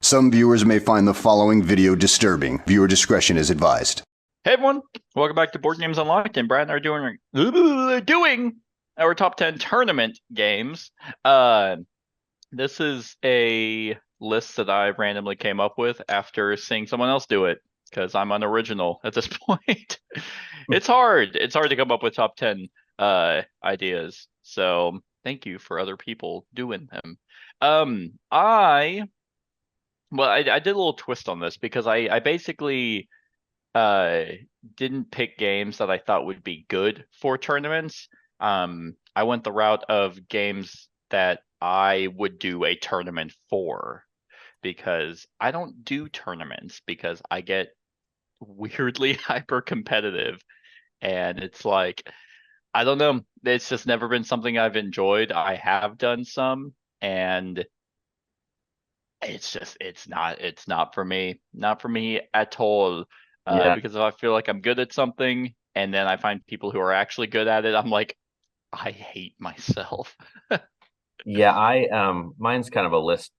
Some viewers may find the following video disturbing. Viewer discretion is advised. Hey everyone, welcome back to Board Games Unlocked, and Brad and I are doing our top 10 tournament games. This is a list that I randomly came up with after seeing someone else do it, because I'm unoriginal at this point. It's hard to come up with top 10 ideas, so thank you for other people doing them. I did a little twist on this because I basically uh didn't pick games that I thought would be good for tournaments. I went the route of games that I would do a tournament for, because I don't do tournaments because I get weirdly hyper competitive, and it's like, I don't know, it's just never been something I've enjoyed. I have done some, and it's not for me. Not for me at all. Yeah, Because if I feel like I'm good at something and then I find people who are actually good at it, I'm like, I hate myself. yeah. Mine's kind of a list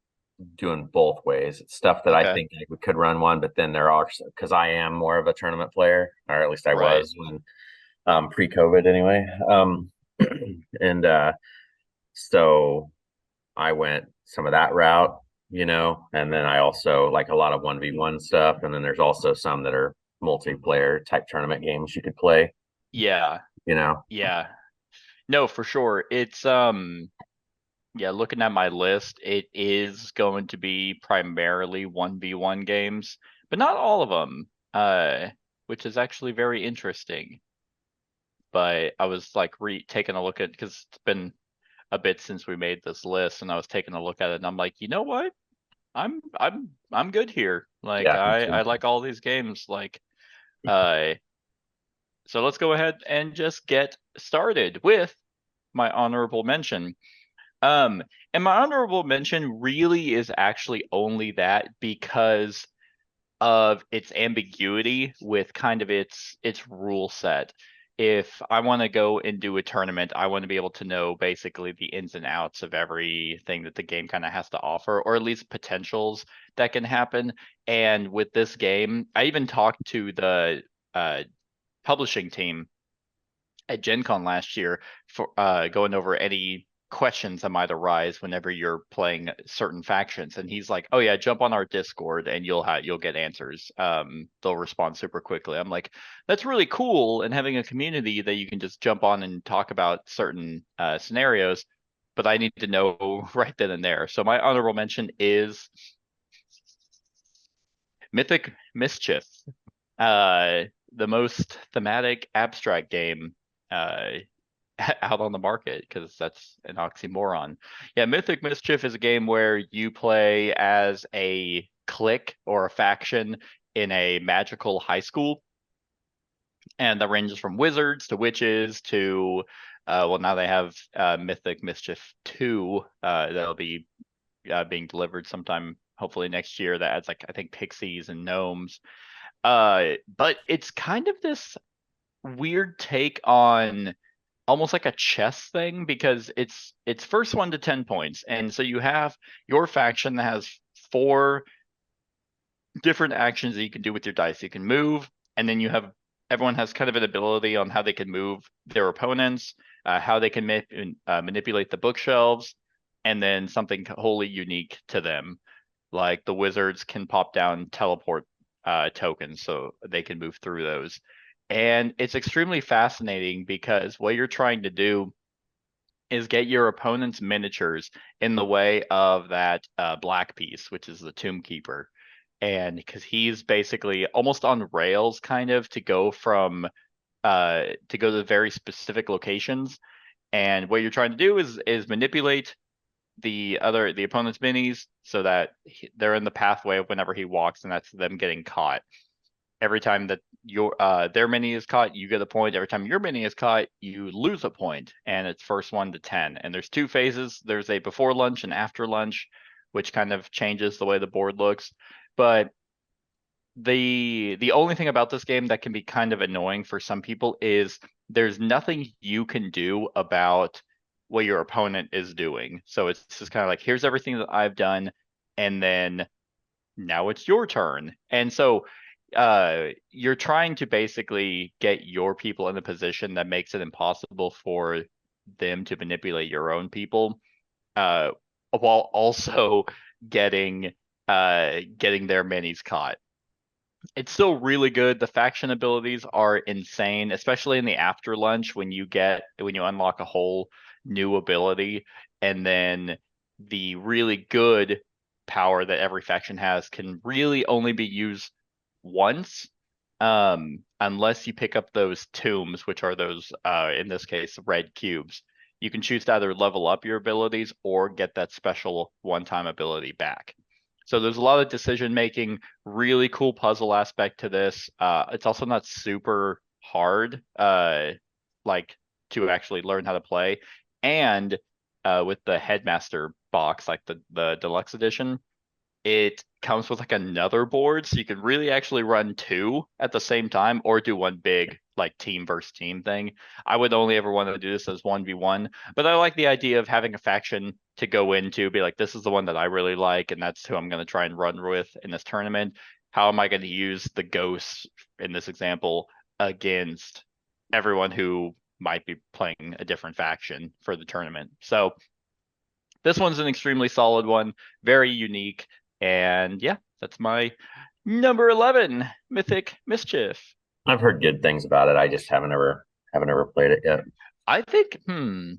doing both ways. It's stuff that I Okay. think I could run one, but then there are, because I am more of a tournament player, or at least I Right. was when pre-COVID anyway. And so I went some of that route, and then I also like a lot of 1v1 stuff, and then there's also some that are multiplayer type tournament games you could play, Yeah. you know. Yeah. No, for sure. It's yeah, looking at my list, it is going to be primarily 1v1 games, but not all of them. Which is actually very interesting. But I was like taking a look at, because it's been a bit since we made this list, and I was taking a look at it, and I'm like, you know what? I'm good here. Like, Yeah, me I too. like all these games. Like, uh, so let's go ahead and just get started with my honorable mention. Um, and my honorable mention really is actually only that because of its ambiguity with kind of its rule set. If I want to go and do a tournament, I want to be able to know basically the ins and outs of everything that the game kind of has to offer, or at least potentials that can happen. And with this game, I even talked to the uh, publishing team at Gen Con last year for going over any questions that might arise whenever you're playing certain factions, and he's like, oh yeah, jump on our Discord and you'll get answers. They'll respond super quickly. I'm like, that's really cool, and having a community that you can just jump on and talk about certain scenarios, but I need to know right then and there. So my honorable mention is Mythic Mischief, the most thematic abstract game uh, out on the market, because that's an oxymoron. Yeah, Mythic Mischief is a game where you play as a clique or a faction in a magical high school, and that ranges from wizards to witches to well, now they have Mythic Mischief 2 that'll be being delivered sometime hopefully next year, that adds, like, I think pixies and gnomes. But it's kind of this weird take on almost like a chess thing, because it's first 1 to 10 points, and so you have your faction that has 4 different actions that you can do with your dice. You can move, and then everyone has kind of an ability on how they can move their opponents, how they can manipulate the bookshelves, and then something wholly unique to them, like the wizards can pop down teleport tokens so they can move through those. And it's extremely fascinating because what you're trying to do is get your opponent's miniatures in the way of that black piece, which is the Tomb Keeper. And because he's basically almost on rails, kind of, to go to very specific locations. And what you're trying to do is manipulate the opponent's minis so that they're in the pathway of whenever he walks, and that's them getting caught. Every time that their mini is caught, you get a point. Every time your mini is caught, you lose a point, and it's first 1 to 10. And there's 2 phases. There's a before lunch and after lunch, which kind of changes the way the board looks. But the only thing about this game that can be kind of annoying for some people is there's nothing you can do about what your opponent is doing. So it's just kind of like, here's everything that I've done, and then now it's your turn. And so you're trying to basically get your people in a position that makes it impossible for them to manipulate your own people, while also getting getting their minis caught. It's still really good. The faction abilities are insane, especially in the after lunch when you unlock a whole new ability, and then the really good power that every faction has can really only be used once, unless you pick up those tombs, which are those in this case red cubes. You can choose to either level up your abilities or get that special one-time ability back. So there's a lot of decision making, really cool puzzle aspect to this. It's also not super hard, like to actually learn how to play. And with the Headmaster box, like the deluxe edition, it comes with like another board, so you can really actually run two at the same time or do one big like team versus team thing. I would only ever want to do this as 1v1, but I like the idea of having a faction to go into, be like, this is the one that I really like, and that's who I'm going to try and run with in this tournament. How am I going to use the ghosts in this example against everyone who might be playing a different faction for the tournament? So this one's an extremely solid one, very unique. And yeah, that's my number 11, Mythic Mischief. I've heard good things about it. I just haven't ever played it yet. I think,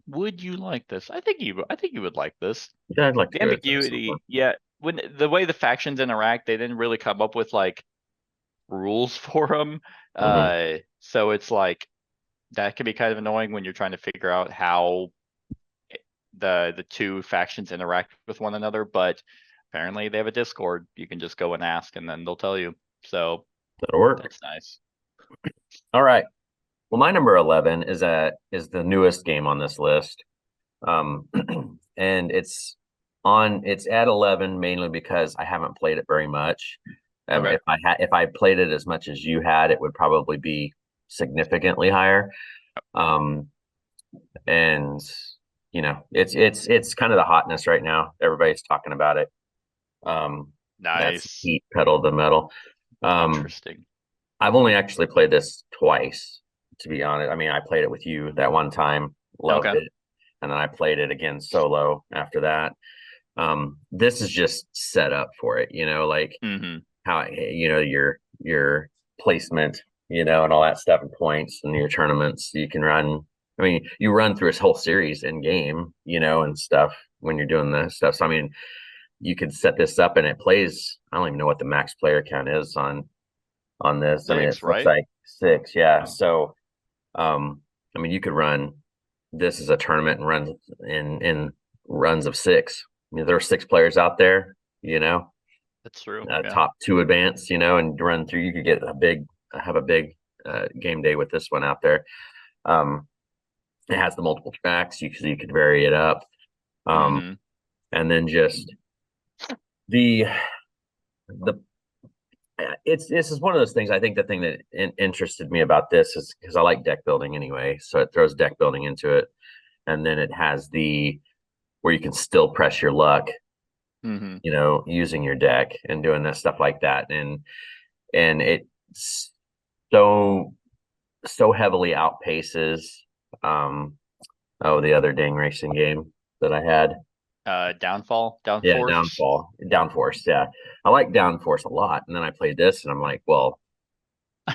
would you like this? I think you would like this. Yeah, I'd like to The give it some more. ambiguity, yeah, when the way the factions interact, they didn't really come up with like rules for them. So it's like that can be kind of annoying when you're trying to figure out how the two factions interact with one another, but apparently they have a Discord. You can just go and ask and then they'll tell you. So That'll work. that's nice. All right. Well, my number 11 is the newest game on this list. And it's at 11 mainly because I haven't played it very much. Okay. If I played it as much as you had, it would probably be significantly higher. And you know, it's kind of the hotness right now. Everybody's talking about it. That's Nice. heat pedal to metal. Interesting. I've only actually played this twice, to be honest. I mean, I played it with you that one time, loved Okay. it, and then I played it again solo after that. This is just set up for it, you know, like how your placement, you know, and all that stuff and points and your tournaments. You can run. I mean, you run through this whole series in game, you know, and stuff when you're doing this stuff. So I mean, you could set this up and it plays. I don't even know what the max player count is on this. 6, I mean, it right? looks like 6. Yeah. So, I mean, you could run this as a tournament and run in runs of 6. I mean, there are 6 players out there, you know, That's true. top 2 advance, you know, and run through. You could have a big game day with this one out there. It has the multiple tracks. You could vary it up. And then just this is one of those things. I think the thing that interested me about this is because I like deck building anyway, so it throws deck building into it, and then it has where you can still press your luck, you know, using your deck and doing this stuff like that, and it's so heavily outpaces the other dang racing game that I had. Downforce. Yeah, Downforce. Yeah, I like Downforce a lot, and then I played this, and I'm like, well,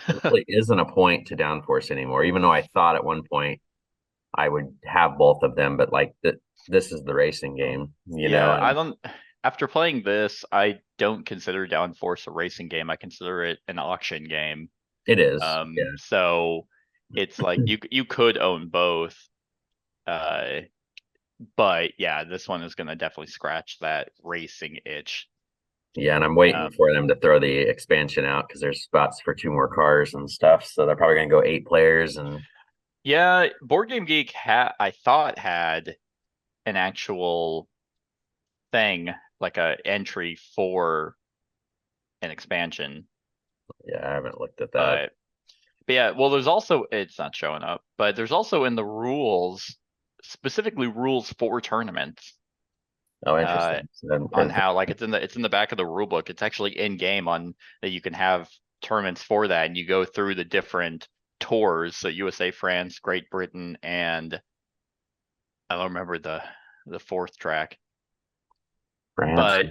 there really isn't a point to Downforce anymore. Even though I thought at one point I would have both of them, but like this is the racing game, you know. I don't. After playing this, I don't consider Downforce a racing game. I consider it an auction game. It is. So it's like you could own both. But yeah, this one is gonna definitely scratch that racing itch. Yeah, and I'm waiting for them to throw the expansion out because there's spots for 2 more cars and stuff. So they're probably gonna go 8 players. And yeah, Board Game Geek I thought had an actual thing, like a entry for an expansion. Yeah, I haven't looked at that. But yeah, well, there's also, it's not showing up, but there's also in the rules, specifically rules for tournaments. Oh, interesting. On how like it's in the back of the rule book. It's actually in game on that you can have tournaments for that, and you go through the different tours. So USA, France, Great Britain, and I don't remember the fourth track. France, But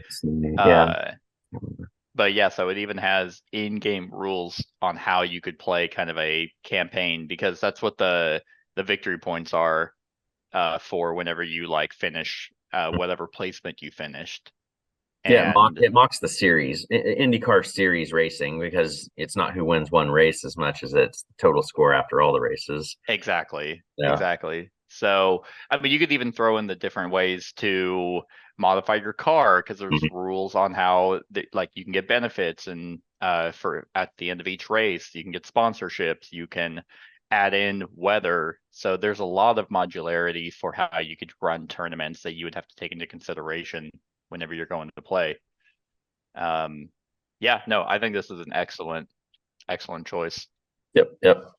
yeah. but yeah, so it even has in-game rules on how you could play kind of a campaign, because that's what the victory points are for whenever you like finish whatever placement you finished. Yeah, And it mocks the series, IndyCar series racing, because it's not who wins one race as much as it's the total score after all the races. exactly, Yeah. exactly. So, I mean, you could even throw in the different ways to modify your car, because there's rules on how like you can get benefits, and for at the end of each race, you can get sponsorships, you can add in weather. So there's a lot of modularity for how you could run tournaments that you would have to take into consideration whenever you're going to play. Yeah, no, I think this is an excellent choice. Yep. Perfect.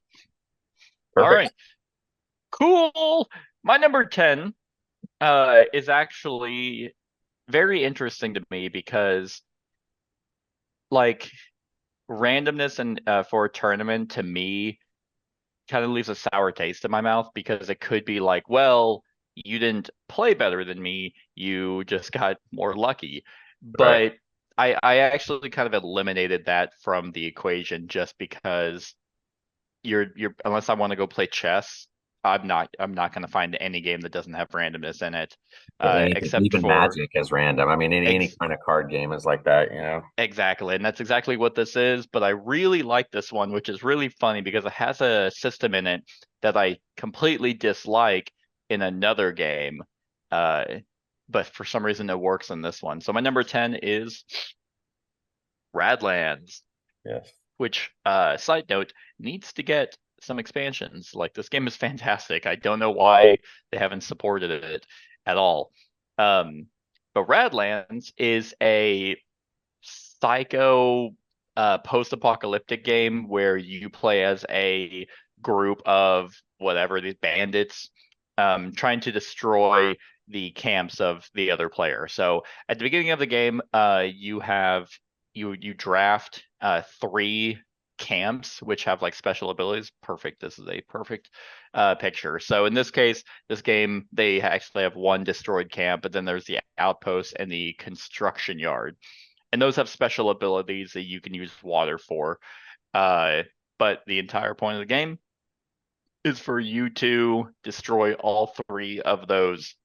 All right, cool. My number 10 is actually very interesting to me, because like randomness and for a tournament to me kind of leaves a sour taste in my mouth, because it could be like, well, you didn't play better than me, you just got more lucky. Right. But I actually kind of eliminated that from the equation, just because you're unless I want to go play chess, I'm not going to find any game that doesn't have randomness in it, Yeah, anything, except even for Magic is random. I mean, any ex kind of card game is like that, you know. exactly, and that's exactly what this is. But I really like this one, which is really funny because it has a system in it that I completely dislike in another game, uh, but for some reason it works in this one. So my number 10 is Radlands, Yes. which, side note, needs to get some expansions. Like, this game is fantastic. I don't know why they haven't supported it at all. But Radlands is a psycho post-apocalyptic game where you play as a group of whatever, these bandits, trying to destroy the camps of the other player. So at the beginning of the game, you draft three camps which have like special abilities. Perfect. This is a perfect picture. So in this case, this game, they actually have one destroyed camp, but then there's the outpost and the construction yard, and those have special abilities that you can use water for. But the entire point of the game is for you to destroy all three of those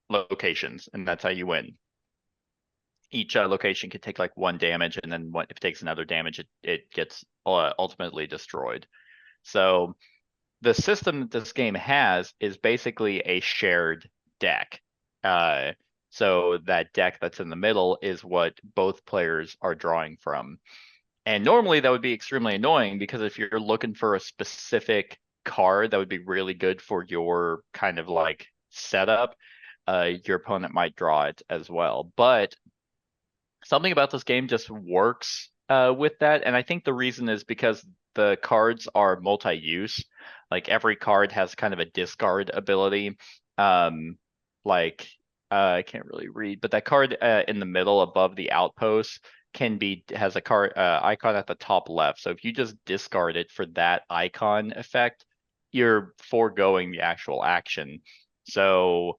locations, and that's how you win. Each location can take like one damage, and then if it takes another damage, it gets ultimately destroyed. So the system that this game has is basically a shared deck. Uh, so that deck that's in the middle is what both players are drawing from. And normally that would be extremely annoying, because if you're looking for a specific card that would be really good for your kind of like setup, your opponent might draw it as well. But something about this game just works with that. And I think the reason is because the cards are multi-use. Like, every card has kind of a discard ability. Um, like I can't really read, but that card in the middle above the outpost has a card icon at the top left. So if you just discard it for that icon effect, you're foregoing the actual action. So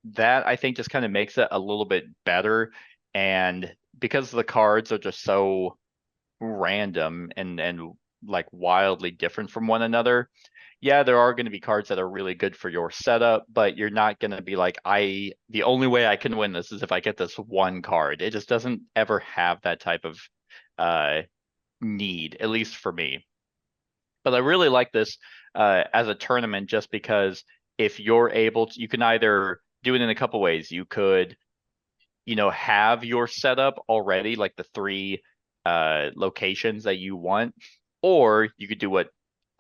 that, I think, just kind of makes it a little bit better. And because the cards are just so random and like wildly different from one another, yeah, there are going to be cards that are really good for your setup, but you're not going to be like, the only way I can win this is if I get this one card. It just doesn't ever have that type of need, at least for me. But I really like this as a tournament, just because if you're able to, you can either do it in a couple ways. You could, have your setup already, like the three locations that you want, or you could do what,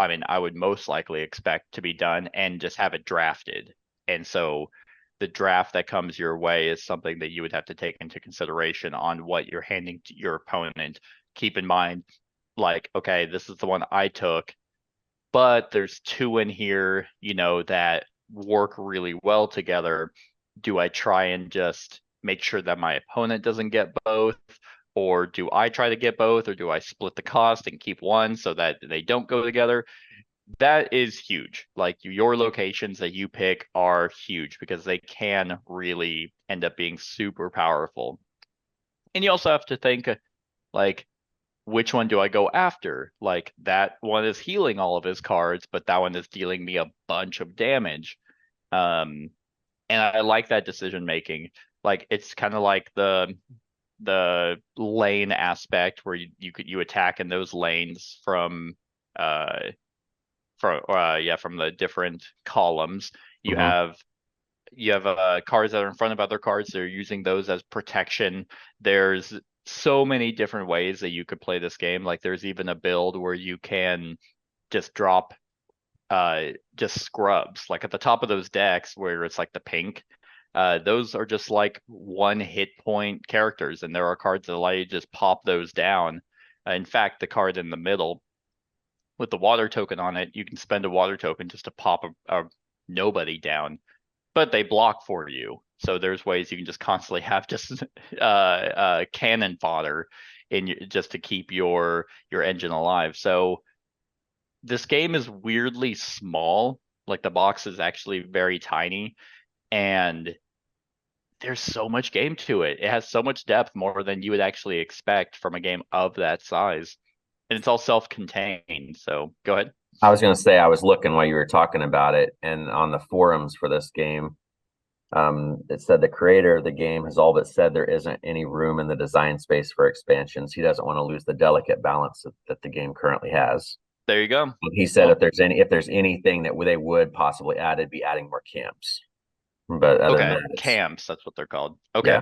I mean, I would most likely expect to be done, and just have it drafted. And so the draft that comes your way is something that you would have to take into consideration on what you're handing to your opponent. Keep in mind, like, okay, this is the one I took, but there's two in here, that work really well together. do I try and just make sure that my opponent doesn't get both? Or do I try to get both? Or do I split the cost and keep one so that they don't go together? That is huge. Like your locations that you pick are huge because they can really end up being super powerful. And you also have to think like, which one do I go after? Like that one is healing all of his cards, but that one is dealing me a bunch of damage. And I like that decision making. Like it's kind of like the lane aspect where you attack in those lanes from from the different columns. You have cards that are in front of other cards. They're using those as protection. There's so many different ways that you could play this game. Like there's even a build where you can just drop just scrubs. Like at the top of those decks where it's like the pink, those are just like 1 hit point characters, and there are cards that allow you to just pop those down. In fact, the card in the middle with the water token on it, you can spend a water token just to pop a nobody down, but they block for you. So there's ways you can just constantly have just cannon fodder just to keep your engine alive. So this game is weirdly small. Like the box is actually very tiny, and there's so much game to it. It has so much depth, more than you would actually expect from a game of that size. And it's all self-contained. So go ahead. I was going to say, I was looking while you were talking about it, and on the forums for this game, it said the creator of the game has all but said there isn't any room in the design space for expansions. He doesn't want to lose the delicate balance that the game currently has. There you go. And he said if there's anything that they would possibly add, it'd be adding more camps. But other than that, camps, that's what they're called. Okay. Yeah.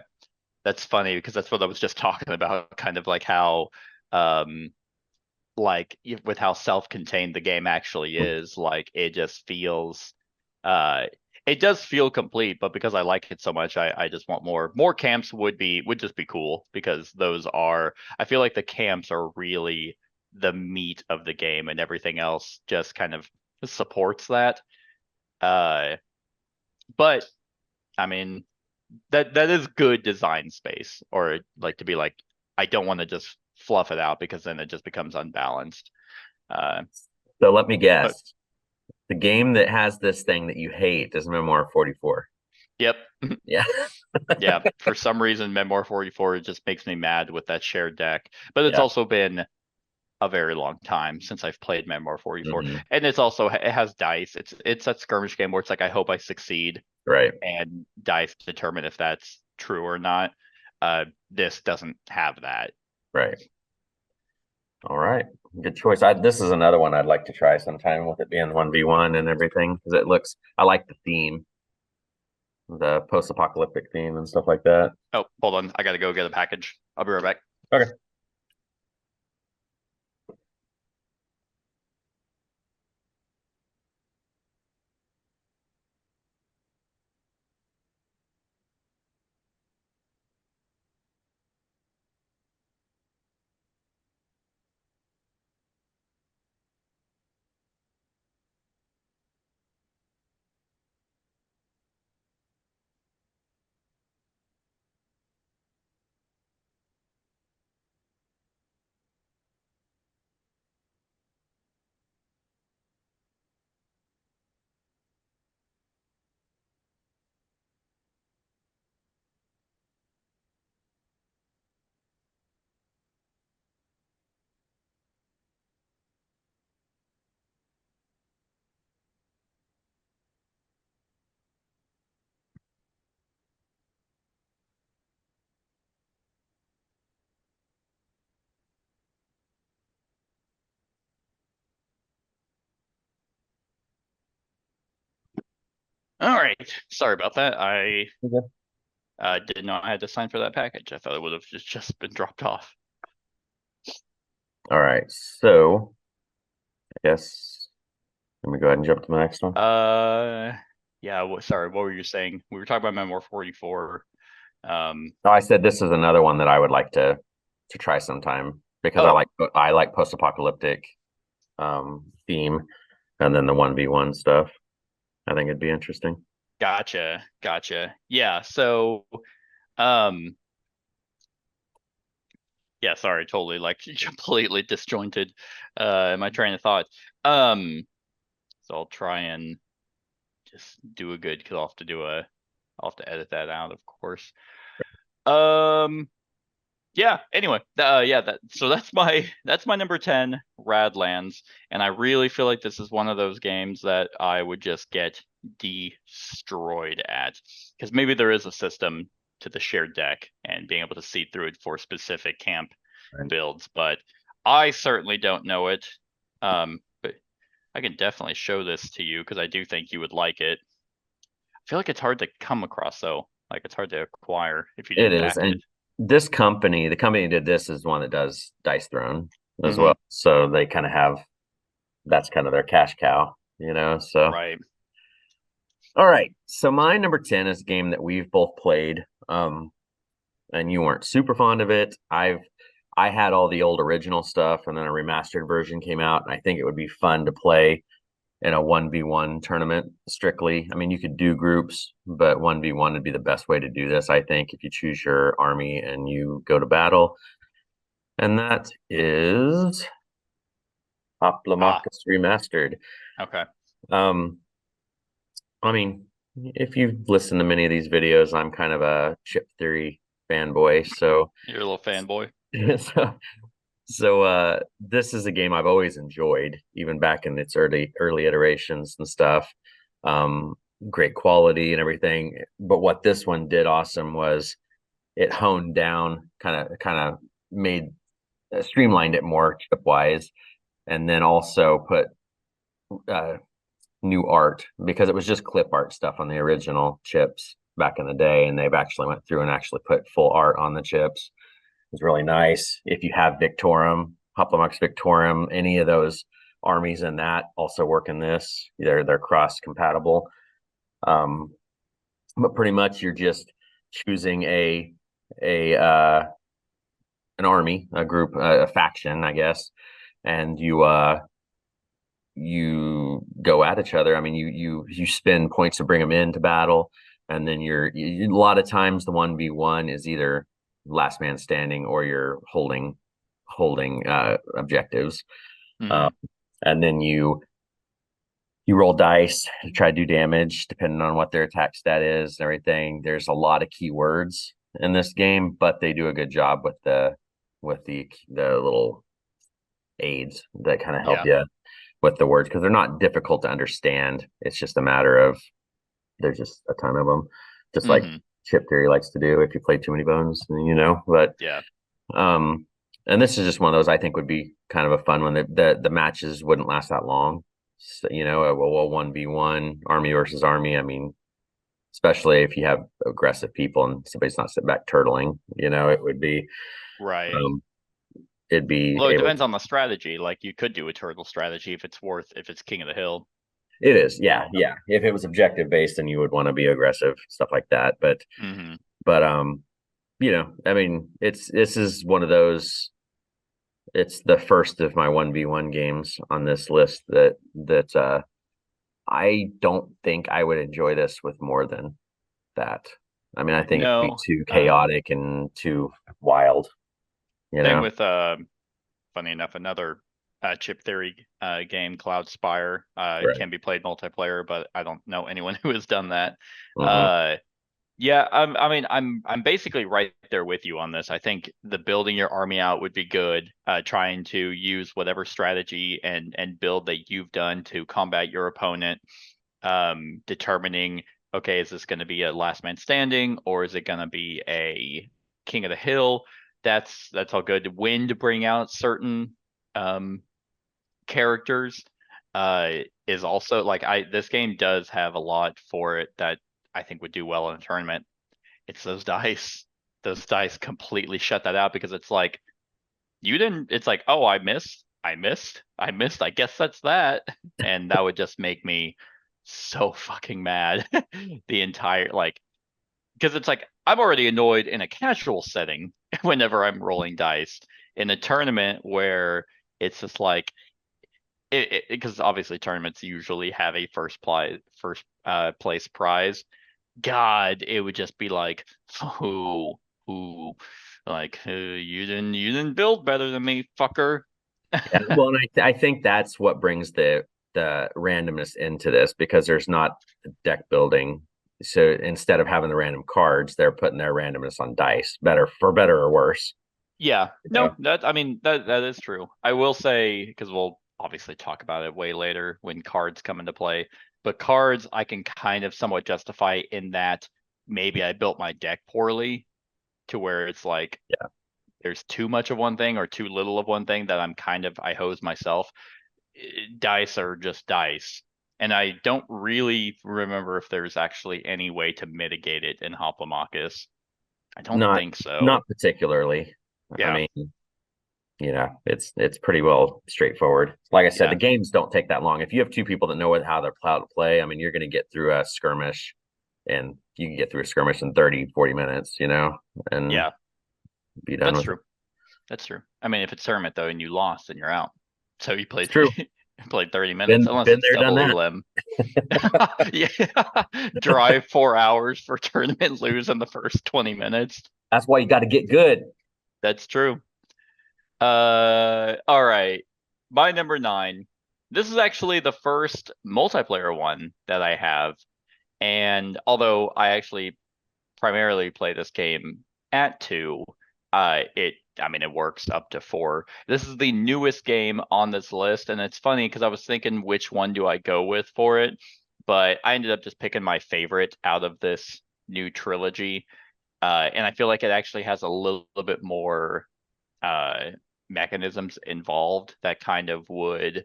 That's funny because that's what I was just talking about, kind of like how like with how self-contained the game actually is. Like it just feels it does feel complete, but because I like it so much, I just want more. More camps would just be cool, because those are, I feel like the camps are really the meat of the game, and everything else just kind of supports that. But I mean, that is good design space, or like to be like, I don't want to just fluff it out because then it just becomes unbalanced. So let me guess. The game that has this thing that you hate is Memoir 44. Yep. Yeah. Yeah. For some reason, Memoir 44 just makes me mad with that shared deck. But it's also been a very long time since I've played Memoir 44. And it's also, it has dice. It's that skirmish game where it's like, I hope I succeed. Right. And dice determine if that's true or not. This doesn't have that. Right. All right. Good choice. This is another one I'd like to try sometime, with it being 1v1 and everything, because I like the theme, the post-apocalyptic theme and stuff like that. Oh, hold on. I got to go get a package. I'll be right back. Okay. All right. Sorry about that. I didn't know I had to sign for that package. I thought it would have just been dropped off. All right. So I guess let me go ahead and jump to the next one. Yeah. Sorry. What were you saying? We were talking about Memoir 44. I said this is another one that I would like to try sometime, because I like post-apocalyptic theme, and then the 1v1 stuff. I think it'd be interesting. Gotcha. Yeah, so um yeah, sorry, totally like completely disjointed in my train of thought. So I'll try and just do a good because I'll have to edit that out, of course. Um yeah, anyway, yeah, that's my number 10, Radlands, and I really feel like this is one of those games that I would just get destroyed at because maybe there is a system to the shared deck and being able to see through it for specific camp Right. builds, but I certainly don't know it. But I can definitely show this to you because I do think you would like it. I feel like it's hard to come across though, like it's hard to acquire if you It didn't is. back it. And this company, the company that did this is one that does Dice Throne as Hmm. well. So they kind of have, that's kind of their cash cow, you know? So, Right. all right. So my number 10 is a game that we've both played. And you weren't super fond of it. I had all the old original stuff and then a remastered version came out. And I think it would be fun to play in a 1v1 tournament strictly. I mean, you could do groups, but 1v1 would be the best way to do this, I think, if you choose your army and you go to battle. And that is Ah, Hoplomachus Remastered. okay. Um, I mean, if you've listened to many of these videos, I'm kind of a chip theory fanboy. So, You're a little fanboy. so, so this is a game I've always enjoyed, even back in its early iterations and stuff. Um, Great quality and everything. But what this one did awesome was it honed down, kind of made streamlined it more chip wise, and then also put uh, new art because it was just clip art stuff on the original chips back in the day, and they've actually went through and actually put full art on the chips. It's really nice. If you have Victorum, Hoplomachus Victorum, any of those armies in that also work in this. They're cross compatible. Um, but pretty much you're just choosing a an army, a group, a faction, I guess, and you go at each other. I mean, you spend points to bring them into battle, and then a lot of times the 1v1 is either last man standing or you're holding objectives, Hmm. uh, and then you roll dice to try to do damage depending on what their attack stat is and everything. There's a lot of keywords in this game, but they do a good job with the little aids that kind of help Yeah. you with the words because they're not difficult to understand. It's just a matter of there's just a ton of them, just like Hmm. chip theory likes to do if you play too many bones, you know. But Yeah. um, and this is just one of those I think would be kind of a fun one. The matches wouldn't last that long. So, you know, a 1v1 army versus army. I mean, especially if you have aggressive people and somebody's not sitting back turtling, you know, it would be Right. um, it'd be Although it able depends to. on the strategy. Like you could do a turtle strategy if it's King of the Hill. It is, yeah. If it was objective based, then you would want to be aggressive, stuff like that. Hmm. But you know, I mean, this is one of those. It's the first of my 1v1 games on this list that I don't think I would enjoy this with more than that. I mean, I think it'd be No. too chaotic and too wild, you Same know. with funny enough, another chip theory game, Cloudspire, Right. can be played multiplayer, but I don't know anyone who has done that. Hmm. Uh, yeah, I mean, I'm basically right there with you on this. I think the building your army out would be good. Trying to use whatever strategy and build that you've done to combat your opponent. Determining, okay, is this going to be a last man standing or is it going to be a King of the Hill? That's all good. When to bring out certain um characters is also like I this game does have a lot for it that I think would do well in a tournament. It's those dice. Those dice completely shut that out because it's like you didn't it's like, oh, I missed. I guess that's that. And that would just make me so fucking mad the entire like because it's like I'm already annoyed in a casual setting whenever I'm rolling dice in a tournament where it's just like because obviously tournaments usually have a first place prize. God, it would just be like, who, like, you didn't build better than me, fucker. Yeah, well, and I think that's what brings the randomness into this, because there's not the deck building. So instead of having the random cards, they're putting their randomness on dice, for better or worse. Yeah, You no, know? I mean that is true. I will say, because we'll obviously talk about it way later when cards come into play, but cards I can kind of somewhat justify in that maybe I built my deck poorly to where it's like Yeah. there's too much of one thing or too little of one thing that I hose myself. Dice are just dice. And I don't really remember if there's actually any way to mitigate it in Hoplomachus. I don't Not think so. not particularly. I Yeah, mean, it's pretty well straightforward. Like I said, the yeah, games don't take that long. If you have two people that know how they're how to play, I mean, you're going to get through a skirmish, and you can get through a skirmish in 30, 40 minutes, and yeah. be done That's with it. true. That's true. I mean, if it's tournament though and you lost, then you're out. So you It's played true. played 30 minutes, Been unless been it's there, done double that. elim. Yeah, drive 4 hours for tournament, lose in the first 20 minutes. That's why you got to get good. That's true. All right. My number 9. This is actually the first multiplayer one that I have, and although I actually primarily play this game at 2, I mean it works up to 4. This is the newest game on this list, and it's funny because I was thinking which one do I go with for it, but I ended up just picking my favorite out of this new trilogy. And I feel like it actually has a little bit more uh, mechanisms involved that kind of would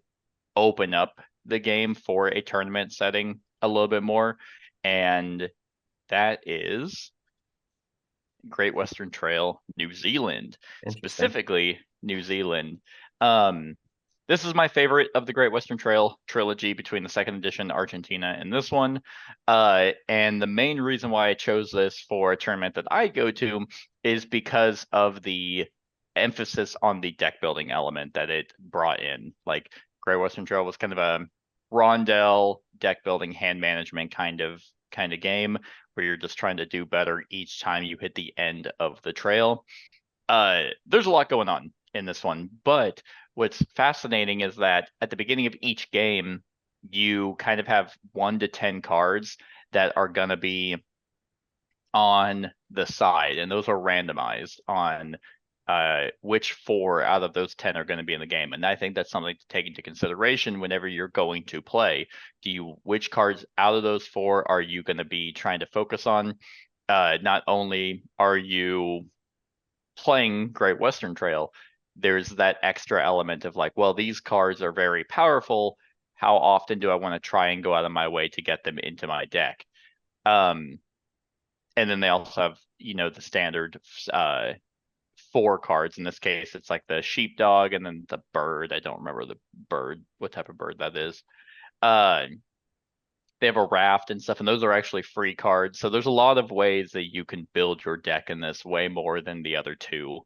open up the game for a tournament setting a little bit more. And that is Great Western Trail, New Zealand, Interesting. specifically New Zealand. Um, this is my favorite of the Great Western Trail trilogy between the second edition Argentina and this one. And the main reason why I chose this for a tournament that I go to is because of the emphasis on the deck building element that it brought in. Like Great Western Trail was kind of a rondel deck building hand management kind of game where you're just trying to do better each time you hit the end of the trail. There's a lot going on in this one, but what's fascinating is that at the beginning of each game, you kind of have 1 to 10 cards that are going to be on the side, and those are randomized on which 4 out of those 10 are going to be in the game. And I think that's something to take into consideration whenever you're going to play. Which cards out of those 4 are you going to be trying to focus on? Not only are you playing Great Western Trail, there's that extra element of like, well, these cards are very powerful. How often do I want to try and go out of my way to get them into my deck? Um, and then they also have, the standard 4 cards. In this case, it's like the sheepdog and then the bird. I don't remember the bird, what type of bird that is. Uh, they have a raft and stuff, and those are actually free cards. So there's a lot of ways that you can build your deck in this way more than the other 2.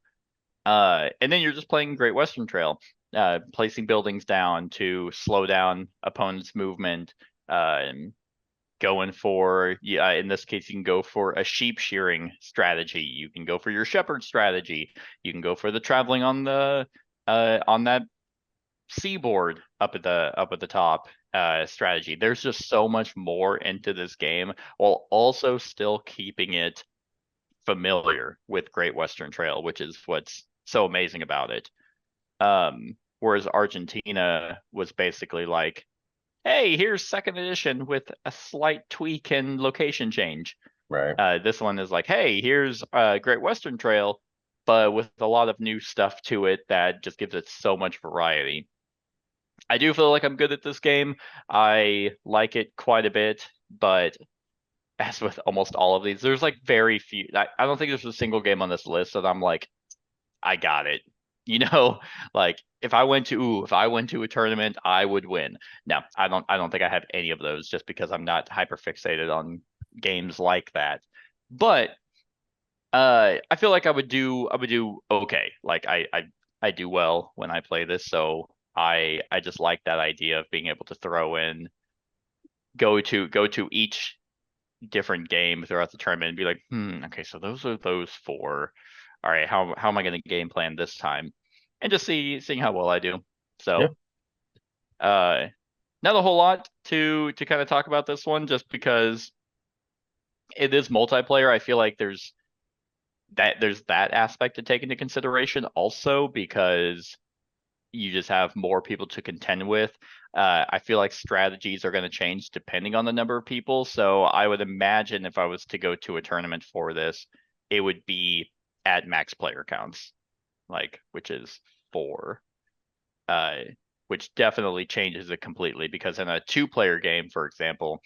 And then you're just playing Great Western Trail, placing buildings down to slow down opponents' movement, going for, in this case, you can go for a sheep shearing strategy. You can go for your shepherd strategy. You can go for the traveling on that seaboard up at the top strategy. There's just so much more into this game while also still keeping it familiar with Great Western Trail, which is what's so amazing about it. Whereas Argentina was basically like, hey, here's second edition with a slight tweak and location change. Right. This one is like, hey, here's Great Western Trail, but with a lot of new stuff to it that just gives it so much variety. I do feel like I'm good at this game. I like it quite a bit, but as with almost all of these, there's like very few. I don't think there's a single game on this list that I'm like, I got it. You know, like if I went to a tournament, I would win. No, I don't think I have any of those just because I'm not hyper fixated on games like that. But I feel like I would do okay. Like I do well when I play this, so I just like that idea of being able to throw in, go to each different game throughout the tournament and be like, okay, so those are those four. All right, how am I going to game plan this time? And just seeing how well I do. So, not a whole lot to kind of talk about this one, just because it is multiplayer. I feel like there's that aspect to take into consideration also, because you just have more people to contend with. I feel like strategies are going to change depending on the number of people. So I would imagine if I was to go to a tournament for this, it would be at max player counts, like, which is 4, which definitely changes it completely, because in a 2-player game, for example,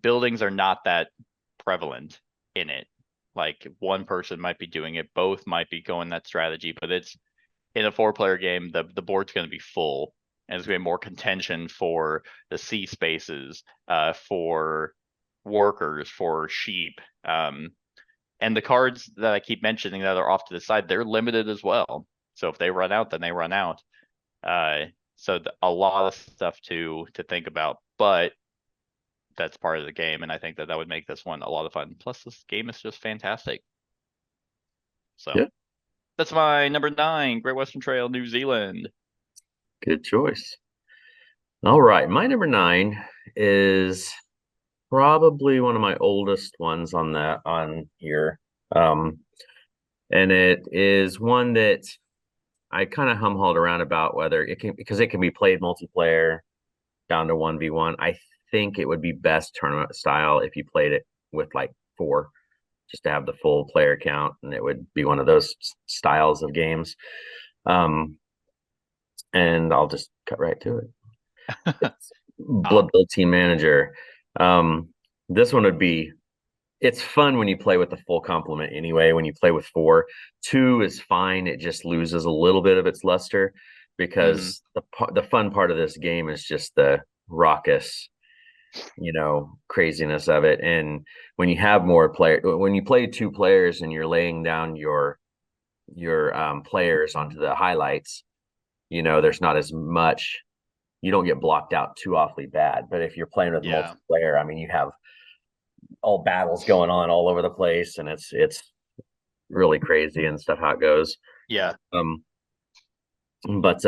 buildings are not that prevalent in it. Like, one person might be doing it, both might be going that strategy, but it's in a 4-player game, the board's going to be full, and there's going to be more contention for the sea spaces, for workers, for sheep, and the cards that I keep mentioning that are off to the side, they're limited as well. So if they run out, then they run out. So a lot of stuff to think about, but that's part of the game, and I think that would make this one a lot of fun. Plus, this game is just fantastic. So. Yeah. That's my number 9, Great Western Trail, New Zealand. Good choice. All right, my number 9 is probably one of my oldest ones on here, and it is one that I kind of hum-hauled around about whether it can, because it can be played multiplayer down to 1v1. I think it would be best tournament style if you played it with like 4, just to have the full player count, and it would be one of those styles of games. And I'll just cut right to it. Blood Bowl Team Manager. This one would be, it's fun when you play with the full complement anyway. When you play with 4, 2 is fine. It just loses a little bit of its luster, because the fun part of this game is just the raucous, craziness of it. And when you have more when you play 2 players and you're laying down your players onto the highlights, there's not as much, you don't get blocked out too awfully bad. But if you're playing with multiplayer, I mean, you have all battles going on all over the place, and it's really crazy and stuff how it goes. Yeah. But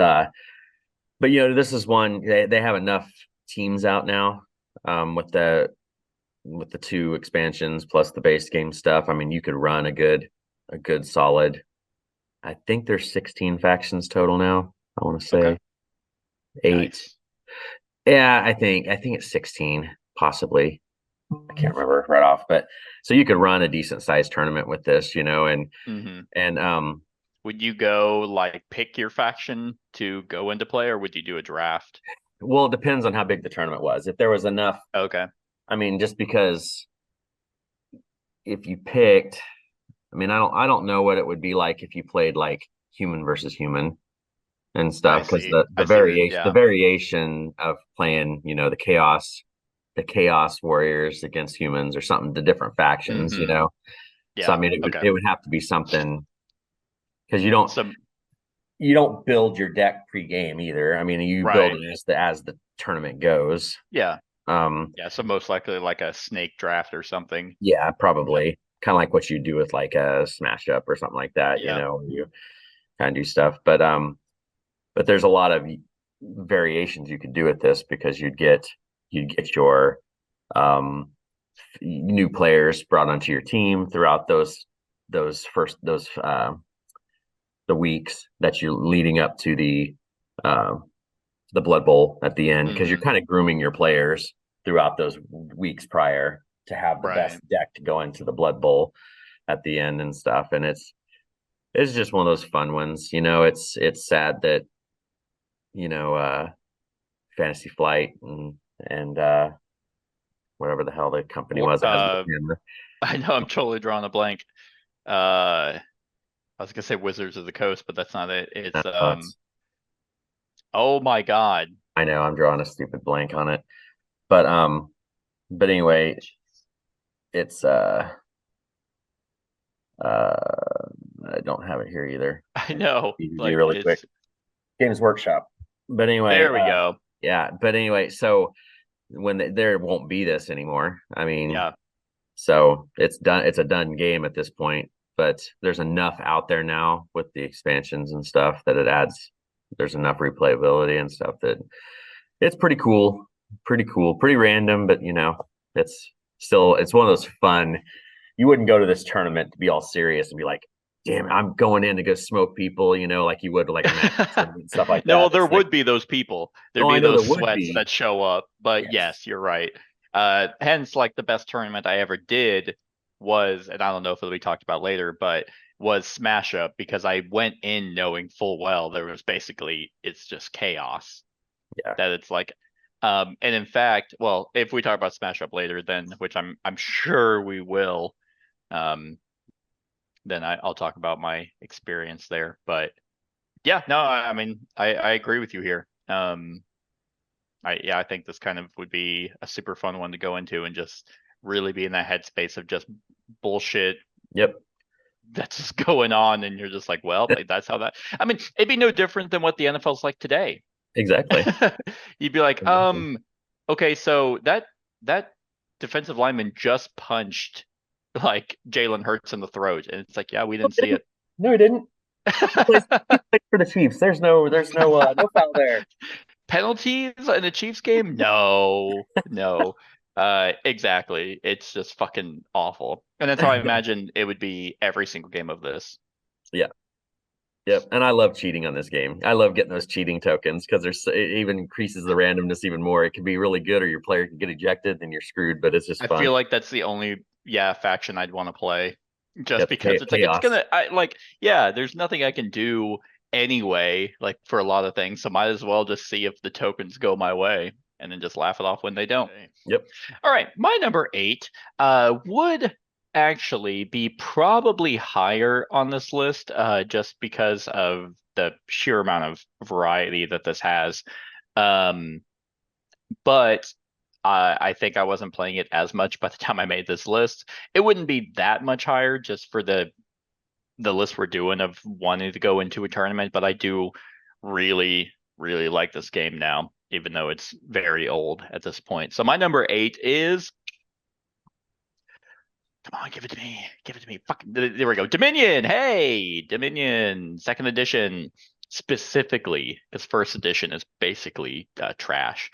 this is one, they have enough teams out now, with the 2 expansions plus the base game stuff. I mean, you could run a good solid, I think there's 16 factions total now. I want to say 8. Nice. Yeah, I think it's 16, possibly. I can't remember right off, but so you could run a decent sized tournament with this, and would you go like pick your faction to go into play, or would you do a draft? Well, it depends on how big the tournament was. If there was enough, okay. I mean, just because if you picked, I mean, I don't know what it would be like if you played like human versus human and stuff, because the variation of playing, the chaos warriors against humans or something, the different factions, Yeah. So I mean, it would have to be something, because you don't build your deck pre-game either. I mean, you build it as the tournament goes. Yeah. So most likely like a snake draft or something. Yeah, probably kind of like what you do with like a smash up or something like that. You kind of do stuff, but there's a lot of variations you could do with this, because you'd get your new players brought onto your team throughout the weeks that you're leading up to the Blood Bowl at the end, because you're kind of grooming your players throughout those weeks prior to have the best deck to go into the Blood Bowl at the end and stuff. And it's just one of those fun ones. It's sad that Fantasy Flight and whatever the hell the company was. I know, I'm totally drawing a blank. I was gonna say Wizards of the Coast, but that's not it. It's oh my god. I know, I'm drawing a stupid blank on it. But anyway, it's I don't have it here either. I know. Like, really quick. Games Workshop. But anyway, There we go. yeah. But anyway, so when there won't be this anymore. I mean, Yeah. so it's done. It's a done game at this point. But there's enough out there now with the expansions and stuff that it adds. There's enough replayability and stuff that it's pretty cool. Pretty cool. Pretty random, but it's still it's one of those fun. You wouldn't go to this tournament to be all serious and be like, damn, I'm going in to go smoke people, like you would like a match and stuff like No, that. well, there It's like, would be those people. There'd oh, be I know those there would sweats be. that show up. But Yes. yes, you're right. Hence, like the best tournament I ever did was, and I don't know if it'll be talked about later, but was Smash Up because I went in knowing full well there was basically it's just chaos. Yeah. That it's like, and in fact, well, if we talk about Smash Up later, then which I'm sure we will, then I'll talk about my experience there. But yeah, no, I mean, I agree with you here. I think this kind of would be a super fun one to go into and just really be in that headspace of just bullshit Yep. that's just going on, and you're just like, well, that's how that. I mean, it'd be no different than what the NFL's like today. Exactly. You'd be like, Exactly. okay, so that defensive lineman just punched like Jalen Hurts in the throat, and it's like, yeah, we didn't see it. No, he didn't. He plays for the Chiefs. There's no foul there. Penalties in a Chiefs game? No, no. Exactly. It's just fucking awful. And that's how I imagine it would be every single game of this. Yeah. Yep. And I love cheating on this game. I love getting those cheating tokens because it even increases the randomness even more. It can be really good, or your player can get ejected, then you're screwed. But it's just I fun. feel like that's the only faction I'd want to play. Just Yep. because it's like Chaos. there's nothing I can do anyway, like for a lot of things. So might as well just see if the tokens go my way and then just laugh it off when they don't. Yep. All right, my number 8 would actually be probably higher on this list, just because of the sheer amount of variety that this has. Um, but I think I wasn't playing it as much by the time I made this list. It wouldn't be that much higher just for the list we're doing of wanting to go into a tournament, but I do really, really like this game now, even though it's very old at this point. So my number 8 is, come on, give it to me. Give it to me. Fucking, there we go. Dominion. Hey, Dominion, second edition, specifically, because first edition is basically trash.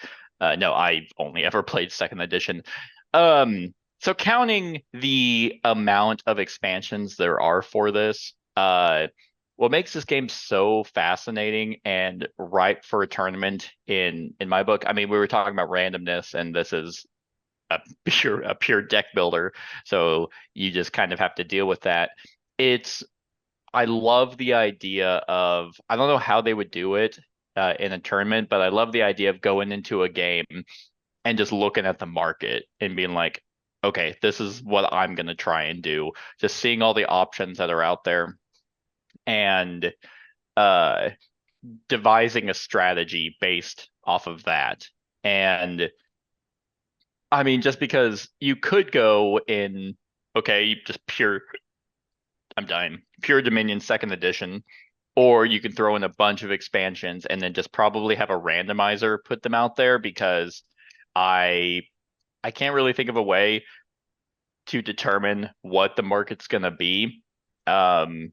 No, I only ever played second edition. So counting the amount of expansions there are for this, what makes this game so fascinating and ripe for a tournament in my book. I mean, we were talking about randomness, and this is a pure deck builder, so you just kind of have to deal with that. It's I love the idea of, I don't know how they would do it in a tournament, but I love the idea of going into a game and just looking at the market and being like, okay, this is what I'm going to try and do. Just seeing all the options that are out there and uh, devising a strategy based off of that. And I mean, just because you could go in, okay, just I'm dying, pure Dominion second edition, or you can throw in a bunch of expansions and then just probably have a randomizer put them out there, because I I can't really think of a way to determine what the market's going to be. And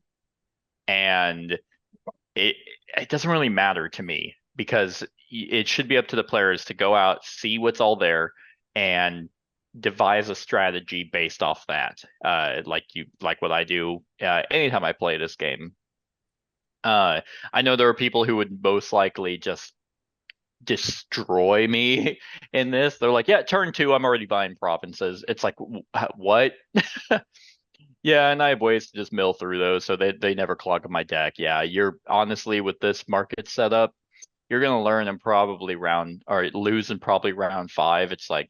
it it doesn't really matter to me, because it should be up to the players to go out, see what's all there, and devise a strategy based off that. Like what I do anytime I play this game. I know there are people who would most likely just destroy me in this. They're like, yeah, turn 2, I'm already buying provinces. It's like, what? Yeah, and I have ways to just mill through those, so they never clog up my deck. Yeah, you're honestly, with this market setup, you're gonna learn in probably round, or lose in probably round 5. It's like,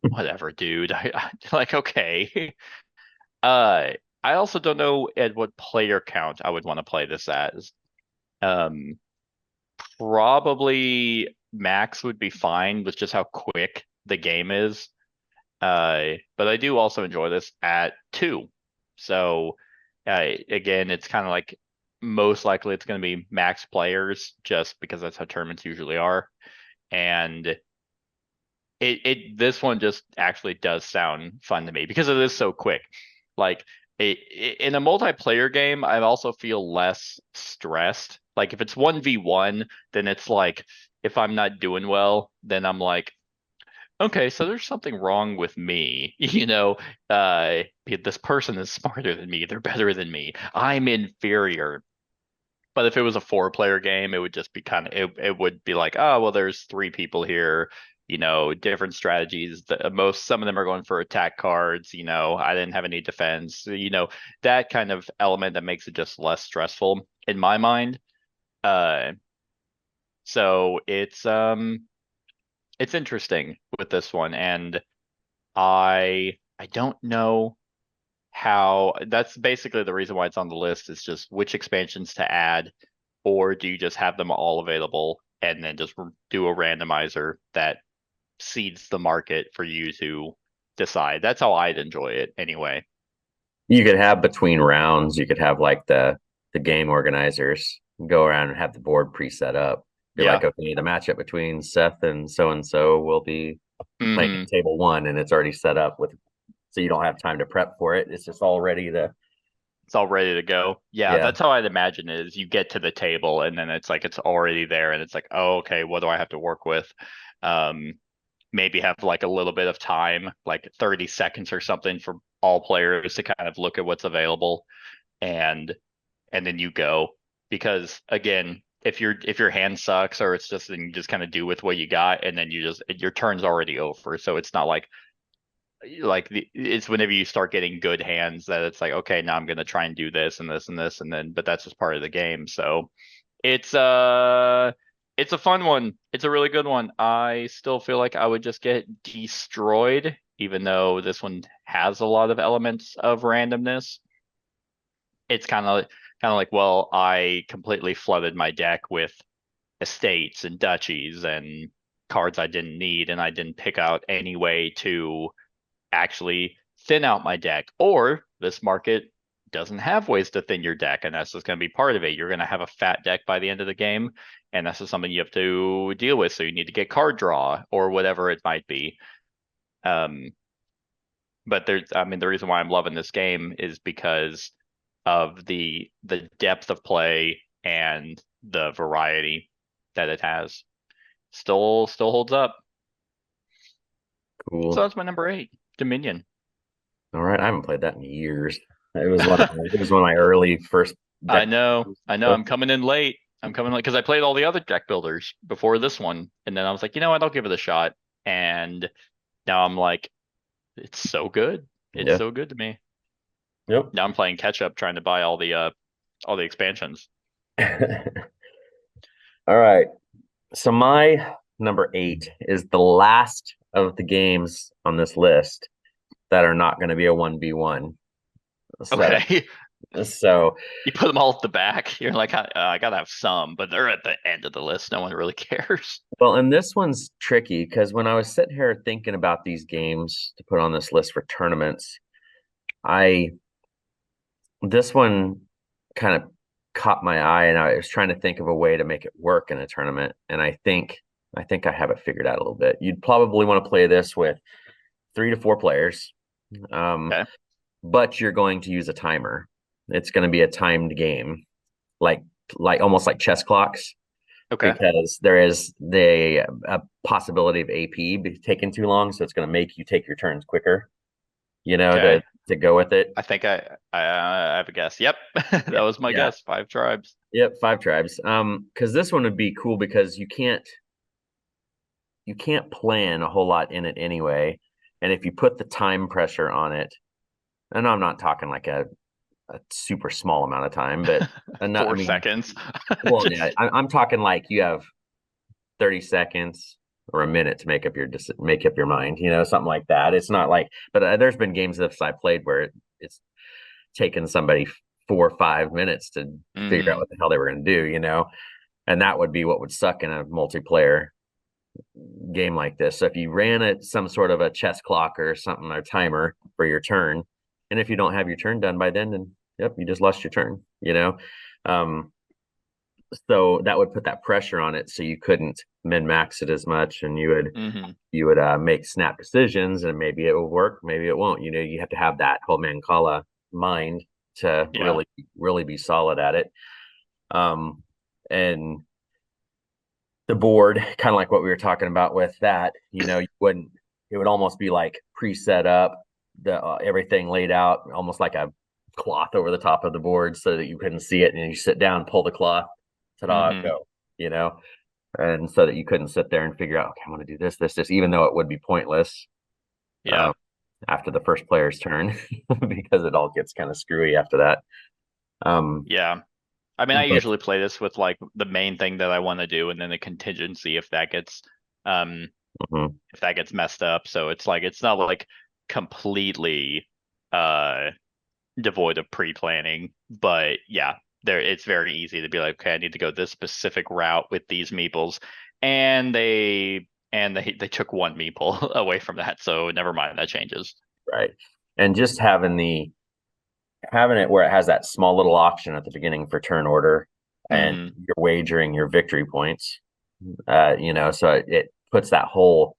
whatever, dude. I like, okay. Uh, I also don't know at what player count I would want to play this as. Um, Probably max would be fine with just how quick the game is. But I do also enjoy this at 2. So again, it's kind of like most likely it's going to be max players just because that's how tournaments usually are. And this one just actually does sound fun to me because it is so quick. Like in a multiplayer game, I also feel less stressed. Like if it's 1v1, then it's like if I'm not doing well, then I'm like, okay, so there's something wrong with me. This person is smarter than me, they're better than me, I'm inferior. But if it was a 4-player game, it would just be it would be like, oh, well, there's 3 people here, different strategies. Some of them are going for attack cards, I didn't have any defense, that kind of element that makes it just less stressful in my mind. So it's interesting with this one, and I don't know how. That's basically the reason why it's on the list, is just which expansions to add, or do you just have them all available and then just do a randomizer that seeds the market for you to decide? That's how I'd enjoy it anyway. You could have between rounds, you could have like the game organizers go around and have the board pre-set up. Be Yeah. like, okay, the matchup between Seth and so will be playing at table 1, and it's already set up with, so you don't have time to prep for it. It's just all ready to. It's all ready to go. Yeah, that's how I'd imagine it is. You get to the table and then it's like it's already there, and it's like, oh, okay, what do I have to work with? Maybe have like a little bit of time, like 30 seconds or something, for all players to kind of look at what's available, and then you go. Because again, if your hand sucks, or it's just, then you just kind of do with what you got, and then your turn's already over. So it's not like it's whenever you start getting good hands that it's like, okay, now I'm gonna try and do this and this and this, and then, but that's just part of the game. So it's a fun one. It's a really good one. I still feel like I would just get destroyed, even though this one has a lot of elements of randomness. It's kind of like, well, I completely flooded my deck with estates and duchies and cards I didn't need, and I didn't pick out any way to actually thin out my deck. Or this market doesn't have ways to thin your deck, and that's just going to be part of it. You're going to have a fat deck by the end of the game, and that's just something you have to deal with. So you need to get card draw or whatever it might be. But the reason why I'm loving this game is because of the depth of play and the variety that it has. Still holds up. Cool. So that's my number 8, Dominion. All right, I haven't played that in years. It was one of my early first. I know. I'm coming in late. Because I played all the other deck builders before this one, and then I was like, you know what, I'll give it a shot. And now I'm like, it's so good. It's so good to me. Yep. Now I'm playing catch up, trying to buy all the expansions. All right. So my number 8 is the last of the games on this list that are not going to be a 1v1. Okay. So you put them all at the back. You're like, I gotta have some, but they're at the end of the list. No one really cares. Well, and this one's tricky because when I was sitting here thinking about these games to put on this list for tournaments, this one kind of caught my eye, and I was trying to think of a way to make it work in a tournament. And I think I have it figured out a little bit. You'd probably want to play this with 3 to 4 players. Okay. But you're going to use a timer. It's going to be a timed game, like almost like chess clocks. Okay. Because there is a possibility of AP taking too long, so it's going to make you take your turns quicker. To go with it. I think I have a guess. Yep, that was my guess. 5 tribes. Yep, 5 tribes. Because this one would be cool because you can't plan a whole lot in it anyway, and if you put the time pressure on it, and I'm not talking like a super small amount of time, but 4 seconds. Well, yeah, I'm talking like you have 30 seconds or a minute to make up your mind, something like that. It's not like, but there's been games that I played where it's taken somebody 4 or 5 minutes to figure out what the hell they were going to do, and that would be what would suck in a multiplayer game like this. So if you ran some sort of a chess clock or something, or timer for your turn, and if you don't have your turn done by then yep, you just lost your turn, So that would put that pressure on it, so you couldn't min max it as much, and Mm-hmm. you would make snap decisions, and maybe it will work, maybe it won't. You have to have that whole Mancala mind to Yeah. really be solid at it. And the board, kind of like what we were talking about with that, you wouldn't, it would almost be like pre-set up, the everything laid out almost like a cloth over the top of the board so that you couldn't see it, and you sit down, pull the cloth, ta-da, Mm-hmm. go, and so that you couldn't sit there and figure out, okay, I'm going to do this, even though it would be pointless Yeah. after the first player's turn because it all gets kind of screwy after that. Yeah. I mean, I But usually play this with like the main thing that I want to do, and then the contingency um mhm, if that gets messed up. So it's like it's not like completely uh devoid of pre-planning, but yeah, there it's very easy to be like, okay, I need to go this specific route with these meeples, and they took one meeple away from that, so never mind, that changes. right. And just having it where it has that small little auction at the beginning for turn order, and Hmm. you're wagering your victory points, so it puts that whole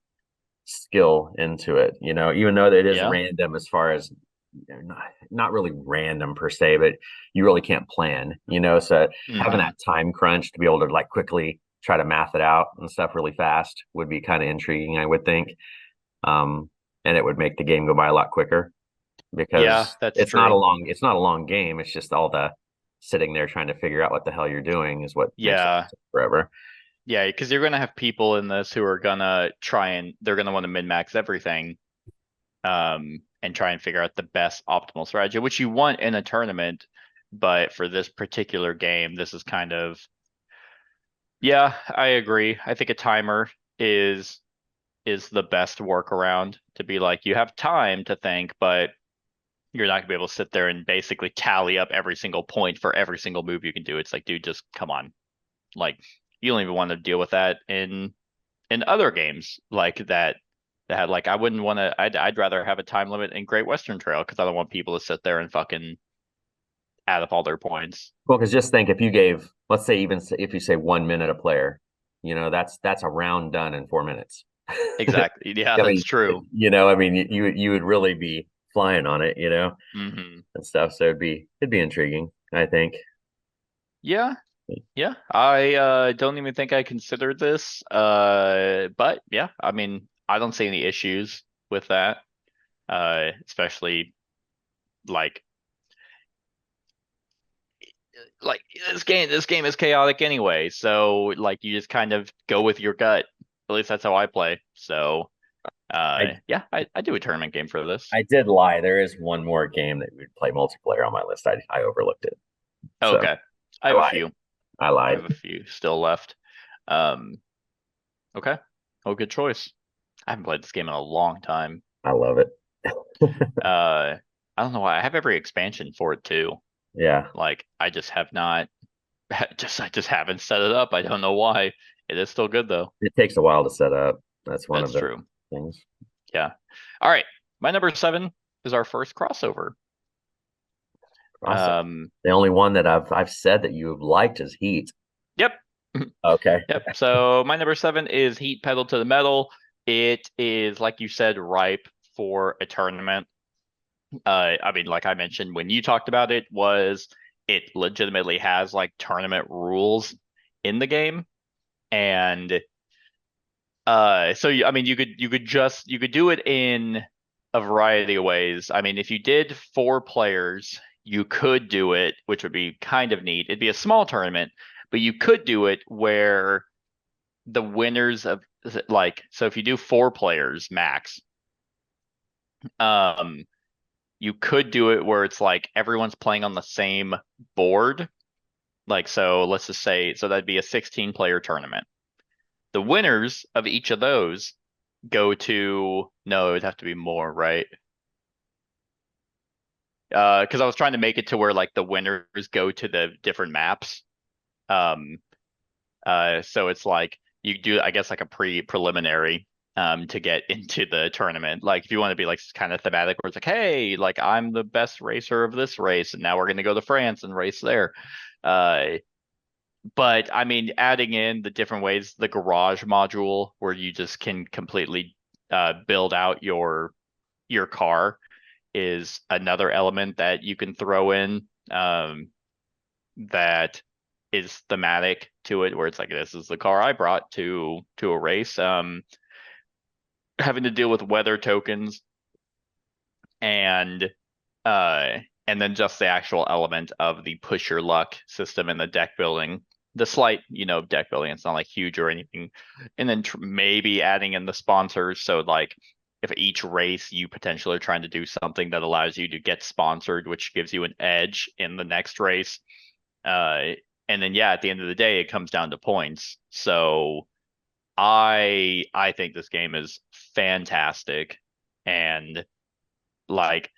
skill into it, even though it is Yeah. random as far as not really random per se, but you really can't plan, so having Hmm. that time crunch to be able to like quickly try to math it out and stuff really fast would be kind of intriguing, I would think. And it would make the game go by a lot quicker, Yeah, because that's true. it's not a long game. It's just all the sitting there trying to figure out what the hell you're doing is what makes it Yeah. forever. Yeah, because you're gonna have people in this who are gonna they're gonna want to min-max everything, and try and figure out the best optimal strategy, which you want in a tournament. But for this particular game, this is kind of, yeah, I agree. I think a timer is the best workaround to be like, you have time to think, but you're not gonna be able to sit there and basically tally up every single point for every single move you can do. It's like, dude, just come on. Like, you don't even want to deal with that in other games like that had like I wouldn't want to. I'd rather have a time limit in Great Western Trail because I don't want people to sit there and fucking add up all their points. Well, because just think, if you gave, let's say, if you say 1 minute a player, that's a round done in 4 minutes. Exactly. Yeah, I that's mean, true. you would really be flying on it, Hmm. and stuff. So it'd be intriguing, I think. Yeah. Yeah. I don't even think I considered this. But yeah, I mean, I don't see any issues with that. Especially like like this game is chaotic anyway, so like you just kind of go with your gut. At least that's how I play. So I yeah, I do a tournament game for this. I did lie. There is one more game that we'd play multiplayer on my list. I overlooked it, Oh, so okay. I I have a lied. few. I I lied. have a few still left. Um, okay. Oh, good choice. I haven't played this game in a long time. I love it. I don't know why. I have every expansion for it too. Yeah, Like I just have not I just haven't set it up. I don't know why. It is still good though. it takes a while to set up. That's one of That's the true. things. Yeah. All right. My number 7 is our first crossover. Awesome. Um, The only one that I've said that you've liked is Heat. yep. Okay. Yep. So my number 7 is Heat Pedal to the Metal. It is, like you said, ripe for a tournament. I mean, like I mentioned when you talked about it, was it legitimately has like tournament rules in the game, and I mean, you could do it in a variety of ways. I mean, if you did 4 players, you could do it, which would be kind of neat. It'd be a small tournament, but you could do it where the winners of like, so if you do 4 players max, um, you could do it where it's like everyone's playing on the same board. Like, so let's just say, so that'd be a 16-player tournament. The winners of each of those go to, no, it'd have to be more, right? Because I was trying to make it to where like the winners go to the different maps. Um, so it's like you do, I guess, like a preliminary. to get into the tournament. Like if you want to be like kind of thematic where it's like, hey, like I'm the best racer of this race, and now we're gonna go to France and race there. But I mean, adding in the different ways, the garage module where you just can completely build out your car is another element that you can throw in that is thematic to it, where it's like, this is the car I brought to a race. Having to deal with weather tokens and then just the actual element of the push your luck system and the deck building, the slight, deck building. It's not like huge or anything. And then maybe adding in the sponsors. So like if each race you potentially are trying to do something that allows you to get sponsored, which gives you an edge in the next race. And then, yeah, at the end of the day, it comes down to points. So I think this game is fantastic. And like,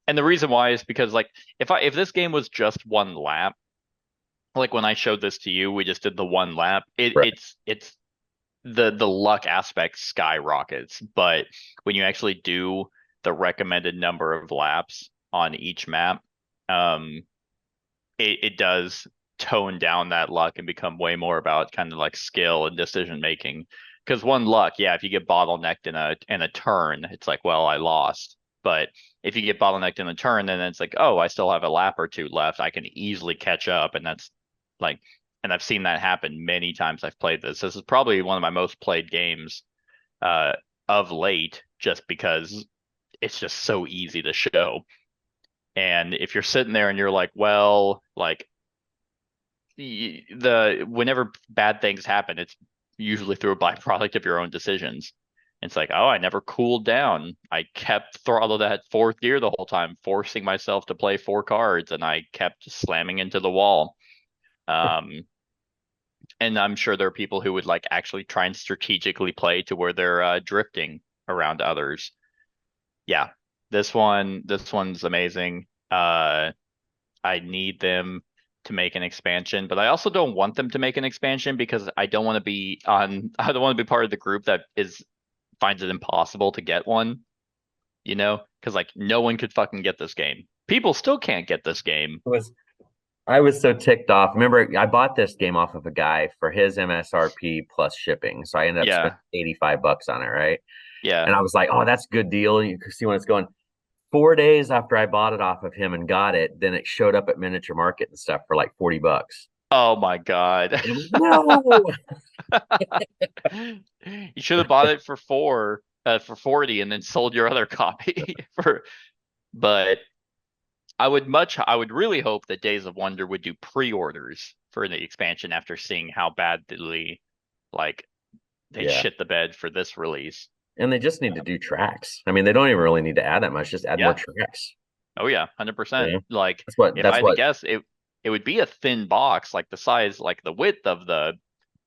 and the reason why is because like if this game was just one lap, like when I showed this to you, we just did the one lap. Right. It's the luck aspect skyrockets. But when you actually do the recommended number of laps on each map, it does tone down that luck and become way more about kind of like skill and decision making. Because one luck, yeah, if you get bottlenecked in a turn, it's like, well, I lost. But if you get bottlenecked in a turn, then it's like, oh, I still have a lap or two left. I can easily catch up, and that's like, and I've seen that happen many times I've played this. This is probably one of my most played games of late, just because it's just so easy to show. And if you're sitting there and you're like, well, like whenever bad things happen, it's usually through a byproduct of your own decisions. It's like, oh, I never cooled down. I kept throttled at fourth gear the whole time, forcing myself to play 4 cards, and I kept slamming into the wall. And I'm sure there are people who would like actually try and strategically play to where they're drifting around others. Yeah, this one's amazing. I need them to make an expansion, but I also don't want them to make an expansion because I don't want to be part of the group that finds it impossible to get one, because like no one could fucking get this game. People still can't get this game. I was so ticked off. Remember, I bought this game off of a guy for his MSRP plus shipping. So I ended up spending $85 on it, right? Yeah. And I was like, oh, that's a good deal. You can see when it's going. 4 days after I bought it off of him and got it, then it showed up at Miniature Market and stuff for like $40. Oh my God. No. You should have bought it for 40 and then sold your other copy but I would really hope that Days of Wonder would do pre-orders for the expansion after seeing how badly like they shit the bed for this release. And they just need to do tracks. I mean, they don't even really need to add that much. Just add more tracks. Oh yeah, 100%. Yeah. Like if I had to guess, it would be a thin box, like the size, like the width of the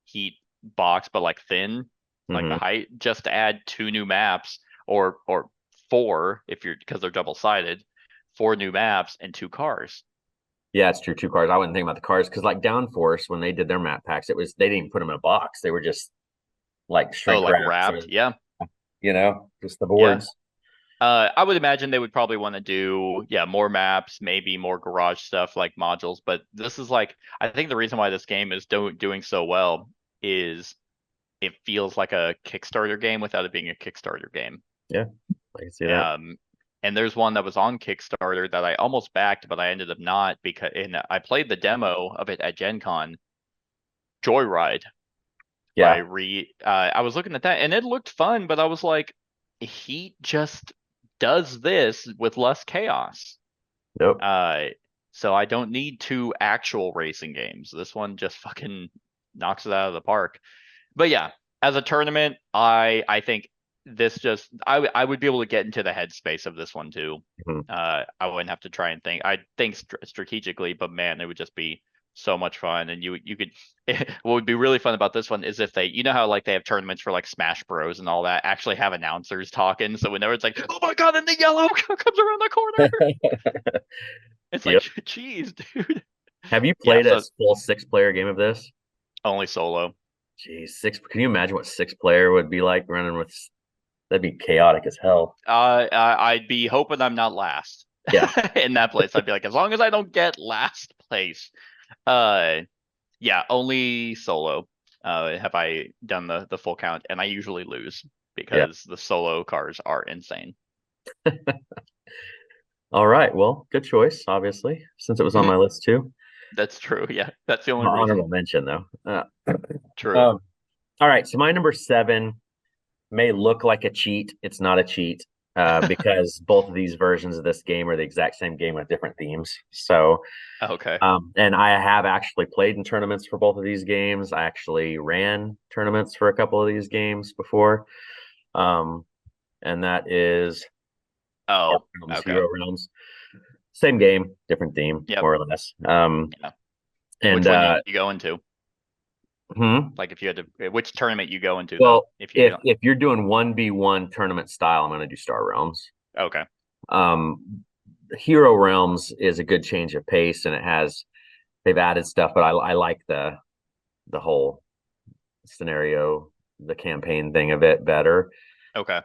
Heat box, but like thin, like the height. Just to add 2 new maps, or 4 if you're, because they're double-sided, 4 new maps and 2 cars. Yeah, it's true. 2 cars. I wouldn't think about the cars because like Downforce, when they did their map packs, they didn't even put them in a box. They were just like shrink wrapped. Yeah. Just the boards. Yeah. I would imagine they would probably want to do, more maps, maybe more garage stuff like modules. But this is like, I think the reason why this game is doing so well is it feels like a Kickstarter game without it being a Kickstarter game. Yeah, I can see that. And there's one that was on Kickstarter that I almost backed, but I ended up not, because I played the demo of it at Gen Con. Joyride. Yeah. I was looking at that and it looked fun, but I was like, Heat just does this with less chaos. Nope. So I don't need 2 actual racing games. This one just fucking knocks it out of the park. But yeah, as a tournament, I think this just I would be able to get into the headspace of this one too. I wouldn't have to try and think. I'd think strategically, but man, it would just be so much fun. And you could what would be really fun about this one is if they, how like they have tournaments for like Smash Bros and all that, actually have announcers talking, so whenever it's like, oh my God, and the yellow comes around the corner, it's like, geez, dude. Have you played a full 6-player game of this? Only solo. Jeez, 6. Can you imagine what 6-player would be like running with That'd be chaotic as hell. I'd be hoping I'm not last. Yeah. In that place, I'd be like, as long as I don't get last place. Yeah, only solo. Have I done the full count, and I usually lose Yeah. because the solo cars are insane. All right. Well, good choice, obviously, since it was on my list too. That's true. Yeah, that's the only Honorable reason. mention, though. True. All right. So my number 7 may look like a cheat. It's not a cheat because both of these versions of this game are the exact same game with different themes. So, Okay. and I have actually played in tournaments for both of these games. I actually ran tournaments for a couple of these games before. And that is Oh, Realms, okay. Hero Realms. Same game, different theme, Yep. more or less. Yeah. And Which one you go into? hmm? Like if you had to, which tournament you go into? Well, though, if you if you're doing 1v1 tournament style, I'm going to do Star Realms. okay. Hero Realms is a good change of pace, and they've added stuff, but I like the whole scenario, the campaign thing of it better. Okay.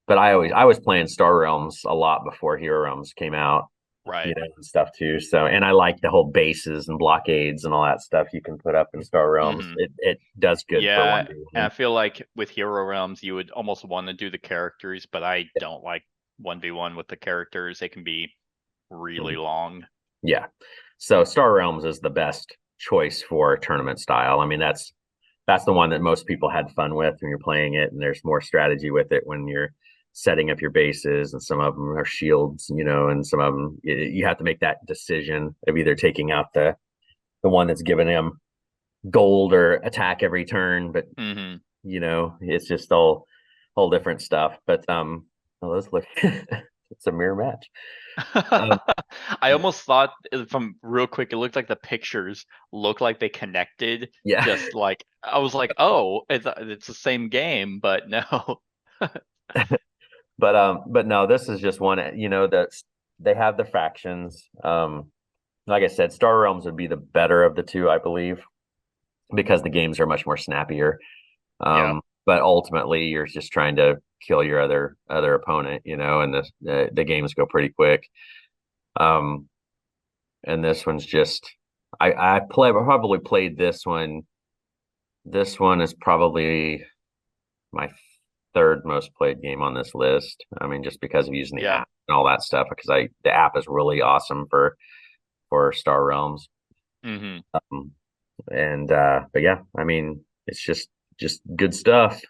But I was playing Star Realms a lot before Hero Realms came out, Right. and stuff too. So, and I like the whole bases and blockades and all that stuff you can put up in Star Realms. Mhm. It does good for Yeah, 1v1. and I feel like with Hero Realms, you would almost want to do the characters, but I don't like 1v1 with the characters. They can be really long. Yeah. So Star Realms is the best choice for tournament style. I mean, that's the one that most people had fun with when you're playing it, and there's more strategy with it when you're setting up your bases, and some of them are shields, and some of them you have to make that decision of either taking out the one that's giving them gold or attack every turn, but Hmm. it's just all different stuff. But well, let's look. It's a mirror match. I almost thought from real quick, it looked like the pictures look like they connected. Yeah. Just like I was like, oh, it's the same game, but no. But no, this is just one, that they have the factions. Like I said, Star Realms would be the better of the two, I believe, because the games are much more snappier. Yeah. But ultimately you're just trying to kill your other opponent, and the games go pretty quick. And this one's just I probably played this one. This one is probably my third most played game on this list. I mean, just because of using the Yeah. app and all that stuff, because the app is really awesome for Star Realms. Hmm. And but yeah, I mean, it's just good stuff.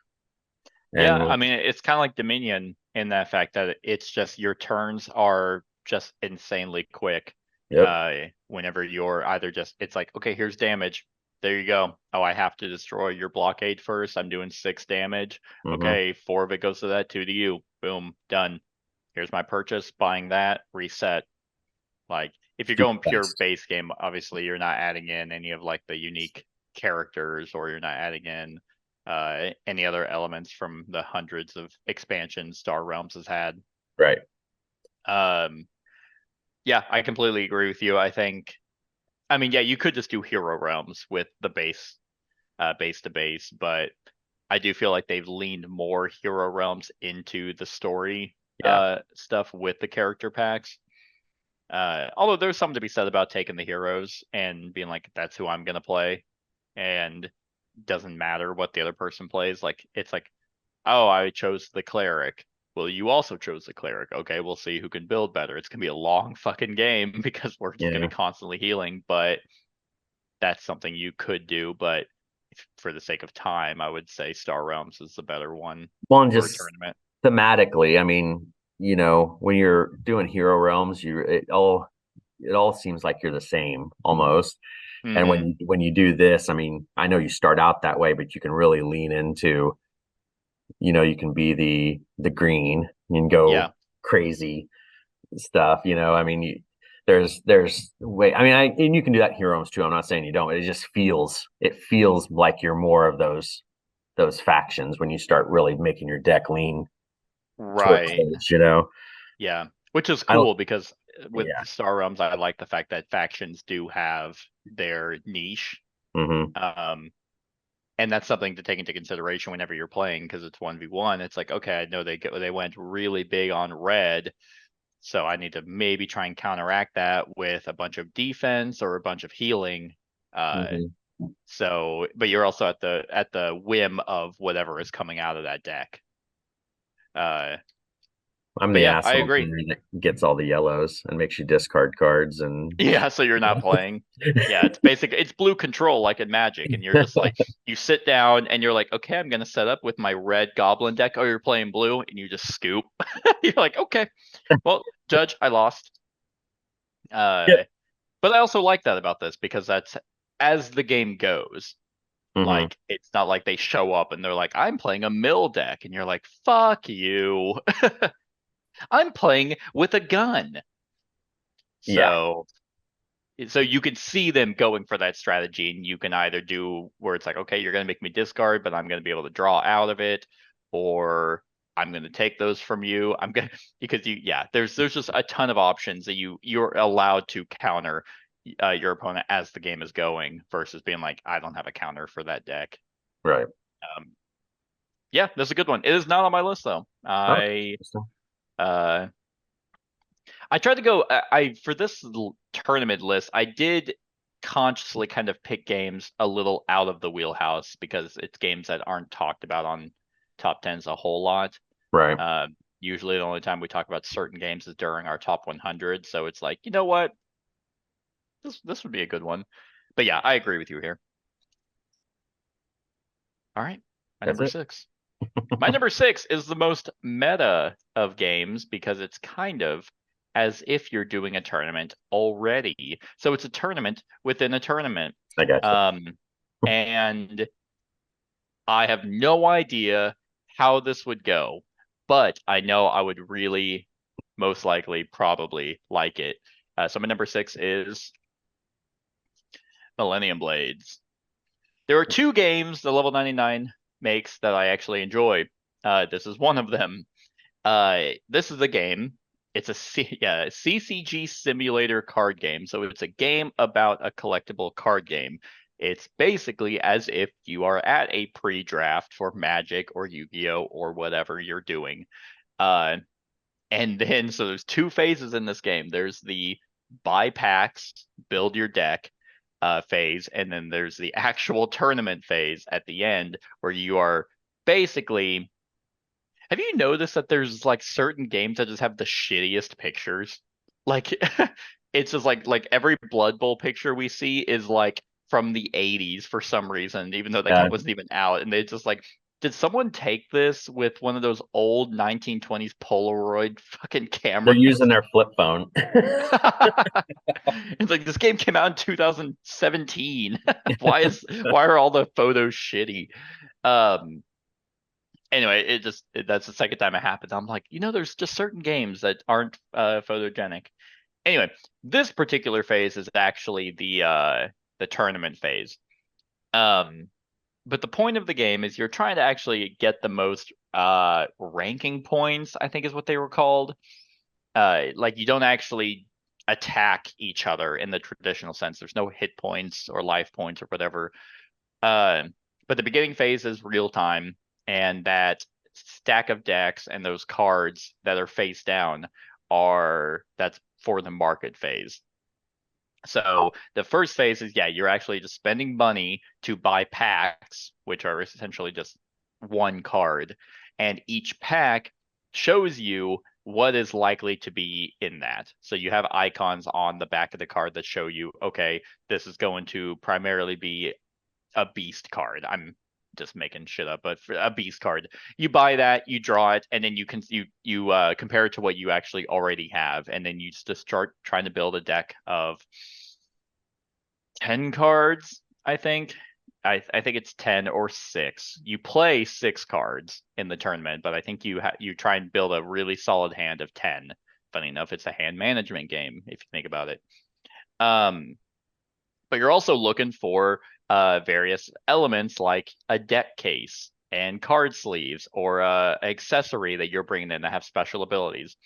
Yeah, And I mean, it's kind of like Dominion in that fact that it's just your turns are just insanely quick. yep. Whenever you're either just, it's like, okay, here's damage. There you go. Oh, I have to destroy your blockade first. I'm doing 6 damage. Mm-hmm. Okay, 4 of it goes to that, 2 to you. Boom, done. Here's my purchase, buying that, reset. Like, if you're going pure Fast. base game, obviously you're not adding in any of like the unique characters, or you're not adding in any other elements from the hundreds of expansions Star Realms has had. Right. Yeah, I completely agree with you. I mean, yeah, you could just do Hero Realms with the base to base, but I do feel like they've leaned more Hero Realms into the story Yeah. stuff with the character packs. Although there's something to be said about taking the heroes and being like, that's who I'm gonna play, and doesn't matter what the other person plays. Like, it's like, oh, I chose the cleric. Well, you also chose the cleric. Okay, we'll see who can build better. It's gonna be a long fucking game because we're just gonna Yeah. be constantly healing, but that's something you could do. But for the sake of time, I would say Star Realms is the better one Well, and for a just tournament. thematically, I mean, when you're doing Hero Realms, it all seems like you're the same almost. And Hmm. when you do this, I mean, I know you start out that way, but you can really lean into, you can be the green and Yeah. go crazy stuff. I mean, there's way. I mean, and you can do that in Heroes too. I'm not saying you don't. It feels like you're more of those factions when you start really making your deck lean towards Right. those. Yeah. Which is I don't. cool because with Yeah. Star Realms, I like the fact that factions do have their niche. Hmm. Um, And that's something to take into consideration whenever you're playing, because it's 1v1. It's like, okay, I know they went really big on red, so I need to maybe try and counteract that with a bunch of defense or a bunch of healing. So, but you're also at the whim of whatever is coming out of that deck. I'm But the yeah, I asshole agree. player that gets all the yellows and makes you discard cards and Yeah, so you're not playing. Yeah, it's blue control like in Magic, and you're just like, you sit down and you're like, okay, I'm gonna set up with my red goblin deck. Oh, you're playing blue, and you just scoop. You're like, okay, well, Judge, I lost. Yeah. But I also like that about this, because that's as the game goes. Like, it's not like they show up and they're like, I'm playing a mill deck, and you're like, fuck you. I'm playing with a gun. Yeah. So you can see them going for that strategy, and you can either do where it's like, okay, you're going to make me discard, but I'm going to be able to draw out of it, or I'm going to take those from you. I'm going to, because there's just a ton of options that you're allowed to counter your opponent as the game is going, versus being like, I don't have a counter for that deck. Right. Yeah, that's a good one. It is not on my list though. Uh, I tried to go. I for this tournament list, I did consciously kind of pick games a little out of the wheelhouse, because it's games that aren't talked about on top tens a whole lot. Right. Usually, the only time we talk about certain games is during our top 100. So it's like, you know what, this would be a good one. But yeah, I agree with you here. All right, my That's number it. 6. My number 6 is the most meta of games, because it's kind of as if you're doing a tournament already. So it's a tournament within a tournament. I got you. And I have no idea how this would go, but I know I would really, most likely, probably like it. So my number 6 is Millennium Blades. There are 2 games the level 99 makes that I actually enjoy. This is one of them. This is a game. It's a CCG simulator card game. So it's a game about a collectible card game. It's basically as if you are at a pre-draft for Magic or Yu-Gi-Oh or whatever you're doing. And then so there's 2 phases in this game. There's the buy packs, build your deck phase, and then there's the actual tournament phase at the end, where you are basically. Have you noticed that there's like certain games that just have the shittiest pictures? Like it's just like every Blood Bowl picture we see is like from the 80s for some reason, even though the Yeah. game wasn't even out. And they just like, did someone take this with one of those old 1920s Polaroid fucking They're cameras? using their flip phone. It's like, this game came out in 2017. Why are all the photos shitty? Anyway, that's the second time it happened. I'm like, there's just certain games that aren't photogenic. Anyway, this particular phase is actually the tournament phase. But the point of the game is you're trying to actually get the most ranking points, I think is what they were called. Like, you don't actually attack each other in the traditional sense. There's no hit points or life points or whatever. But the beginning phase is real time, and that stack of decks and those cards that are face down that's for the market phase. So the first phase is, you're actually just spending money to buy packs, which are essentially just one card, and each pack shows you what is likely to be in that. So you have icons on the back of the card that show you, okay, this is going to primarily be a beast card. I'm just making shit up, but for a beast card, you buy that, you draw it, and then you compare it to what you actually already have, and then you just start trying to build a deck of 10 cards. I think it's 10 or 6. You play 6 cards in the tournament, but I think you try and build a really solid hand of 10. Funny enough, it's a hand management game if you think about it. But you're also looking for various elements like a deck case and card sleeves, or accessory that you're bringing in that have special abilities.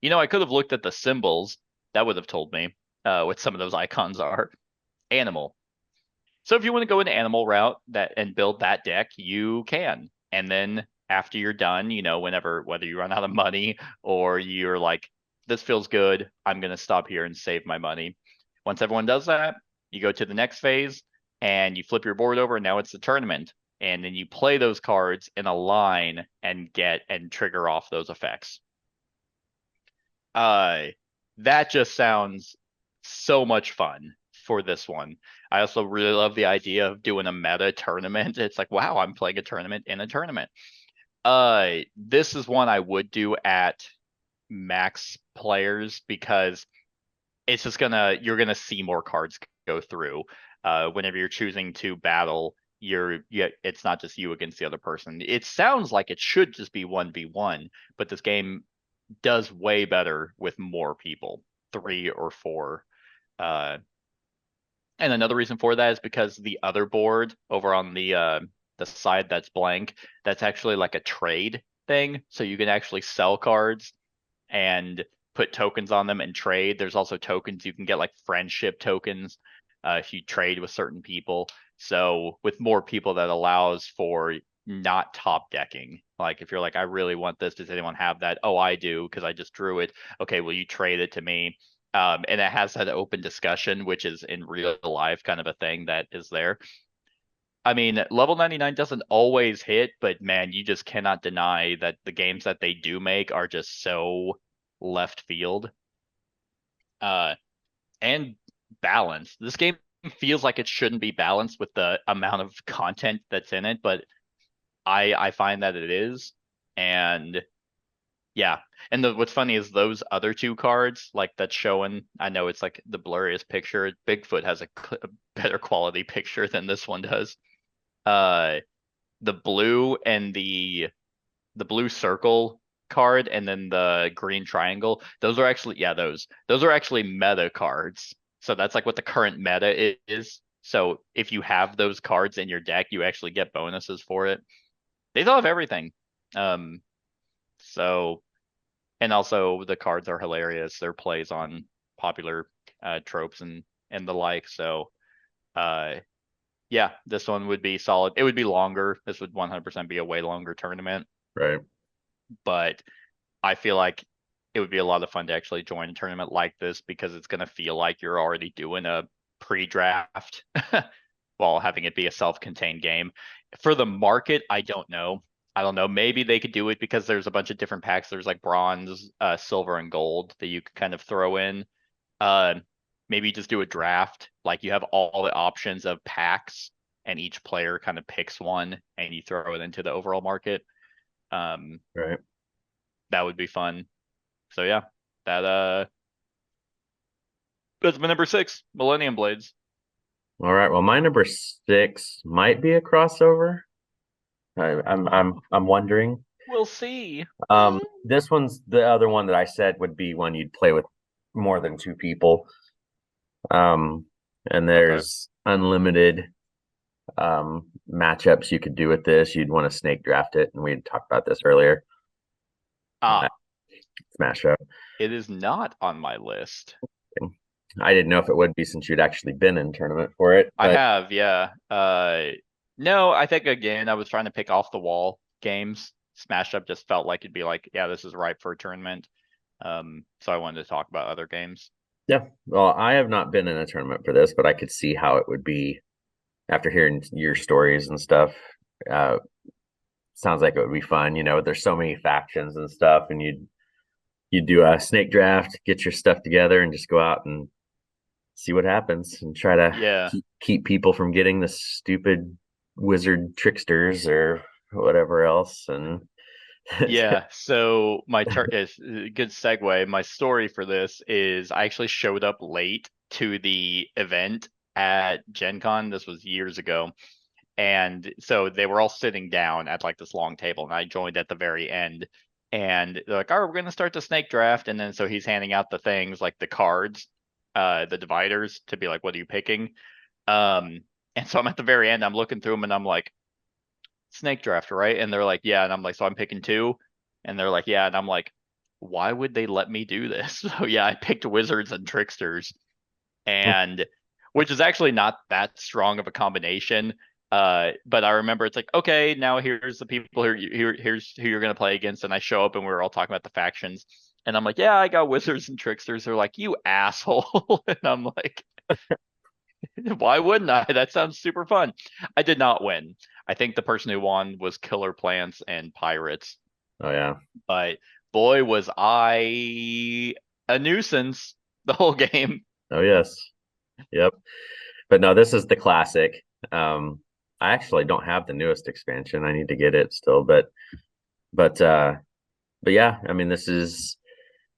I could have looked at the symbols. That would have told me what some of those icons are. Animal. So if you want to go an animal route and build that deck, you can. And then after you're done, whether you run out of money or you're like, this feels good, I'm gonna stop here and save my money. Once everyone does that, you go to the next phase and you flip your board over, and now it's the tournament. And then you play those cards in a line and trigger off those effects. That just sounds so much fun for this one. I also really love the idea of doing a meta tournament. It's like, wow, I'm playing a tournament in a tournament. This is one I would do at max players because it's just you're gonna see more cards go through. Whenever you're choosing to battle, it's not just you against the other person. It sounds like it should just be 1v1, but this game does way better with more people, 3 or 4. And another reason for that is because the other board over on the side that's blank, that's actually like a trade thing. So you can actually sell cards and put tokens on them and trade. There's also tokens you can get, like friendship tokens, if you trade with certain people. So with more people, that allows for not top decking. Like if you're like, I really want this, does anyone have that? Oh, I do, because I just drew it. Okay, will you trade it to me? And it has that open discussion, which is in real life kind of a thing that is there. I mean, level 99 doesn't always hit, but man, you just cannot deny that the games that they do make are just so left field. And balanced. This game feels like it shouldn't be balanced with the amount of content that's in it, but I find that it is. And yeah. And what's funny is those other 2 cards, like that's showing, I know it's like the blurriest picture. Bigfoot has a better quality picture than this one does. The blue and the blue circle card and then the green triangle, those are actually, those are actually meta cards. So that's like what the current meta is. So if you have those cards in your deck, you actually get bonuses for it. They still have everything. So, and also the cards are hilarious. Their plays on popular tropes and the like. So yeah, this one would be solid. It would be longer. This would 100% be a way longer tournament. Right. But I feel like it would be a lot of fun to actually join a tournament like this because it's going to feel like you're already doing a pre-draft while having it be a self-contained game. For the market, I don't know. Maybe they could do it because there's a bunch of different packs. There's like bronze, silver, and gold that you could kind of throw in. Maybe just do a draft. Like you have all the options of packs and each player kind of picks one and you throw it into the overall market. Right. That would be fun. So yeah, that's my number 6, Millennium Blades. All right. Well, my number 6 might be a crossover. I'm wondering. We'll see. This one's the other one that I said would be one you'd play with more than 2 people. And there's unlimited matchups you could do with this. You'd want to snake draft it, and we had talked about this earlier. Smash Up. It is not on my list. I didn't know if it would be since you'd actually been in tournament for it. I have, yeah. No, I think again, I was trying to pick off the wall games. Smash Up just felt like it'd be like, yeah, this is ripe for a tournament. So I wanted to talk about other games. Yeah. Well, I have not been in a tournament for this, but I could see how it would be after hearing your stories and stuff. Sounds like it would be fun. There's so many factions and stuff, and you'd do a snake draft, get your stuff together, and just go out and see what happens and try to keep people from getting the stupid wizard tricksters or whatever else. And yeah, so my turn is a good segue. My story for this is I actually showed up late to the event at Gen Con. This was years ago. And so they were all sitting down at like this long table, and I joined at the very end. And they're like, all right, we're going to start the snake draft. And then so he's handing out the things like the cards, the dividers to be like, what are you picking? And so I'm at the very end, I'm looking through them and I'm like, snake draft, right? And they're like, yeah. And I'm like, so I'm picking 2. And they're like, yeah. And I'm like, why would they let me do this? So yeah, I picked wizards and tricksters. And which is actually not that strong of a combination. But I remember it's like, okay, now here's the people here's who you're gonna play against, and I show up and we're all talking about the factions, and I'm like, yeah, I got wizards and tricksters. They're like, you asshole, and I'm like, why wouldn't I? That sounds super fun. I did not win. I think the person who won was Killer Plants and Pirates, Oh yeah. but boy, was I a nuisance the whole game. Oh yes. Yep. But no, this is the classic. I actually don't have the newest expansion. I need to get it still, but yeah, I mean this is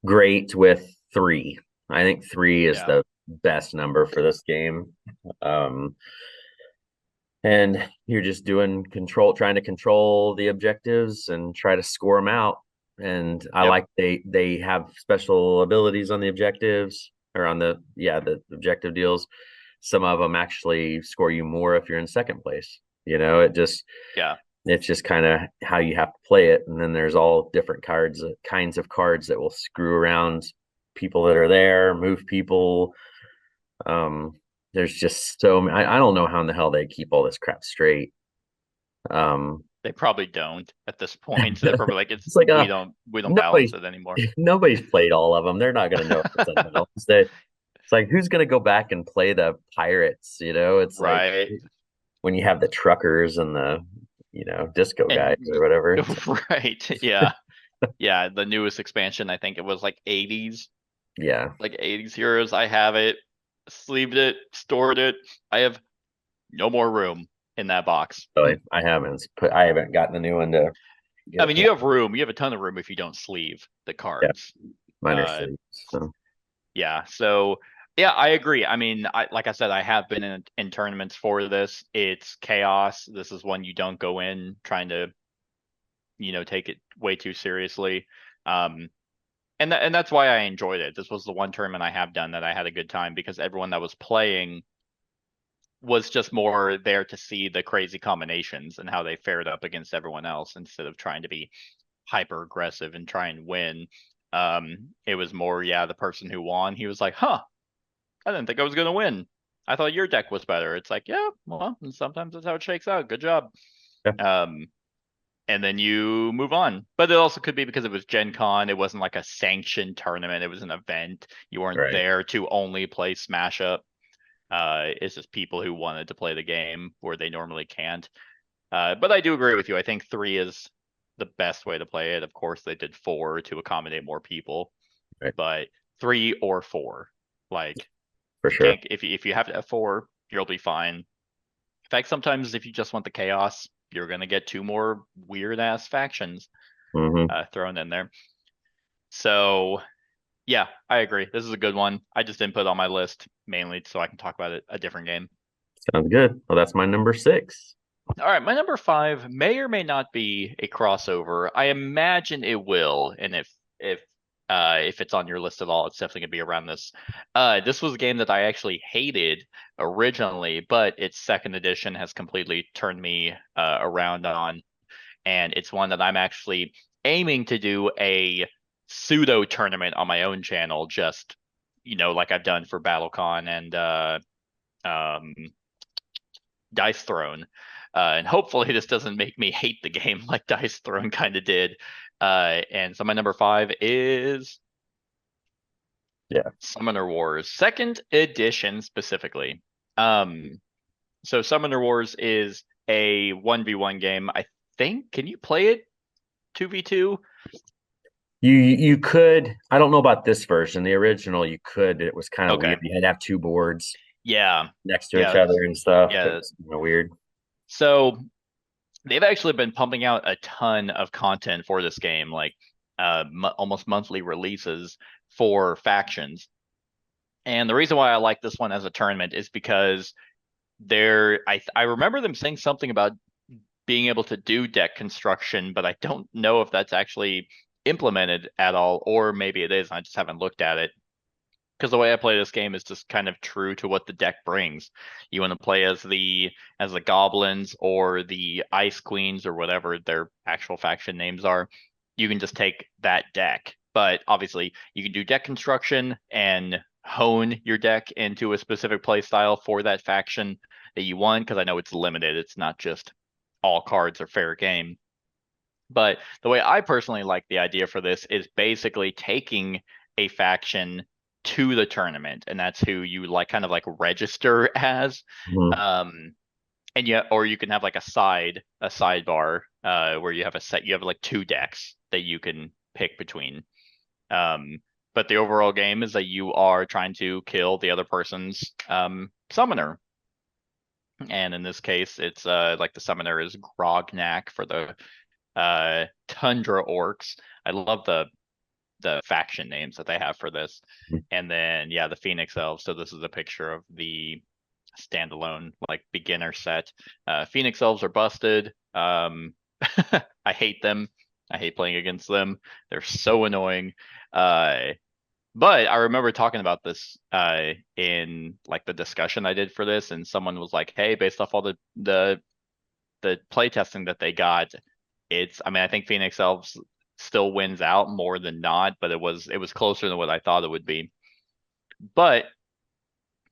great with 3. I think 3 is Yeah. the best number for this game. And you're just trying to control the objectives and try to score them out. And I Yep. like they have special abilities on the objectives, or on the objective deals. Some of them actually score you more if you're in second place. Yeah. It's just kind of how you have to play it. And then there's all different kinds of cards that will screw around people that are there, move people. There's just so many. I don't know how in the hell they keep all this crap straight. They probably don't at this point. They're probably like, It's like we don't balance it anymore. nobody's played all of them. They're not going to know if it's unbalanced. It's like, who's going to go back and play the pirates? It's Right. like when you have the truckers and the disco guys or whatever. Right. Yeah. Yeah. The newest expansion, I think it was like 80s, Yeah. like 80s heroes. I have it, sleeved it, stored it. I have no more room in that box. Really, I haven't gotten the new one to get. I mean, you have room. You have a ton of room if you don't sleeve the cards. Mine are sleeves, so. Yeah. So yeah, I agree. I mean, like I said, I have been in tournaments for this. It's chaos. This is one you don't go in trying to, take it way too seriously. And that's why I enjoyed it. This was the one tournament I have done that I had a good time, because everyone that was playing was just more there to see the crazy combinations and how they fared up against everyone else, instead of trying to be hyper aggressive and try and win. It was more, the person who won, he was like, huh, I didn't think I was going to win. I thought your deck was better. It's like, yeah, well, sometimes that's how it shakes out. Good job. Yeah. And then you move on. But it also could be because it was Gen Con. It wasn't like a sanctioned tournament. It was an event. You weren't Right. there to only play Smash Up. It's just people who wanted to play the game where they normally can't. But I do agree with you. I think 3 is the best way to play it. Of course, they did 4 to accommodate more people. Right. But 3 or 4, like, For sure. if you have to have 4, you'll be fine. In fact, sometimes if you just want the chaos, you're gonna get 2 more weird ass factions thrown in there. So yeah, I agree. This is a good one. I just didn't put it on my list mainly so I can talk about it a different game. Sounds good. Well, that's my number 6. All right, my number 5 may or may not be a crossover. I imagine it will, and if it's on your list at all, it's definitely gonna be around this. This was a game that I actually hated originally, but its second edition has completely turned me around on, and it's one that I'm actually aiming to do a pseudo tournament on my own channel, just like I've done for BattleCon and Dice Throne. And hopefully this doesn't make me hate the game like Dice Throne kind of did. And so my number 5 is Summoner Wars, second edition specifically. So Summoner Wars is a 1v1 game. I think, can you play it 2v2? You could. I don't know about this version. The original, you could. It was kind of weird. You had to have 2 boards. Yeah. Next to each other and stuff. Yeah. It's weird. So they've actually been pumping out a ton of content for this game, like almost monthly releases for factions. And the reason why I like this one as a tournament is because I remember them saying something about being able to do deck construction, but I don't know if that's actually implemented at all, or maybe it is. I just haven't looked at it. Because the way I play this game is just kind of true to what the deck brings. You want to play as the goblins or the ice queens or whatever their actual faction names are. You can just take that deck. But obviously you can do deck construction and hone your deck into a specific play style for that faction that you want, because I know it's limited. It's not just all cards are fair game. But the way I personally like the idea for this is basically taking a faction to the tournament, and that's who you like kind of like register as. Mhm. And yeah, or you can have like a sidebar where you have like 2 decks that you can pick between. But the overall game is that you are trying to kill the other person's summoner. And in this case, it's like the summoner is Grognak for the Tundra Orcs. I love the faction names that they have for this. And then yeah, the Phoenix Elves. So this is a picture of the standalone like beginner set. Phoenix Elves are busted. I hate them. I hate playing against them. They're so annoying. But I remember talking about this in like the discussion I did for this, and someone was like, "Hey, based off all the play testing that they got, I mean, I think Phoenix Elves still wins out more than not, but it was closer than what I thought it would be." But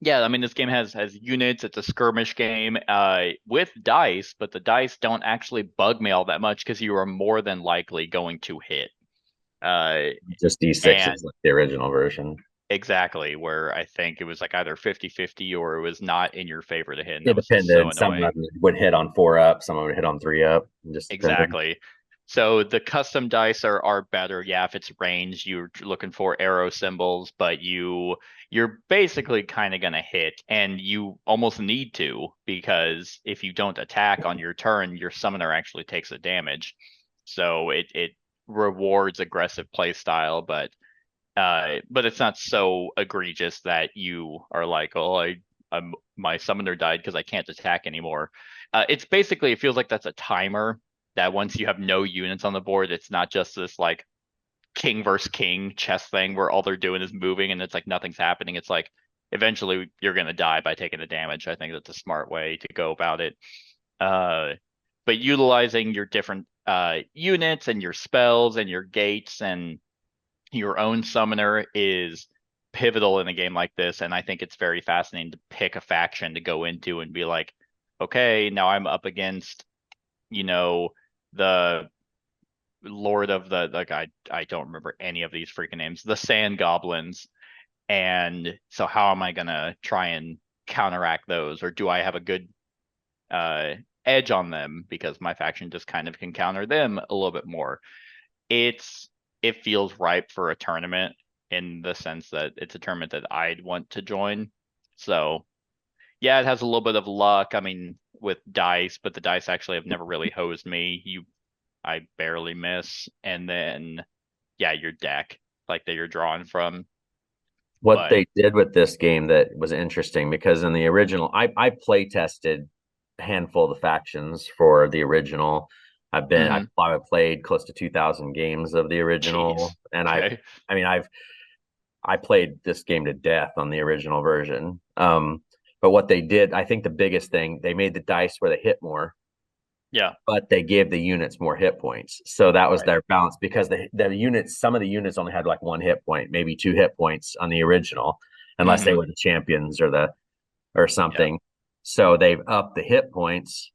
yeah, I mean, this game has units. It's a skirmish game with dice, but the dice don't actually bug me all that much because you are more than likely going to hit. Just D6 And is like the original version. exactly, where I think it was like either 50-50 or it was not in your favor to hit, and It that was so depended. Some of annoying. them would hit on 4-up, some of them would hit on 3-up. It just depended. Exactly. So the custom dice are better. Yeah, if it's range, you're looking for arrow symbols, but you're basically kind of gonna hit, and you almost need to, because if you don't attack on your turn, your summoner actually takes a damage. So it rewards aggressive play style, but it's not so egregious that you are like, oh, my summoner died because I can't attack anymore. It's basically, it feels like that's a timer, that once you have no units on the board, it's not just this like king versus king chess thing where all they're doing is moving and it's like nothing's happening. It's like eventually you're gonna die by taking the damage. I think that's a smart way to go about it. But utilizing your different units and your spells and your gates and your own summoner is pivotal in a game like this, and I think it's very fascinating to pick a faction to go into and be like, okay, now I'm up against, you know, the Lord of the like I don't remember any of these freaking names, the Sand Goblins, and so how am I gonna try and counteract those, or do I have a good uh edge on them because my faction just kind of can counter them a little bit more. It feels ripe for a tournament in the sense that it's a tournament that I'd want to join. So yeah, it has a little bit of luck. I mean, with dice, but the dice actually have never really hosed me. I barely miss, and then yeah, your deck like that you're drawing from. What But they did with this game that was interesting, because in the original, I play tested a handful of the factions for the original. I've played close to 2,000 games of the original, jeez, and okay, I mean I played this game to death on the original version. But what they did, I think the biggest thing, they made the dice where they hit more, yeah, but they gave the units more hit points. So that was right, their balance, because the units, some of the units only had like 1 hit point, maybe 2 hit points on the original, unless they were the champions or yeah, something. So they've upped the hit points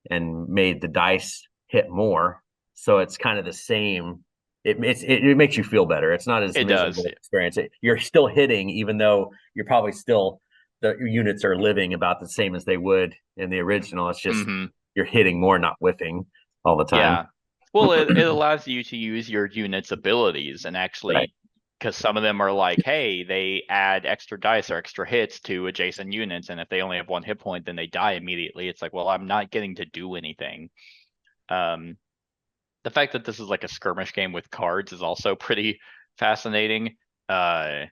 and made the dice hit more. So it's kind of the same. It makes you feel better. It's not as it does. miserable experience. You're still hitting, even though you're probably still, the units are living about the same as they would in the original. It's just Mm-hmm. you're hitting more, not whiffing all the time. Yeah. Well, it allows you to use your unit's abilities and Right. actually, because some of them are like, hey, they add extra dice or extra hits to adjacent units, and if they only have 1 hit point, then they die immediately. It's like, well, I'm not getting to do anything. Um, the fact that this is like a skirmish game with cards is also pretty fascinating. Uh,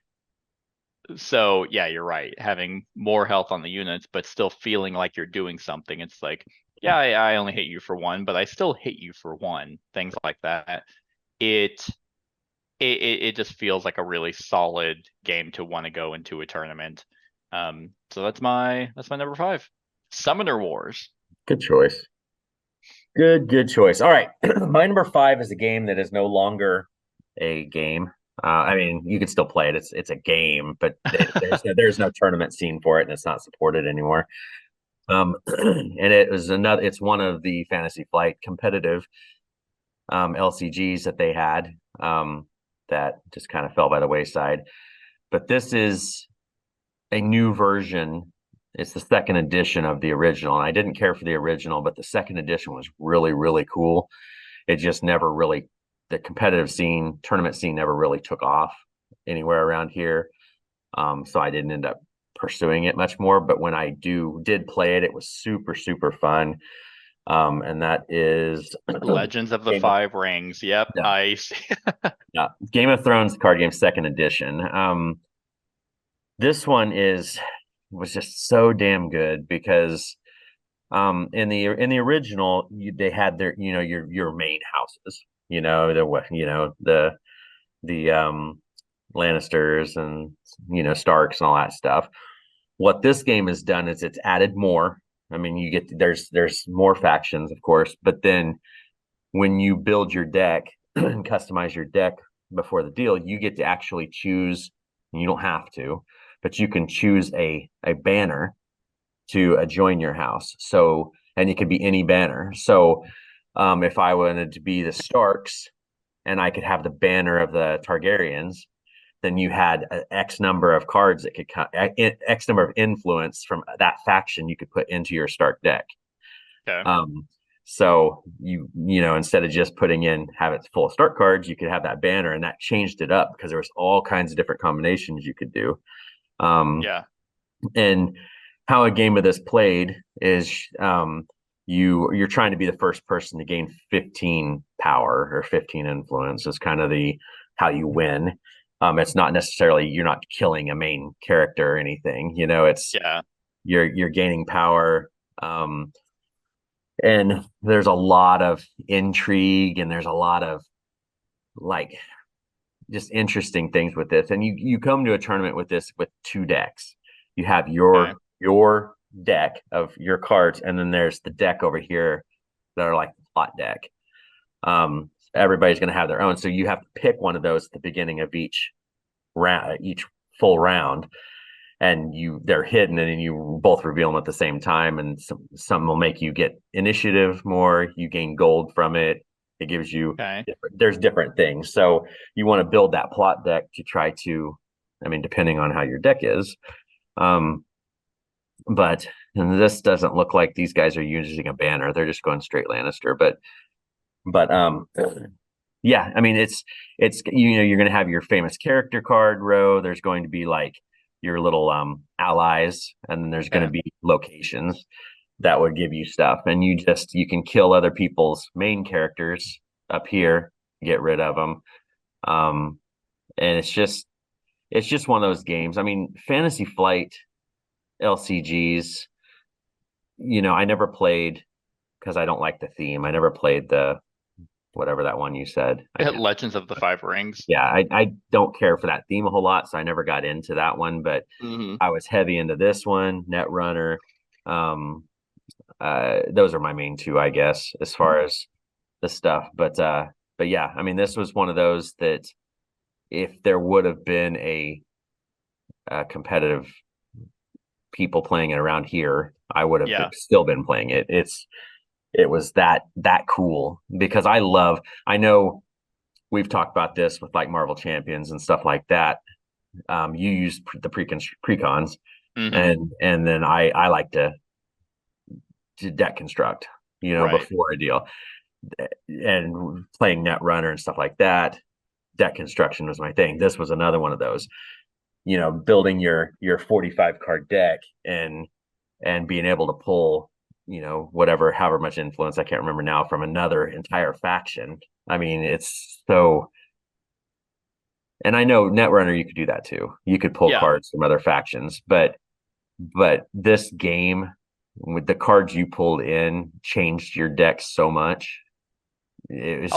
so yeah, you're right. Having more health on the units, but still feeling like you're doing something. It's like, yeah, I only hit you for 1, but I still hit you for 1. Things like that. It it just feels like a really solid game to want to go into a tournament. So that's my number 5. Summoner Wars. Good choice. Good choice. All right. My number 5 is a game that is no longer a game. I mean, you can still play it. It's a game, but there's no tournament scene for it, and it's not supported anymore. And it's one of the Fantasy Flight competitive LCGs that they had that just kind of fell by the wayside. But this is a new version. It's the second edition of the original, and I didn't care for the original, but the second edition was really, really cool. It just never really, the competitive scene, tournament scene never really took off anywhere around here. So I didn't end up pursuing it much more. But when I did play it, it was super, super fun. And that is Legends of the Five Rings. Yep, Yeah. I see. Yeah, Game of Thrones card game second edition. This one was just so damn good because in the original they had their your main houses, the Lannisters and Starks and all that stuff. What this game has done is it's added more. I mean, there's more factions, of course, but then when you build your deck and customize your deck before the deal, you get to actually choose. You don't have to, but you can choose a banner to join your house. So, and it could be any banner. So, if I wanted to be the Starks and I could have the banner of the Targaryens, then you had X number of cards that could come, X number of influence from that faction you could put into your Stark deck. Okay. So instead of just putting in have it full of Stark cards, you could have that banner, and that changed it up because there was all kinds of different combinations you could do. Yeah. And how a game of this played is you're trying to be the first person to gain 15 power or 15 influence is kind of how you win. It's not necessarily you're not killing a main character or anything. It's you're gaining power. And there's a lot of intrigue and there's a lot of just interesting things with this. And you come to a tournament with this with two decks. You have your deck of your cards, and then there's the deck over here that are like the plot deck. Everybody's going to have their own, so you have to pick one of those at the beginning of each round, each full round, and they're hidden, and then you both reveal them at the same time. And some will make you get initiative more. You gain gold from it. It gives you there's different things. So you want to build that plot deck to try to, I mean, depending on how your deck is. But this doesn't look like these guys are using a banner. They're just going straight Lannister. But yeah, I mean, it's you're going to have your famous character card row. There's going to be like your little allies, and then there's going to be locations that would give you stuff, and you can kill other people's main characters up here, get rid of them. And it's just one of those games. I mean, Fantasy Flight LCGs, I never played because I don't like the theme. I never played the whatever that one you said. Legends of the Five Rings. Yeah, I don't care for that theme a whole lot, so I never got into that one. But I was heavy into this one, Netrunner. Those are my main two, I guess, as far as the stuff. But yeah, I mean, this was one of those that if there would have been a competitive people playing it around here, I would have still been playing it. It was that cool because I know we've talked about this with like Marvel Champions and stuff like that. You use the precons, and then I like to deck construct, before a deal, and playing Netrunner and stuff like that. Deck construction was my thing. This was another one of those, building your 45 card deck and being able to pull, however much influence, I can't remember now, from another entire faction. I mean, it's so, and I know Netrunner, you could do that too. You could pull cards from other factions, but this game with the cards you pulled in changed your deck so much. It was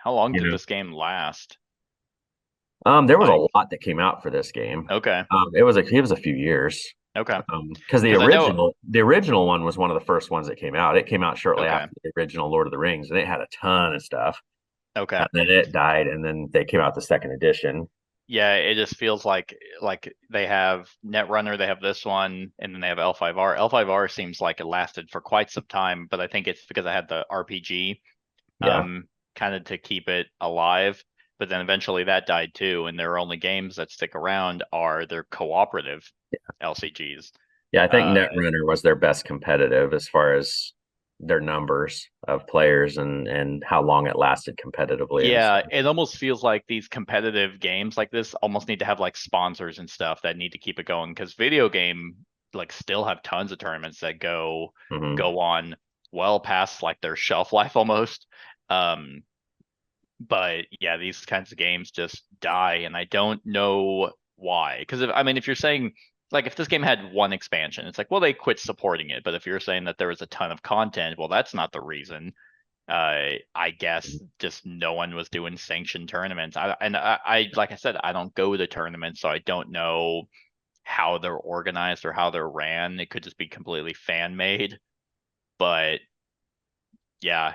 how long did this game last? There was a lot that came out for this game. Okay. It was a few years. Okay. Because the original one was one of the first ones that came out. It came out shortly after the original Lord of the Rings, and it had a ton of stuff. Okay. and then it died, and then they came out the second edition. Yeah, it just feels like they have Netrunner, they have this one, and then they have L5R. L5R seems like it lasted for quite some time, but I think it's because I had the RPG, Yeah, kind of to keep it alive. But then eventually that died too, and their only games that stick around are their cooperative LCGs. yeah. I think Uh, Netrunner was their best competitive as far as their numbers of players and how long it lasted competitively and Yeah, stuff. it almost feels like these competitive games like this almost need to have like sponsors and stuff that need to keep it going because video game like still have tons of tournaments that Hmm. go on well past like their shelf life almost. Um, but yeah, these kinds of games just die, and I don't know why. Because I mean, if you're saying like if this game had one expansion, it's like well they quit supporting it. But if you're saying that there was a ton of content, well that's not the reason. I guess just no one was doing sanctioned tournaments. I like I said, I don't go to tournaments, so I don't know how they're organized or how they're ran. It could just be completely fan made. But yeah,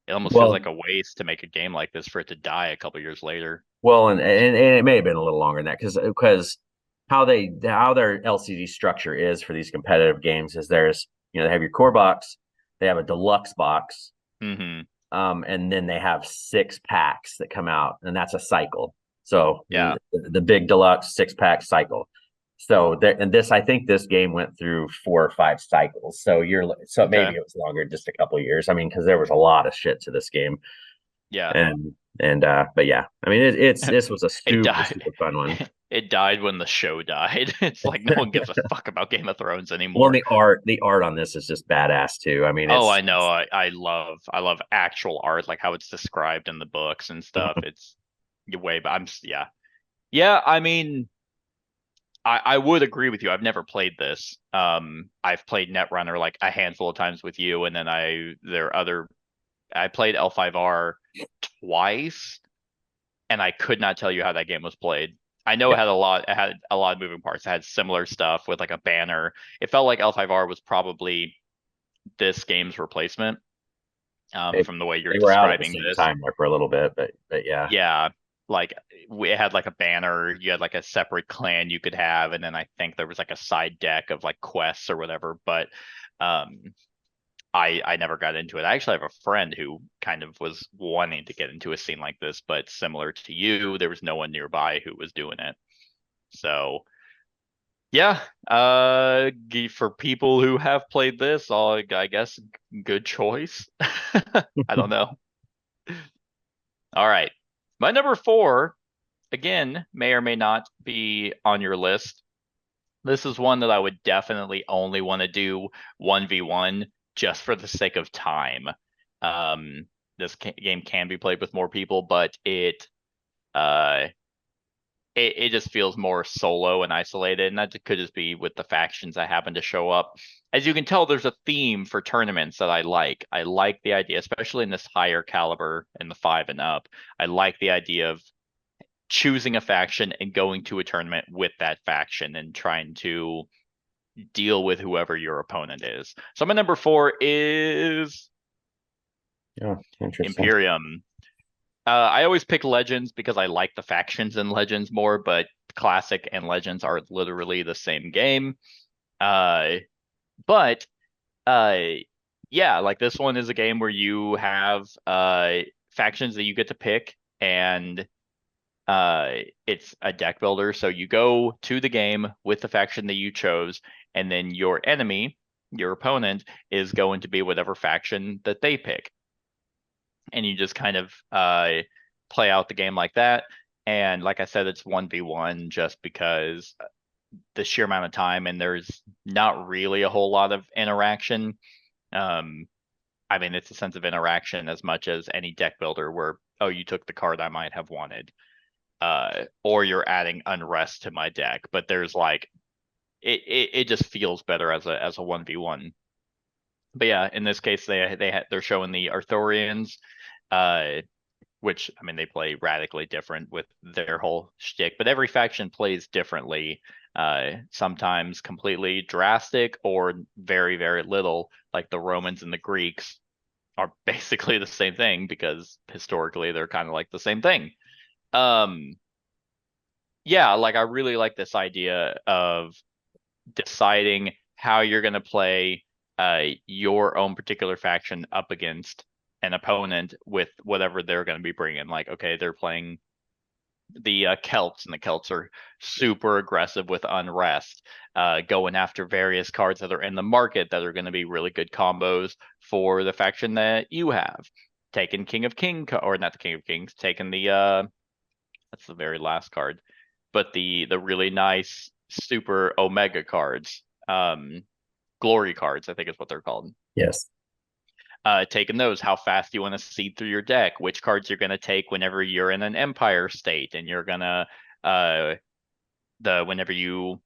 it almost feels like Well, a waste to make a game like this for it to die a couple years later. and it may have been a little longer than that because how their LCD structure is for these competitive games is there's they have your core box, they have a deluxe box, Hmm. and then they have 6 packs that come out, and that's a cycle. So Yeah. the big deluxe 6 pack cycle. So there, and this I think this game went through 4 or 5 cycles. So Okay. maybe it was longer, just a couple of years. I mean, because there was a lot of shit to this game, Yeah. and but yeah, I mean it's this was a It super died. super fun one. It died when the show died. It's like no one gives a fuck about Game of Thrones Well, and anymore. the art on this is just badass too. I mean, Oh, I know. I love actual art, like how it's described in the books and stuff. It's way, but yeah. Yeah, I mean, I would agree with you. I've never played this. I've played Netrunner like a handful of times with you, and then I played L5R twice, and I could not tell you how that game was played. I know yeah, it had a lot of moving parts. It had similar stuff with like a banner. It felt like L5R was probably this game's replacement, they, from the way you're they were out at the describing same this. time there for a little bit, but yeah. Yeah, like we had like a banner, you had like a separate clan you could have, and then I think there was like a side deck of like quests or whatever. But um, I never got into it. I actually have a friend who kind of was wanting to get into a scene like this, but similar to you, there was no one nearby who was doing it. So yeah, for people who have played this, I guess good choice. I don't know. All right. My number four, again, may or may not be on your list. This is one that I would definitely only want to do 1v1 just for the sake of time. This game can be played with more people, but uh it just feels more solo and isolated, and that could just be with the factions that happen to show up. As you can tell, there's a theme for tournaments that I like. I like the idea, especially in this higher caliber in the 5 and up. I like the idea of choosing a faction and going to a tournament with that faction and trying to deal with whoever your opponent is. So my number four is Yeah, interesting. Imperium. I always pick Legends because I like the factions in Legends more, but Classic and Legends are literally the same game. Uh, but uh, yeah, like this one is a game where you have factions that you get to pick, and it's a deck builder. So you go to the game with the faction that you chose, and then your enemy, your opponent, is going to be whatever faction that they pick, and you just kind of play out the game like that. And like I said, it's 1v1 just because the sheer amount of time, and there's not really a whole lot of interaction. Um, I mean, it's a sense of interaction as much as any deck builder where, oh, you took the card I might have wanted, or you're adding unrest to my deck. But there's like it just feels better as a 1v1. But yeah, in this case they're showing the Arthurians, uh, which I mean they play radically different with their whole shtick, but every faction plays differently. Sometimes completely drastic or very, very little, like the Romans and the Greeks are basically the same thing because historically they're kind of like the same thing. Yeah, like I really like this idea of deciding how you're going to play your own particular faction up against an opponent with whatever they're going to be bringing. Like, okay, they're playing the Celts, and the Celts are super aggressive with Unrest, going after various cards that are in the market that are going to be really good combos for the faction that you have. Taking King of King, or not the King of Kings, taking the that's the very last card, but the really nice super Omega cards, glory cards, I think is what they're called. Yes. Taking those, how fast you want to seed through your deck, which cards you're going to take whenever you're in an Empire state, and you're gonna whenever you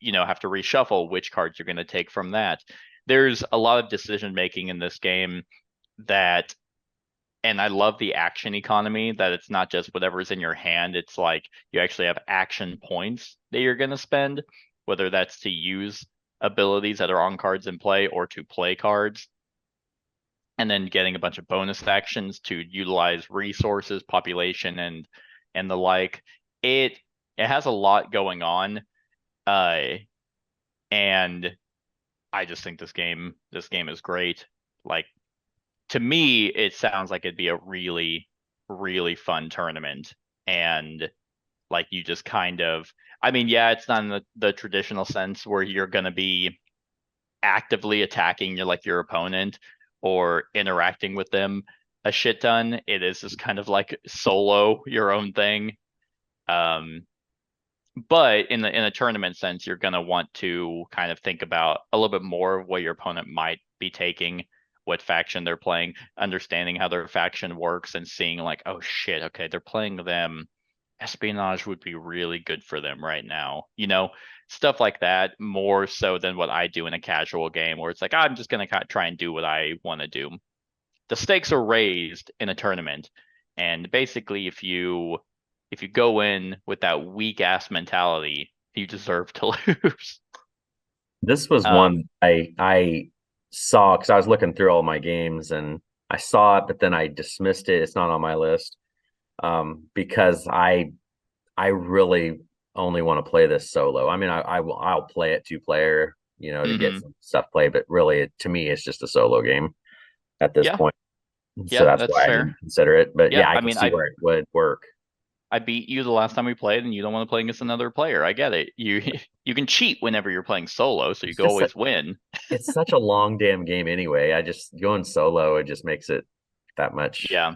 have to reshuffle, which cards you're going to take from that. There's a lot of decision making in this game that, and I love the action economy, that it's not just whatever's in your hand. It's like you actually have action points that you're going to spend, whether that's to use abilities that are on cards in play or to play cards, and then getting a bunch of bonus actions to utilize resources, population, and the like. It has a lot going on, and I just think this game is great. Like, to me, it sounds like it'd be a really, really fun tournament. And like, you just kind of, I mean, yeah, it's not in the traditional sense where you're going to be actively attacking your opponent or interacting with them a shit ton. It is just kind of like solo your own thing. But in a tournament sense, you're going to want to kind of think about a little bit more of what your opponent might be taking, what faction they're playing, understanding how their faction works, and seeing like, oh shit, okay, they're playing them. Espionage would be really good for them right now. Stuff like that, more so than what I do in a casual game where it's like, I'm just going to try and do what I want to do. The stakes are raised in a tournament. And basically, if you go in with that weak ass mentality, you deserve to lose. This was one I saw because I was looking through all my games and I saw it, but then I dismissed it. It's not on my list because I really only want to play this solo. I mean, I'll play it 2-player, to get some stuff played, but really, to me, it's just a solo game at this point. So that's why I fair. didn't consider it. But yeah, I can mean, see where it would work. I beat you the last time we played, and you don't want to play against another player. I get it. You can cheat whenever you're playing solo, so you can always win. It's such a long damn game anyway. I just going solo, it just makes it that much. Yeah.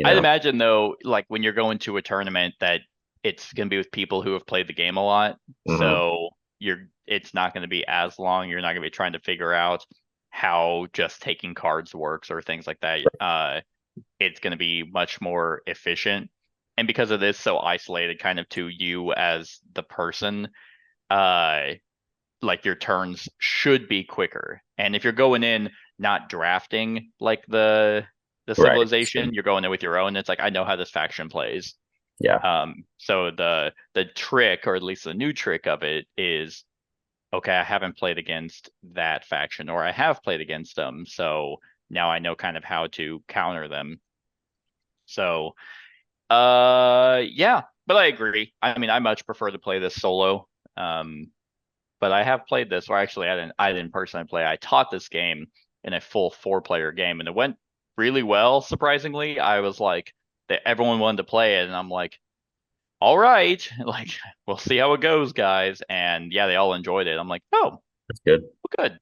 I'd imagine though, like when you're going to a tournament, that it's going to be with people who have played the game a lot. Mm-hmm. So it's not going to be as long. You're not going to be trying to figure out how just taking cards works or things like that. Right. It's going to be much more efficient. And because it is so isolated kind of to you as the person, like your turns should be quicker. And if you're going in not drafting like the civilization, right, you're going in with your own, it's like, I know how this faction plays. Yeah. So the trick, or at least the new trick of it, is, okay, I haven't played against that faction, or I have played against them, so now I know kind of how to counter them. So yeah, but I agree. I mean, I much prefer to play this solo. But I have played this, or actually I didn't personally play. I taught this game in a full 4-player game, and it went really well, surprisingly. I was like, that everyone wanted to play it, and I'm like, all right, like, we'll see how it goes, guys. And yeah, they all enjoyed it. I'm like, oh, that's good. Well, good.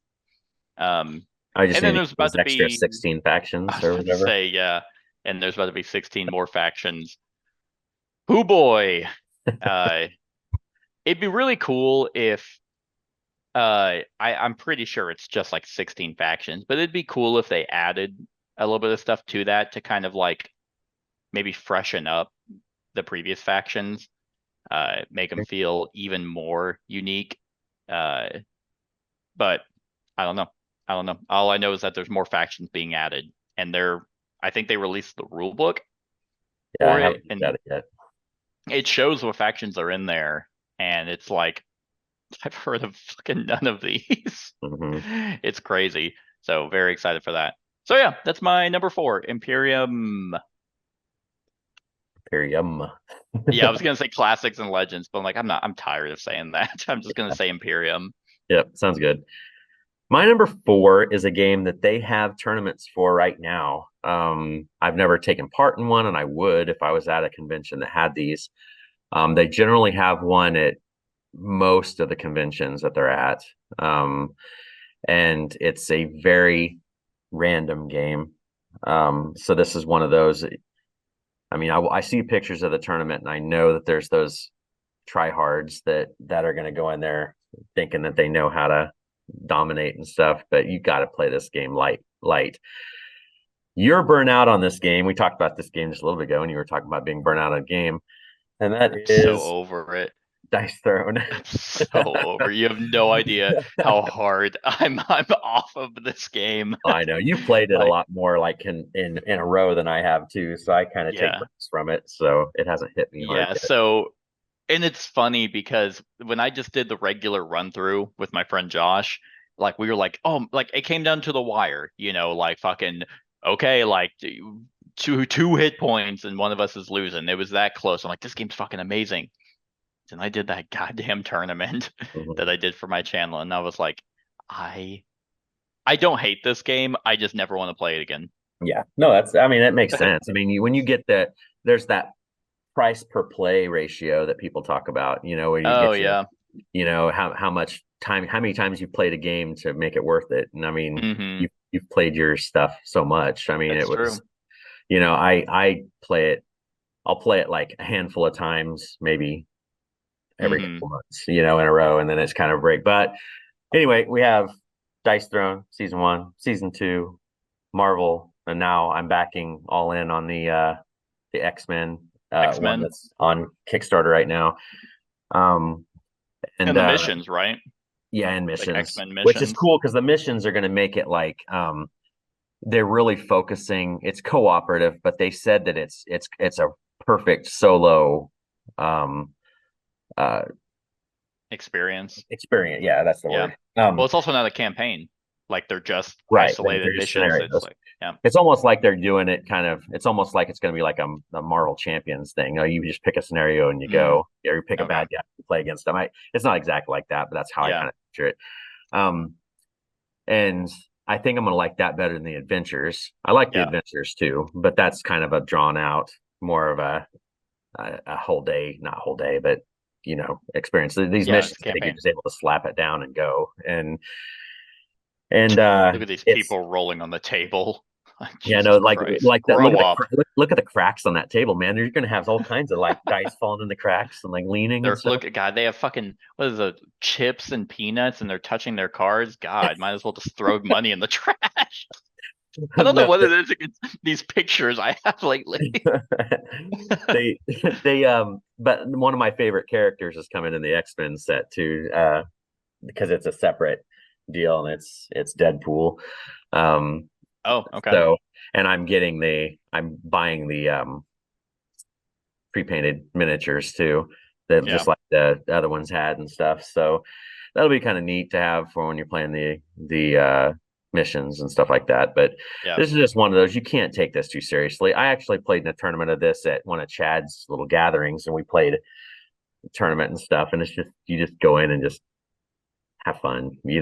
I just, and then there's about to extra be 16 factions or whatever. Say, yeah, and there's about to be 16 more factions. Oh boy. It'd be really cool if I'm pretty sure it's just like 16 factions, but it'd be cool if they added a little bit of stuff to that to kind of like maybe freshen up the previous factions, make them feel even more unique. But I don't know. All I know is that there's more factions being added, and I think they released the rule book for it, and yet. It shows what factions are in there, and it's like, I've heard of fucking none of these. Mm-hmm. It's crazy. So very excited for that. So yeah, that's my number 4, Imperium. Imperium. Yeah, I was gonna say classics and legends, but I'm like, I'm tired of saying that. I'm just gonna say Imperium. Yep, sounds good. My number 4 is a game that they have tournaments for right now. I've never taken part in one, and I would if I was at a convention that had these. They generally have one at most of the conventions that they're at. And it's a very random game. So this is one of those. I mean, I see pictures of the tournament, and I know that there's those tryhards that are going to go in there thinking that they know how to dominate and stuff. But you got to play this game light. You're burnt out on this game. We talked about this game just a little bit ago, and you were talking about being burnt out on a game, and that So is over it. Dice Throne. I'm so over. You have no idea how hard I'm off of this game. I know you played it a Like, lot more like in a row than I have too, so I kind of take yeah. breaks from it, so it hasn't hit me hard Yeah, yet. so and it's funny because when I just did the regular run through with my friend Josh, like we were like, oh, like it came down to the wire, like fucking okay, like two hit points and one of us is losing. It was that close. I'm like, this game's fucking amazing. And I did that goddamn tournament Mhm. that I did for my channel, and I was like, I I don't hate this game. I just never want to play it again. Yeah, no, I mean, it makes sense. I mean, when you get there's that price per play ratio that people talk about, where you Oh get your, yeah. how much time, how many times you've played a game to make it worth it. And I mean, Mm-hmm. you've played your stuff so much. I mean, it That's was, true. I play it, I'll play it like a handful of times, maybe every Mm-hmm. couple months, in a row, and then it's kind of a break. But anyway, we have Dice Throne season 1, season 2, Marvel, and now I'm backing all in on the X-Men one X-Men that's on Kickstarter right now. Um, and and the missions, right? yeah, and Like missions, X-Men which is missions. cool because the missions are going to make it like they're really focusing. It's cooperative, but they said that it's a perfect solo um uh Experience. experience. Yeah, that's the Yeah. word. Well, it's also not a campaign. Like they're just Right. isolated They're just missions. It's scenarios. like, yeah. It's almost like they're doing it kind of. It's almost like it's going to be like a Marvel Champions thing. You just pick a scenario and you Mm, go, or you pick a okay. bad guy to play against them. It's not exactly like that, but that's how I Yeah. kind of picture it. Um, and I think I'm going to like that better than the adventures. I like the Yeah. adventures too, but that's kind of a drawn out, more of a whole day, not whole day, but experience. These Yeah. It's missions, a I think you're campaign. just able to slap it down and go. And Look at these it's people rolling on the table. yeah, no, Jesus Christ. like that. Grow up. Look at the cracks on that table, man. You're gonna have all kinds of like dice falling in the cracks and like leaning and They're stuff. look at God, they have fucking what is it, chips and peanuts and they're touching their cards. God, might as well just throw money in the trash. I don't know No, what it is against these pictures I have lately. they but one of my favorite characters is coming in the X-Men set too, because it's a separate deal and it's Deadpool. Um, Oh, okay. so and I'm buying the pre-painted miniatures too, that Yeah. just like the other ones had and stuff. So that'll be kind of neat to have for when you're playing the missions and stuff like that. But Yeah. this is just one of those, you can't take this too seriously. I actually played in a tournament of this at one of Chad's little gatherings, and we played a tournament and stuff. And it's just you just go in and just have fun. You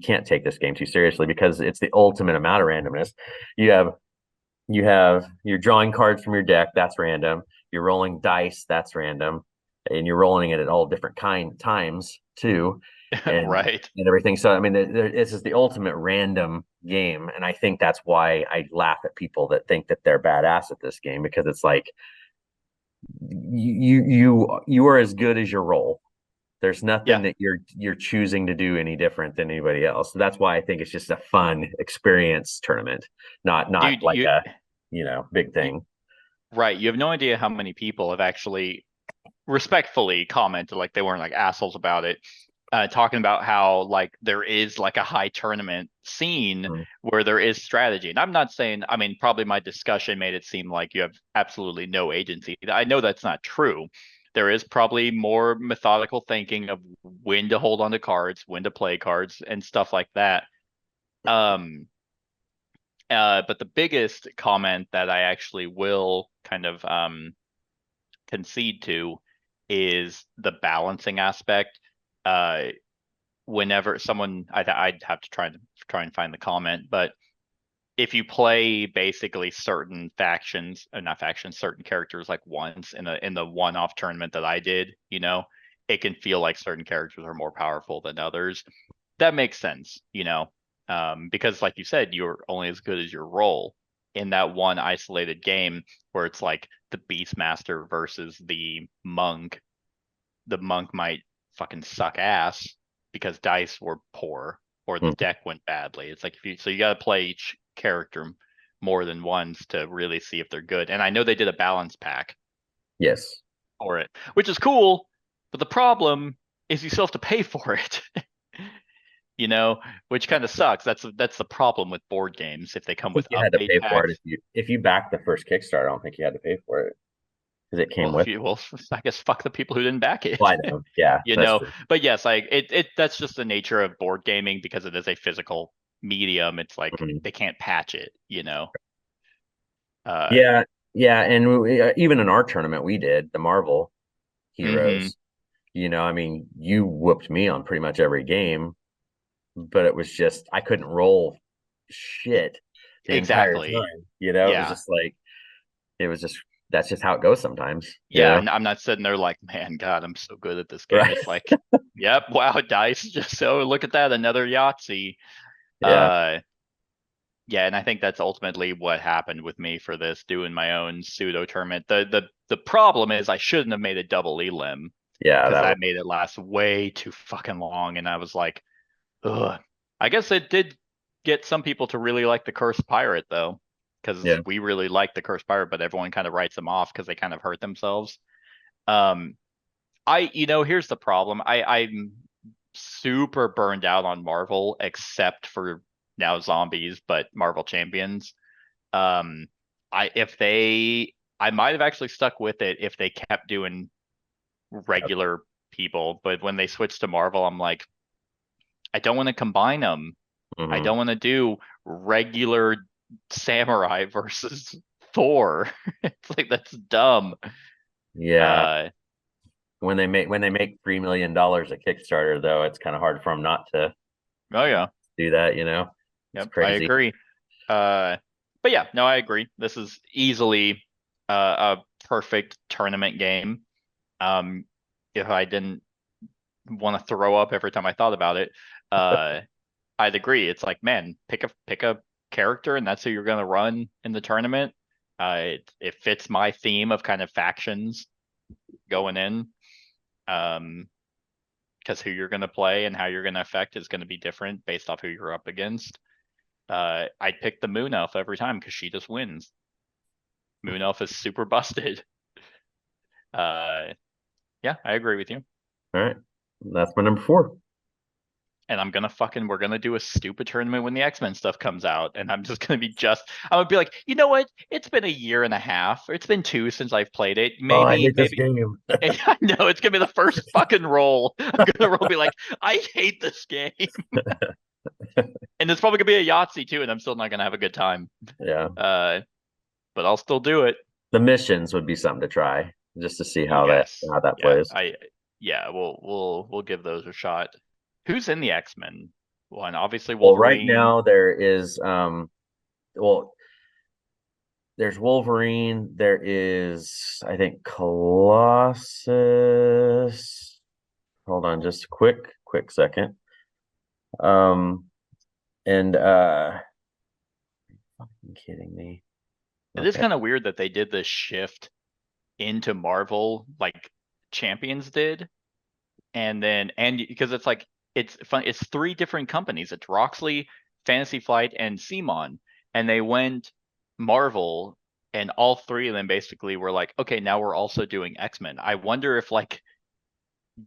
can't take this game too seriously because it's the ultimate amount of randomness. You have you're drawing cards from your deck, that's random. You're rolling dice, that's random. And you're rolling it at all different times too, and Right. everything. So I mean, this is the ultimate random game, and I think that's why I laugh at people that think that they're badass at this game, because it's like you are as good as your roll. There's nothing Yeah. that you're choosing to do any different than anybody else. So that's why I think it's just a fun experience tournament, not Dude, like a big you thing. right. You have no idea how many people have actually respectfully commented, like they weren't like assholes about it, talking about how like there is like a high tournament scene Mm. where there is strategy. And I'm not saying, I mean, probably my discussion made it seem like you have absolutely no agency. I know that's not true. There is probably more methodical thinking of when to hold on to cards, when to play cards, and stuff like that. Um, But the biggest comment that I actually will kind of concede to is the balancing aspect. Whenever someone, I'd have to try and find the comment, but if you play basically certain factions, or not factions, certain characters like once in the one-off tournament that I did, it can feel like certain characters are more powerful than others. That makes sense, because like you said, you're only as good as your role. In that one isolated game where it's like the Beastmaster versus the monk might fucking suck ass because dice were poor or the deck went badly. It's like so you got to play each character more than once to really see if they're good. And I know they did a balance pack Yes. for it, which is cool, but the problem is you still have to pay for it. Which kind of sucks. That's the problem with board games if they come with You had to update pay for packs. it if you backed the first Kickstarter. I don't think you had to pay for it because it came with. I guess fuck the people who didn't back it. Well, I know. Yeah, that's true. But yes, that's just the nature of board gaming because it is a physical medium. It's like they can't patch it. Yeah, and even in our tournament, we did the Marvel Heroes. I mean, you whooped me on pretty much every game, but it was just I couldn't roll shit the entire time. It was just that's just how it goes sometimes. Yeah, and I'm not sitting there like, man, God, I'm so good at this game. Right. It's like, yep, wow, dice. Just so look at that, another Yahtzee. Yeah. Yeah, and I think that's ultimately what happened with me for this, doing my own pseudo tournament. The problem is I shouldn't have made a double elim. Yeah, because that made it last way too fucking long, and I was like, ugh. I guess it did get some people to really like the Cursed Pirate though, because we really like the Cursed Pirate, but everyone kind of writes them off because they kind of hurt themselves. Here's the problem. I'm super burned out on Marvel, except for now zombies, but Marvel Champions. I might have actually stuck with it if they kept doing regular people, but when they switched to Marvel, I'm like, I don't want to combine them. I don't want to do regular samurai versus Thor. It's like that's dumb. Yeah. When they make $3 million a Kickstarter, though, it's kind of hard for them not to. Oh yeah, do that. Yep, crazy. I agree. But yeah, no, I agree. This is easily a perfect tournament game. If I didn't want to throw up every time I thought about it, I'd agree. It's like, man, pick a character, and that's who you're going to run in the tournament. It fits my theme of kind of factions going in, because who you're going to play and how you're going to affect is going to be different based off who you're up against. I'd pick the Moon Elf every time because she just wins. Moon Elf is super busted. Yeah, I agree with you. All right. That's my number 4. And we're gonna do a stupid tournament when the X-Men stuff comes out. And I'm just gonna be like, you know what? It's been a year and a half, or it's been 2 since I've played it. Maybe this game. I know it's gonna be the first fucking roll. I'm gonna be like, I hate this game. And it's probably gonna be a Yahtzee too, and I'm still not gonna have a good time. Yeah. But I'll still do it. The missions would be something to try just to see how that plays. We'll give those a shot. Who's in the X-Men one? Obviously Wolverine. Well, right now there is there's Wolverine, there is I think Colossus. Hold on just a quick second. And are you fucking kidding me? It is kind of weird that they did this shift into Marvel like Champions did. And because it's like, it's fun. It's 3 different companies. It's Roxley, Fantasy Flight, and CMON. And they went Marvel, and all 3 of them basically were like, okay, now we're also doing X-Men. I wonder if like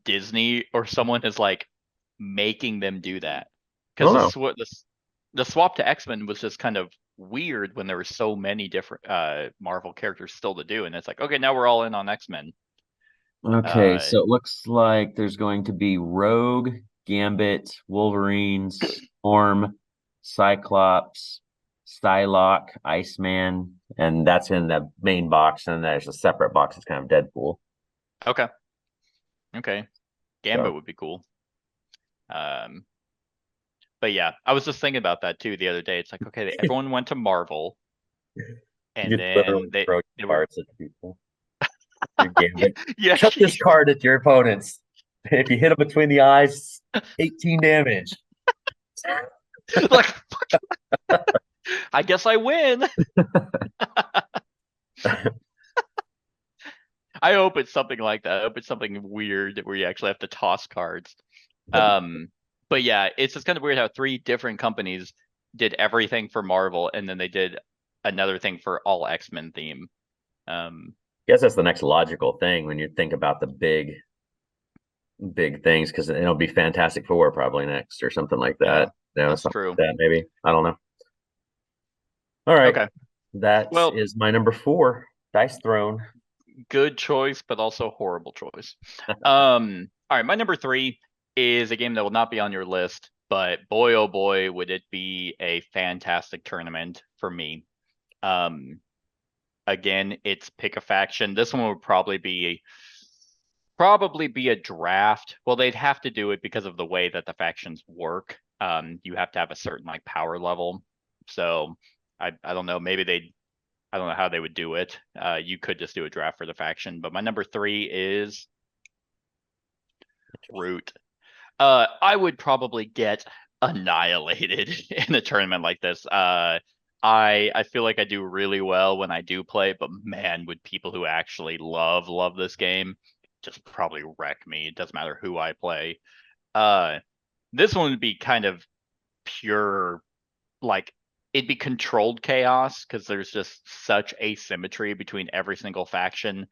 Disney or someone is like making them do that. Because the swap to X-Men was just kind of weird when there were so many different Marvel characters still to do. And it's like, okay, now we're all in on X-Men. Okay, so it looks like there's going to be Rogue, Gambit, Wolverine, Storm, Cyclops, Psylocke, Iceman, and that's in the main box, and there's a separate box that's kind of Deadpool. Okay. Okay. Gambit So. would be cool. But yeah, I was just thinking about that too the other day. It's like, okay, everyone went to Marvel, and You literally then throw they were cards at people. Your Gambit. yeah, Chuck this card at your opponents. If you hit them between the eyes, 18 damage. like I guess I win. I hope it's something like that. I hope it's something weird where you actually have to toss cards. But yeah, it's just kind of weird how three different companies did everything for Marvel, and then they did another thing for all X-Men theme. I guess that's the next logical thing when you think about the big things, because it'll be Fantastic Four probably next or something like that. Yeah, that's true. Like that maybe. I don't know. All right. Okay. That Well, is my number 4. Dice Throne. good choice, but also horrible choice. All right, my number 3 is a game that will not be on your list, but boy oh boy would it be a fantastic tournament for me. Again, it's pick a faction. This one would probably be a draft. Well, they'd have to do it because of the way that the factions work. You have to have a certain like power level. So I don't know, I don't know how they would do it. You could just do a draft for the faction, but my number 3 is Root. I would probably get annihilated in a tournament like this. I feel like I do really well when I do play, but man, would people who actually love this game just probably wreck me. It doesn't matter who I play. This one would be kind of pure, like it'd be controlled chaos because there's just such asymmetry between every single faction.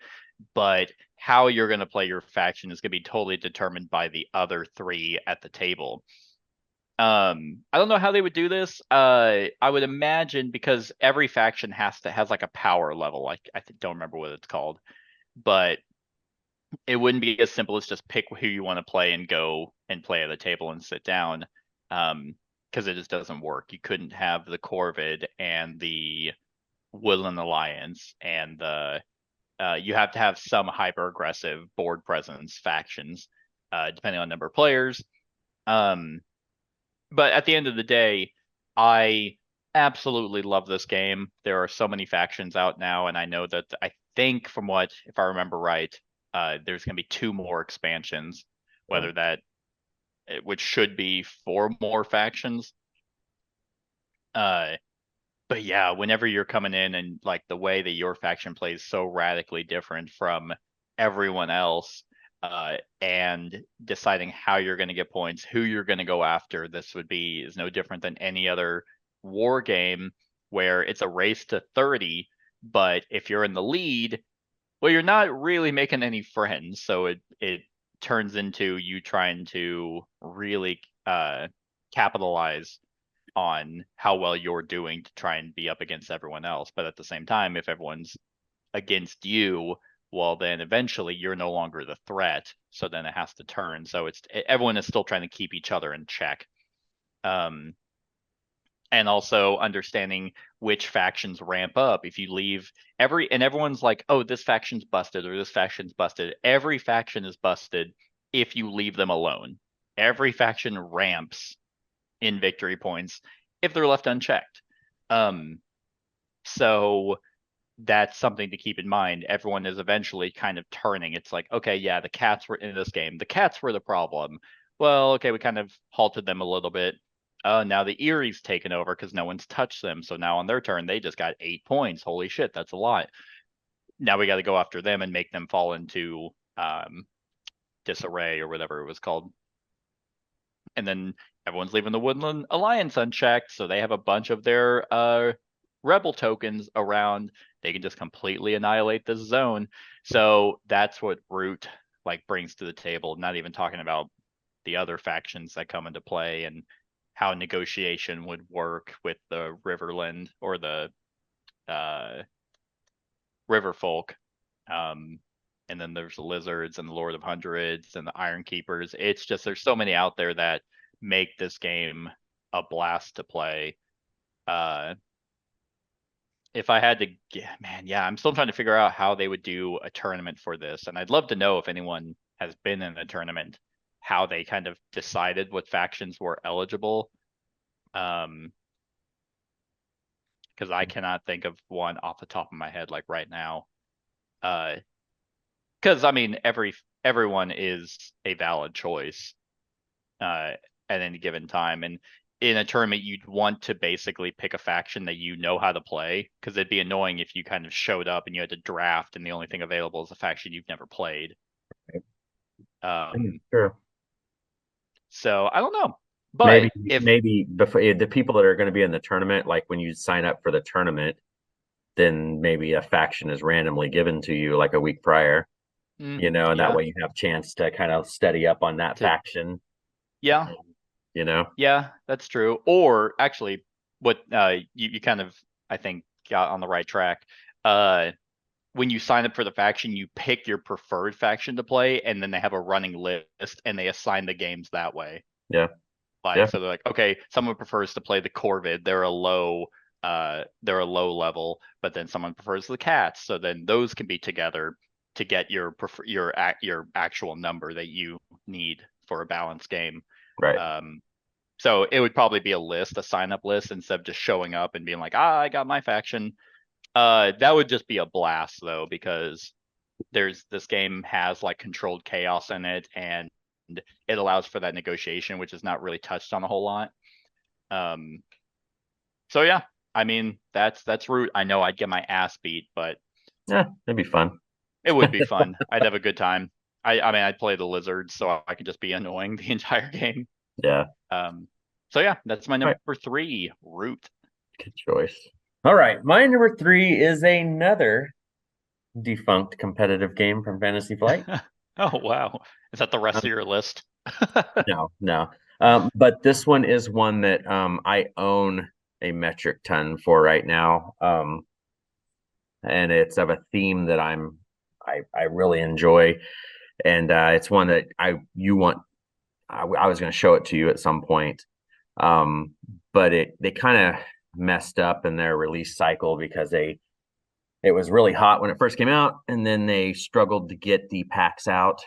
But how you're going to play your faction is going to be totally determined by the other 3 at the table. I don't know how they would do this. I would imagine because every faction has like a power level. Like I don't remember what it's called, but it wouldn't be as simple as just pick who you want to play and go and play at the table and sit down. Because it just doesn't work. You couldn't have the Corvid and the Woodland Alliance and the you have to have some hyper aggressive board presence factions, depending on number of players. But at the end of the day, I absolutely love this game. There are so many factions out now, and I know that I think from what, if I remember right, there's going to be 2 more expansions, whether that, which should be 4 more factions. But yeah, whenever you're coming in and like the way that your faction plays so radically different from everyone else, and deciding how you're going to get points, who you're going to go after, this is no different than any other war game where it's a race to 30. But if you're in the lead, well, you're not really making any friends, so it turns into you trying to really capitalize on how well you're doing to try and be up against everyone else. But at the same time, if everyone's against you, well, then eventually you're no longer the threat. So then it has to turn. So everyone is still trying to keep each other in check. And also understanding which factions ramp up. If you leave everyone's like, oh, this faction's busted or this faction's busted. Every faction is busted if you leave them alone. Every faction ramps in victory points if they're left unchecked. So that's something to keep in mind. Everyone is eventually kind of turning. It's like, okay, yeah, the cats were in this game. The cats were the problem. Well, okay, we kind of halted them a little bit. Now the Erie's taken over because no one's touched them. So now on their turn, they just got 8 points. Holy shit, that's a lot. Now we got to go after them and make them fall into disarray or whatever it was called. And then everyone's leaving the Woodland Alliance unchecked, so they have a bunch of their rebel tokens around. They can just completely annihilate this zone. So that's what Root like brings to the table. Not even talking about the other factions that come into play and how negotiation would work with the Riverland or the Riverfolk. And then there's the Lizards and the Lord of Hundreds and the Iron Keepers. It's just there's so many out there that make this game a blast to play. if I had to, man, yeah, I'm still trying to figure out how they would do a tournament for this, and I'd love to know if anyone has been in a tournament, how they kind of decided what factions were eligible. Because I cannot think of one off the top of my head like right now. Because I mean, everyone is a valid choice at any given time, and in a tournament, you'd want to basically pick a faction that you know how to play, because it'd be annoying if you kind of showed up and you had to draft, and the only thing available is a faction you've never played. Sure. So I don't know, but maybe the people that are going to be in the tournament, like when you sign up for the tournament, then maybe a faction is randomly given to you like a week prior, and that way you have a chance to kind of study up on that faction. Yeah. Yeah, that's true. Or actually, what you kind of, I think, got on the right track. When you sign up for the faction, you pick your preferred faction to play, and then they have a running list, and they assign the games that way. Yeah. So they're like, okay, someone prefers to play the Corvid, they're a low level, but then someone prefers the cats, so then those can be together to get your actual number that you need for a balanced game. Right. So it would probably be a sign up list, instead of just showing up and being like, I got my faction. That would just be a blast though, because this game has like controlled chaos in it, and it allows for that negotiation, which is not really touched on a whole lot. So yeah, I mean, that's Root. I know I'd get my ass beat, but yeah, it'd be fun. It would be fun. I'd have a good time. I mean, I'd play the lizards, so I could just be annoying the entire game. Yeah. So yeah, that's my number 3, Root. Good choice. All right, my number 3 is another defunct competitive game from Fantasy Flight. Oh wow, is that the rest of your list? No. But this one is one that I own a metric ton for right now, and it's of a theme that I really enjoy, and it's one that I was going to show it to you at some point, but they kind of messed up in their release cycle, because it was really hot when it first came out, and then they struggled to get the packs out,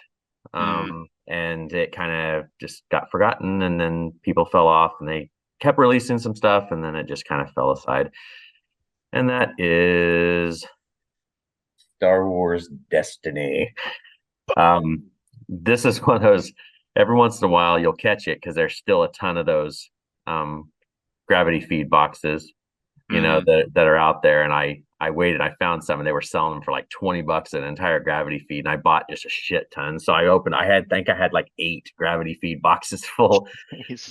and it kind of just got forgotten, and then people fell off, and they kept releasing some stuff, and then it just kind of fell aside. And that is Star Wars Destiny. This is one of those, every once in a while you'll catch it, because there's still a ton of those gravity feed boxes, that are out there. And I waited, I found some, and they were selling them for like $20 an entire gravity feed, and I bought just a shit ton. So I think I had like 8 gravity feed boxes full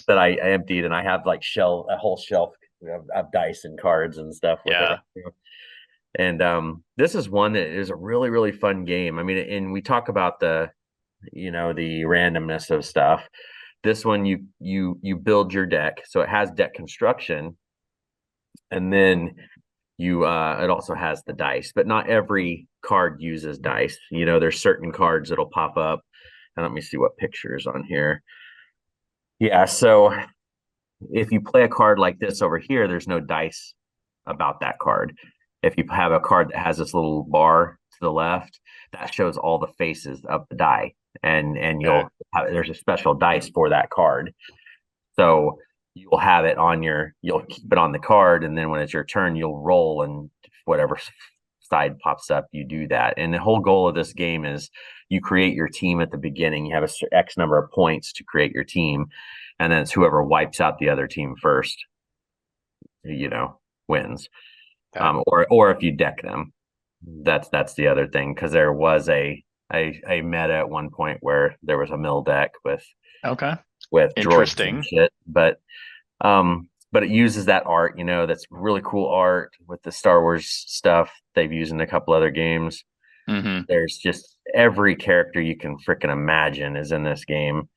that I emptied, and I have like a whole shelf of dice and cards and stuff with it. And this is one that is a really, really fun game. I mean, and we talk about the randomness of stuff. This one, you build your deck, so it has deck construction, and then it also has the dice, but not every card uses dice. There's certain cards that'll pop up, and let me see what pictures on here. Yeah, so if you play a card like this over here, there's no dice about that card. If you have a card that has this little bar to the left, that shows all the faces of the die, and there's a special dice for that card. So you'll have it you'll keep it on the card, and then when it's your turn, you'll roll, and whatever side pops up, you do that. And the whole goal of this game is you create your team at the beginning. You have a X number of points to create your team, and then it's whoever wipes out the other team first, wins. Or if you deck them, that's the other thing, because there was a meta at one point where there was a mill deck with interesting droids and shit, but it uses that art, that's really cool art with the Star Wars stuff they've used in a couple other games. There's just every character you can freaking imagine is in this game,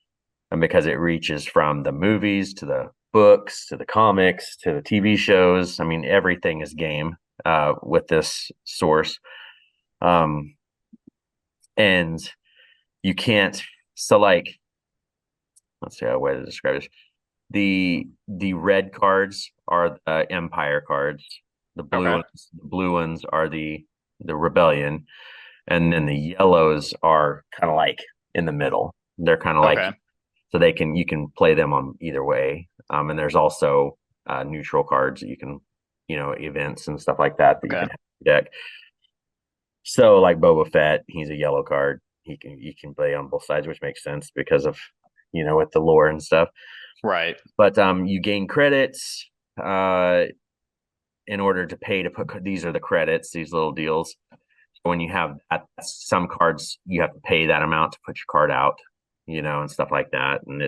and because it reaches from the movies to the books to the comics to the TV shows, I mean, everything is game with this source. And you can't, so like, let's see how way to describe this. The red cards are the Empire cards, Okay. The blue ones are the rebellion, and then the yellows are kind of like in the middle. They're kind of like, Okay. so you can play them on either way. And there's also neutral cards that you can, events and stuff like that you Okay. can have in your deck. So like Boba Fett, he's a yellow card. You can play on both sides, which makes sense because of with the lore and stuff. Right. But you gain credits in order to pay to put. These are the credits, these little deals. When you have some cards, you have to pay that amount to put your card out, and stuff like that. And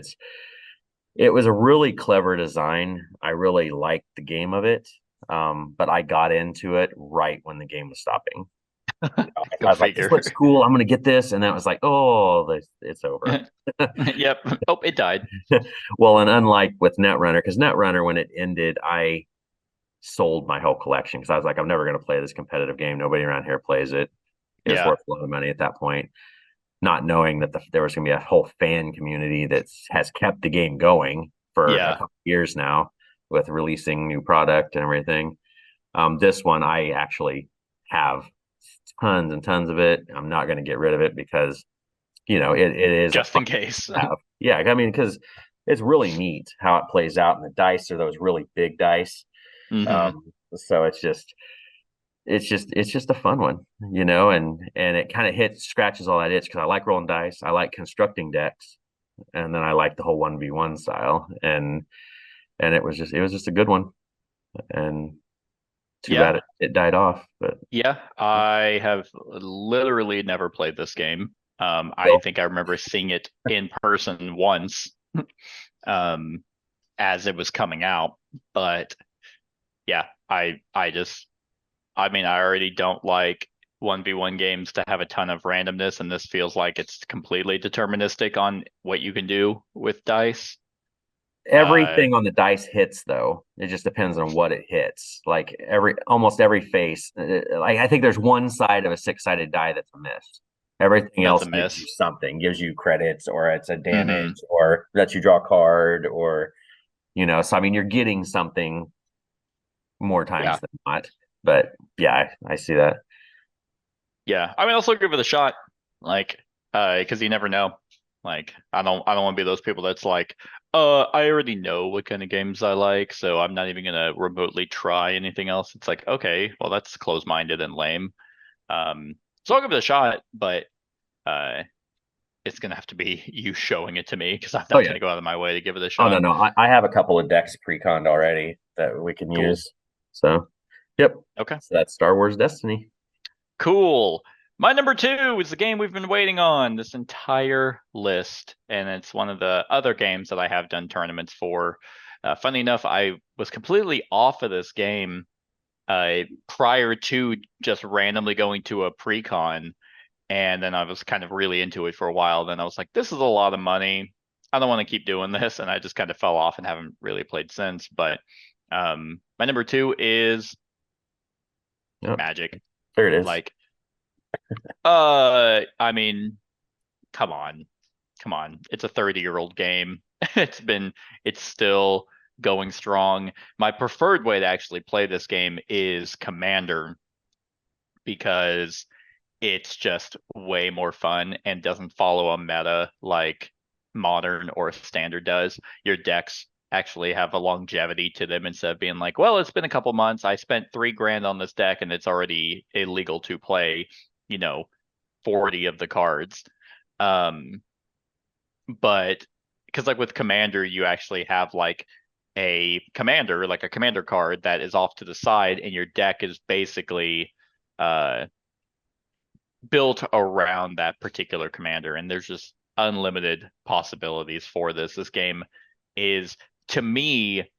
it was a really clever design. I really liked the game of it. But I got into it right when the game was stopping. I Go was like, this figure. looks cool. I'm going to get this. And then it was like, oh, it's over. Yep. Oh, it died. Well, and unlike with Netrunner, because Netrunner, when it ended, I sold my whole collection because I was like, I'm never going to play this competitive game. Nobody around here plays it. It was Yeah. worth a lot of money at that point, not knowing that there was going to be a whole fan community that has kept the game going for a Yeah. couple of years now with releasing new product and everything. This one, I actually have tons and tons of it. I'm not going to get rid of it because, it is Just in case. yeah, I mean, because it's really neat how it plays out, and the dice are those really big dice. So it's just a fun one, and it kind of scratches all that itch because I like rolling dice, I like constructing decks, and then I like the whole 1v1 style, and it was just a good one, and too Yeah. bad it died off. But Yeah. I have literally never played this game. I think I remember seeing it in person once, as it was coming out, but yeah, I mean, I already don't like 1v1 games to have a ton of randomness, and this feels like it's completely deterministic on what you can do with dice. everything on the dice hits, though. It just depends on what it hits. Like almost every face, like I think there's one side of a 6-sided die that's a miss. Everything That's else a gives miss. you something, gives you credits, or it's a Mm-hmm. damage, or lets you draw a card, or So I mean, you're getting something more Yeah. times than not. But yeah, I see that. Yeah. I mean, I'll still give it a shot. Like, because you never know. Like, I don't want to be those people that's like, I already know what kind of games I like, so I'm not even gonna remotely try anything else. It's like, okay, well, that's close-minded and lame. So I'll give it a shot, but uh, it's gonna have to be you showing it to me because I'm Oh not yeah. gonna go out of my way to give it a Oh no, shot. no. I have a couple of decks pre-conned already that we can Cool. use. So, yep. Okay. So that's Star Wars Destiny. Cool. My number two is the game we've been waiting on this entire list, and it's one of the other games that I have done tournaments for. Funny enough, I was completely off of this game prior to just randomly going to a pre-con, and then I was kind of really into it for a while. Then I was like, this is a lot of money. I don't want to keep doing this, and I just kind of fell off and haven't really played since. But my number two is Yep. Magic. There it is. Like, I mean, come on, come on. It's a 30-year-old game. It's still going strong. My preferred way to actually play this game is Commander because it's just way more fun and doesn't follow a meta like Modern or Standard does. Your decks actually have a longevity to them instead of being like, well, it's been a couple months. I spent $3,000 on this deck and it's already illegal to play, 40 of the cards. But because like with Commander, you actually have like a commander card that is off to the side, and your deck is basically uh built around that particular commander, and there's just unlimited possibilities for this. This game is, to me,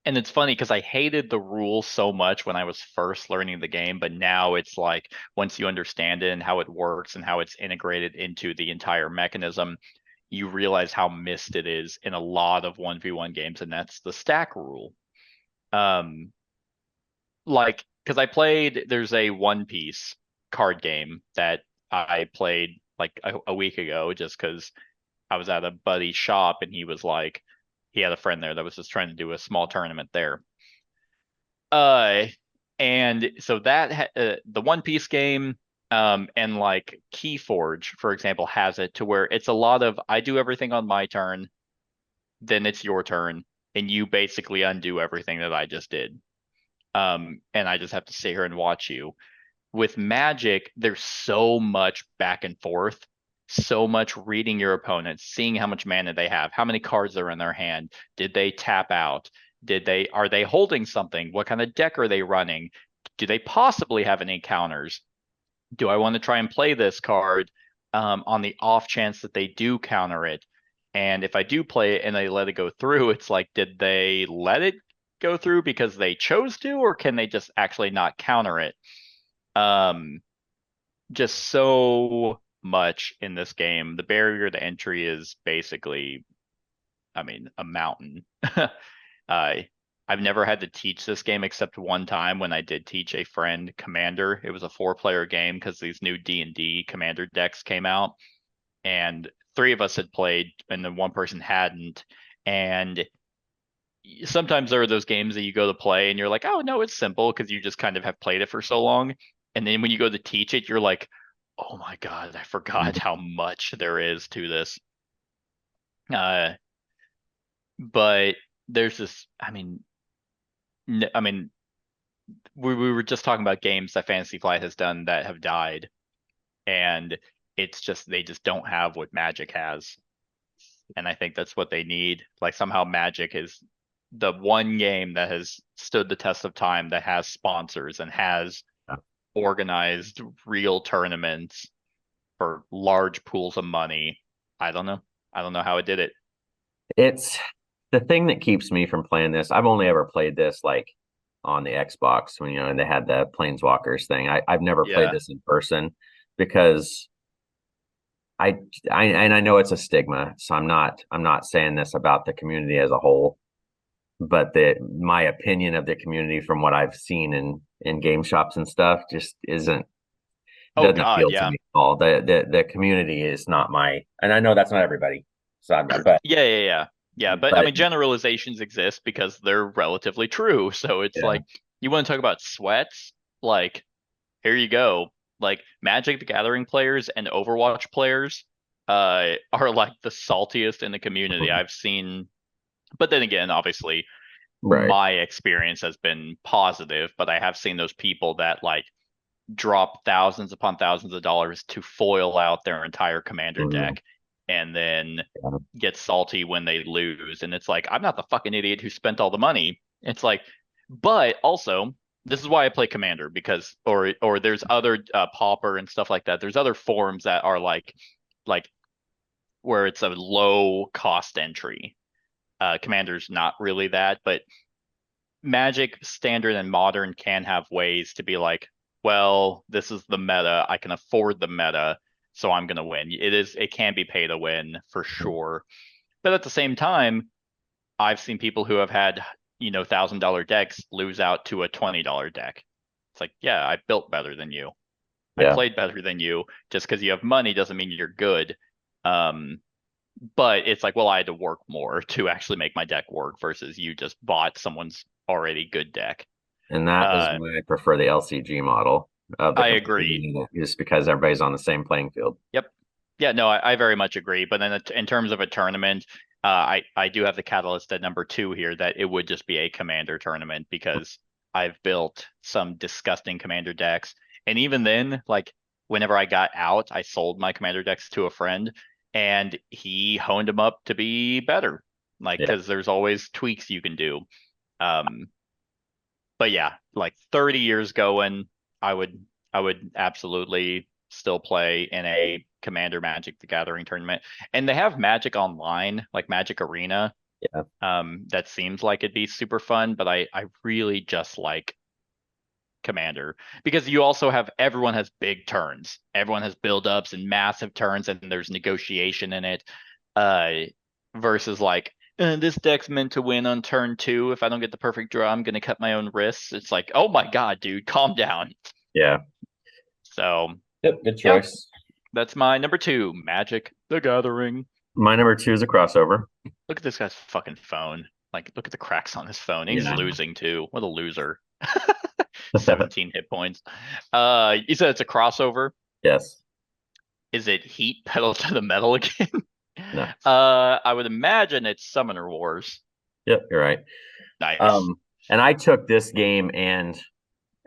and it's funny because I hated the rules so much when I was first learning the game, but now it's like once you understand it and how it works and how it's integrated into the entire mechanism, you realize how missed it is in a lot of 1v1 games, and that's the stack rule. Like, because there's a One Piece card game that I played like a week ago just because I was at a buddy's shop and he had a friend there that was just trying to do a small tournament there. And so that the One Piece game, and like Keyforge, for example, has it to where it's a lot of I do everything on my turn, then it's your turn, and you basically undo everything that I just did. And I just have to sit here and watch you. With Magic, there's so much back and forth, so much reading your opponent, seeing how much mana they have, how many cards are in their hand, did they tap out, are they holding something, what kind of deck are they running, do they possibly have any counters, do I want to try and play this card on the off chance that they do counter it, and if I do play it and they let it go through, it's like, did they let it go through because they chose to, or can they just actually not counter it? Just so much in this game. The barrier to entry is basically, I mean, a mountain. I've never had to teach this game except one time when I did teach a friend Commander. It was a 4-player game because these new D&D Commander decks came out, and 3 of us had played, and then one person hadn't. And sometimes there are those games that you go to play and you're like, oh no, it's simple because you just kind of have played it for so long. And then when you go to teach it, you're like, oh my God, I forgot how much there is to this. But there's this, I mean, we were just talking about games that Fantasy Flight has done that have died. And it's just, they just don't have what Magic has. And I think that's what they need. Like somehow Magic is the one game that has stood the test of time, that has sponsors and has organized real tournaments for large pools of money. I don't know how it did it. It's the thing that keeps me from playing this. I've only ever played this like on the Xbox when, and they had the Planeswalkers thing. I've never played this in person because I know it's a stigma, so I'm not saying this about the community as a whole, but my opinion of the community from what I've seen in game shops and stuff just doesn't appeal to me at all. The community is not and I know that's not everybody. So but but I mean, generalizations exist because they're relatively true. So it's like, you want to talk about sweats? Like, here you go. Like Magic the Gathering players and Overwatch players are like the saltiest in the community I've seen. But then again, obviously, my experience has been positive, but I have seen those people that like drop thousands upon thousands of dollars to foil out their entire commander deck and then get salty when they lose. And it's like, I'm not the fucking idiot who spent all the money. It's like, but also, this is why I play Commander, because or there's other Pauper and stuff like that. There's other forms that are like where it's a low cost entry. Commander's not really that, but Magic Standard and Modern can have ways to be like, well, this is the meta. I can afford the meta, so I'm gonna win. It can be pay to win for sure. But at the same time, I've seen people who have had, $1,000 decks lose out to a $20 deck. It's like, yeah, I built better than you. I played better than you. Just because you have money doesn't mean you're good. But it's like, well, I had to work more to actually make my deck work versus you just bought someone's already good deck. And that is why I prefer the LCG model. I agree. Just because everybody's on the same playing field. Yep. Yeah, no, I very much agree. But then in terms of a tournament, I do have the catalyst at number 2 here that it would just be a Commander tournament because I've built some disgusting Commander decks. And even then, like whenever I got out, I sold my Commander decks to a friend and he honed them up to be better. Like, because there's always tweaks you can do. But yeah, like 30 years going, I would absolutely still play in a Commander Magic the Gathering tournament. And they have Magic Online, like Magic Arena. That seems like it'd be super fun, but I really just like Commander because you also have, everyone has big turns. Everyone has build-ups and massive turns, and there's negotiation in it. Versus like, this deck's meant to win on turn 2. If I don't get the perfect draw, I'm going to cut my own wrists. It's like, oh my God, dude, calm down. Yeah. So. Yep, good choice. That's my number 2, Magic the Gathering. My number 2 is a crossover. Look at this guy's fucking phone. Like, look at the cracks on his phone. He's losing too. What a loser. 17 hit points. You said it's a crossover. Yes. Is it Heat Pedal to the Metal again? No. I would imagine it's Summoner Wars. Yep, you're right. Nice. And I took this game and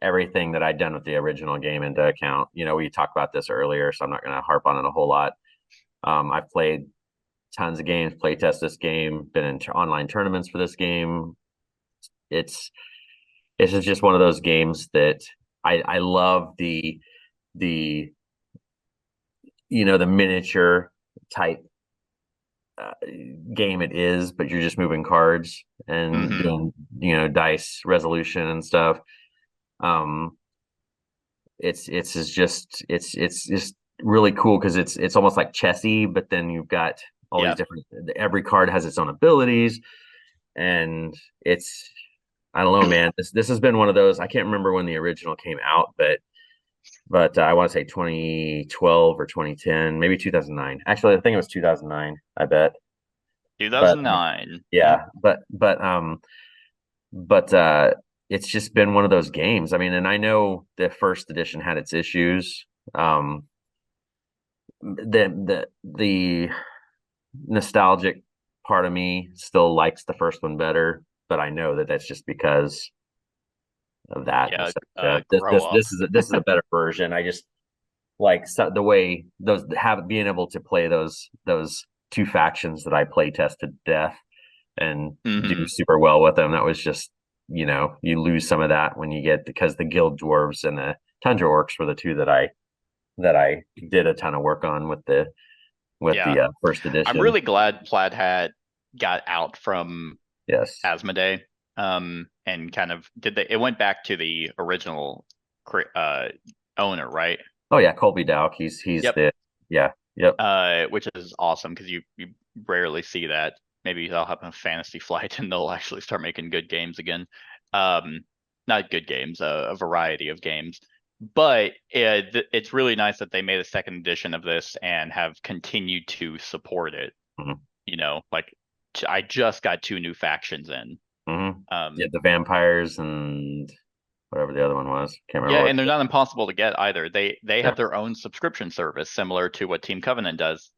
everything that I'd done with the original game into account. We talked about this earlier, so I'm not going to harp on it a whole lot. I've played tons of games, play test this game, been in online tournaments for this game. It's just one of those games that I love the the miniature type game it is, but you're just moving cards and doing dice resolution and stuff. It's just really cool because it's almost like chessy, but then you've got all these different. Every card has its own abilities, and I don't know, man. This has been one of those. I can't remember when the original came out, but I want to say 2012 or 2010, maybe 2009. Actually, I think it was 2009. I bet 2009. Yeah, but it's just been one of those games. I mean, and I know the first edition had its issues. The nostalgic part of me still likes the first one better, but I know that that's just because of that. This is a better version. I just like the way being able to play those two factions that I play tested to death and do super well with them. That was just, you lose some of that when you get, because the Guild Dwarves and the Tundra Orcs were the two that I did a ton of work on with the first edition. I'm really glad Plaid Hat got out from Asmodee, and kind of it went back to the original owner, right? Oh yeah, Colby Dowk. He's which is awesome because you rarely see that. Maybe they'll have a Fantasy Flight and they'll actually start making good games again. Not good games, a variety of games. But it's really nice that they made a second edition of this and have continued to support it. Like I just got 2 new factions in. The vampires and whatever the other one was. Can't remember. Yeah, and they're not impossible to get either. They have their own subscription service similar to what Team Covenant does,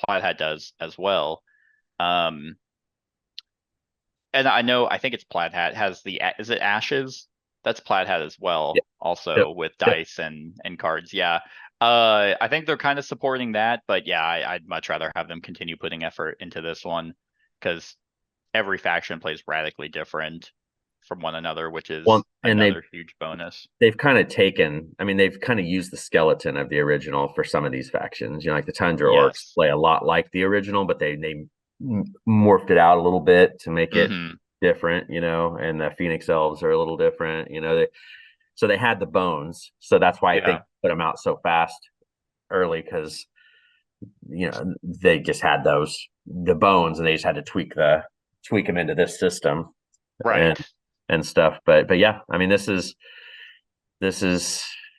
Plaid Hat does as well. And I think it's Plaid Hat has is it Ashes? That's Plaid Hat as well, also with dice and cards. Yeah. I think they're kind of supporting that, but yeah, I'd much rather have them continue putting effort into this one because every faction plays radically different from one another, which is another huge bonus. They've kind of used the skeleton of the original for some of these factions. Like the Tundra Orcs play a lot like the original, but they morphed it out a little bit to make it different, and the Phoenix Elves are a little different, so they had the bones. So that's why I think put them out so fast early, because they just had the bones and they just had to tweak them into this system. Right. And stuff. But yeah, I mean, this is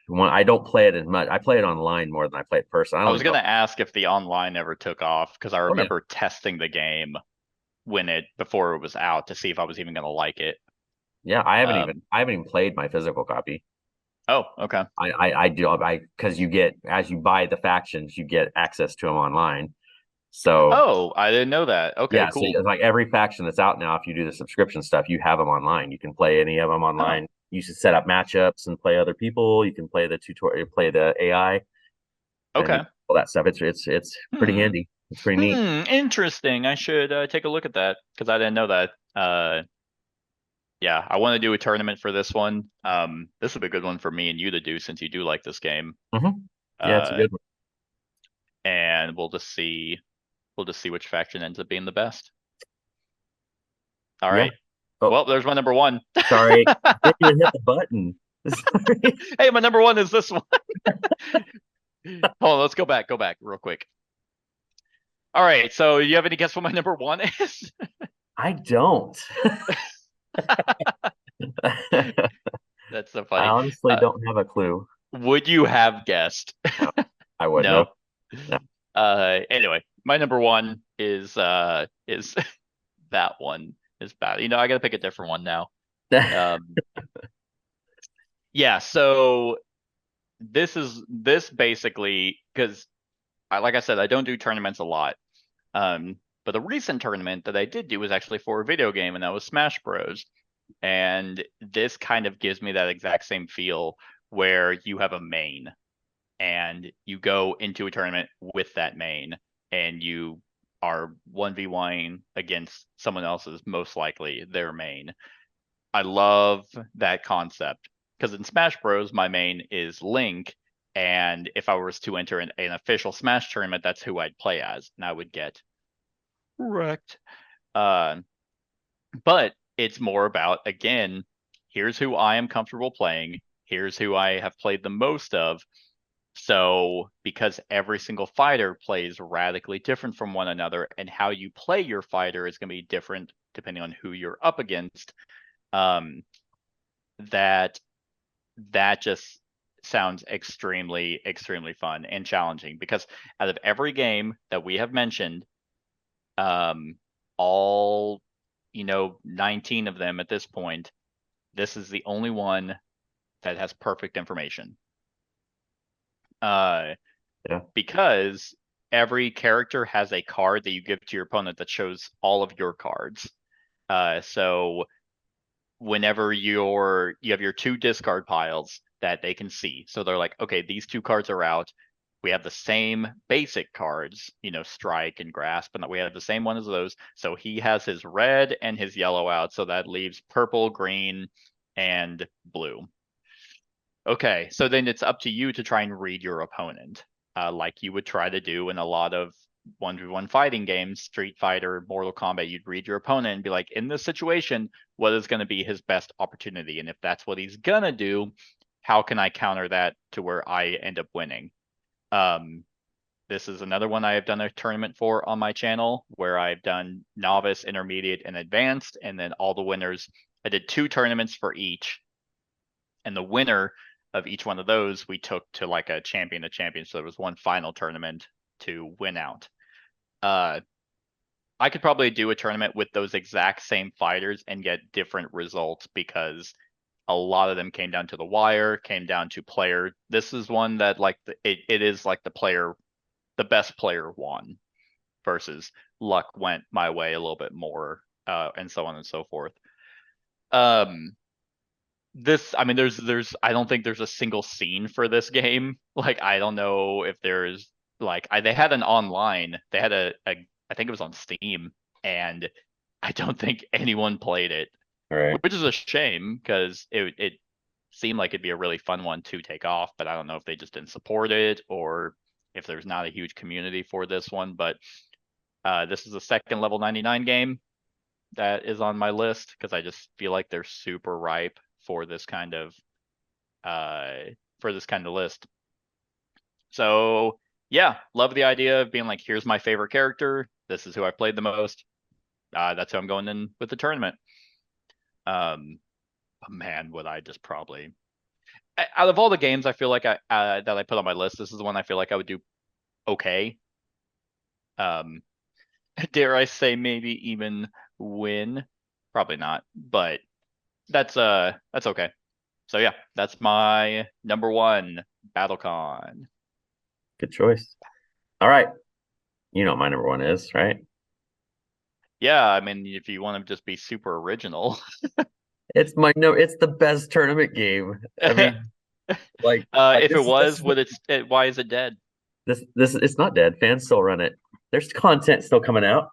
one. I don't play it as much. I play it online more than I play it personally. I was going to ask if the online ever took off, because I remember testing the game before it was out to see if I was even going to like it. Yeah, I haven't even played my physical copy. Oh, okay. I do because as you buy the factions, you get access to them online. So I didn't know that. Okay, cool. So like every faction that's out now, if you do the subscription stuff, you have them online. You can play any of them online. You should set up matchups and play other people. You can play the tutorial, play the AI. Okay. All that stuff. It's pretty handy. It's pretty neat. Interesting. I should take a look at that because I didn't know that. Yeah, I want to do a tournament for this one. This would be a good one for me and you to do since you do like this game. Yeah, it's a good one. And we'll just see which faction ends up being the best. All right. Well, there's my number 1. Sorry, I didn't even hit the button. Hey, my number 1 is this one. Hold on, let's go back real quick. All right, so you have any guess what my number 1 is? I don't. That's so funny. I honestly don't have a clue. Would you have guessed? No, I wouldn't. No. Anyway, my number 1 is that one is bad. I gotta pick a different one now. Yeah, so this basically, because like I said, I don't do tournaments a lot. But the recent tournament that I did do was actually for a video game, and that was Smash Bros. And this kind of gives me that exact same feel where you have a main and you go into a tournament with that main and you are 1v1 against someone else's, most likely their main. I love that concept because in Smash Bros, my main is Link. And if I was to enter an official Smash tournament, that's who I'd play as, and I would get wrecked. Uh, but it's more about, again, here's who I am comfortable playing. Here's who I have played the most of. So, because every single fighter plays radically different from one another, and how you play your fighter is going to be different depending on who you're up against, um, that that just sounds extremely, extremely fun and challenging. Because out of every game that we have mentioned, all 19 of them at this point, this is the only one that has perfect information. Yeah. Because every character has a card that you give to your opponent that shows all of your cards. So whenever you have your 2 discard piles that they can see, so they're like, okay, these 2 cards are out. We have the same basic cards, strike and grasp, and we have the same one as those. So he has his red and his yellow out, so that leaves purple, green, and blue. Okay, so then it's up to you to try and read your opponent, like you would try to do in a lot of 1v1 fighting games, Street Fighter, Mortal Kombat. You'd read your opponent and be like, in this situation, what is going to be his best opportunity? And if that's what he's going to do, how can I counter that to where I end up winning? This is another one I have done a tournament for on my channel, where I've done novice, intermediate, and advanced, and then all the winners. I did 2 tournaments for each, and the winner of each one of those we took to like a champion to champion. So there was one final tournament to win out. I could probably do a tournament with those exact same fighters and get different results, because a lot of them came down to the wire, came down to player. This is one that like it is like the best player won, versus luck went my way a little bit more, and so on and so forth. This, I mean, there's I don't think there's a single scene for this game. Like, I don't know if there's like they had an online, they had a I think it was on Steam, and I don't think anyone played it, Right. which is a shame because it seemed like it'd be a really fun one to take off, but I don't know if they just didn't support it or if there's not a huge community for this one. But this is a second level 99 game that is on my list because I just feel like they're super ripe for this kind of list. So yeah, love the idea of being like, here's my favorite character. This is who I played the most. That's who I'm going in with the tournament. Man, would I just probably, out of all the games I feel like that I put on my list, this is the one I feel like I would do okay. Dare I say maybe even win? Probably not, but that's okay. So yeah, that's my number 1, BattleCon. Good choice. All right. You know what my number 1 is, right? Yeah, I mean, if you want to just be super original. It's the best tournament game. I mean, like if it this was, is why is it dead? this it's not dead. Fans still run it. There's content still coming out.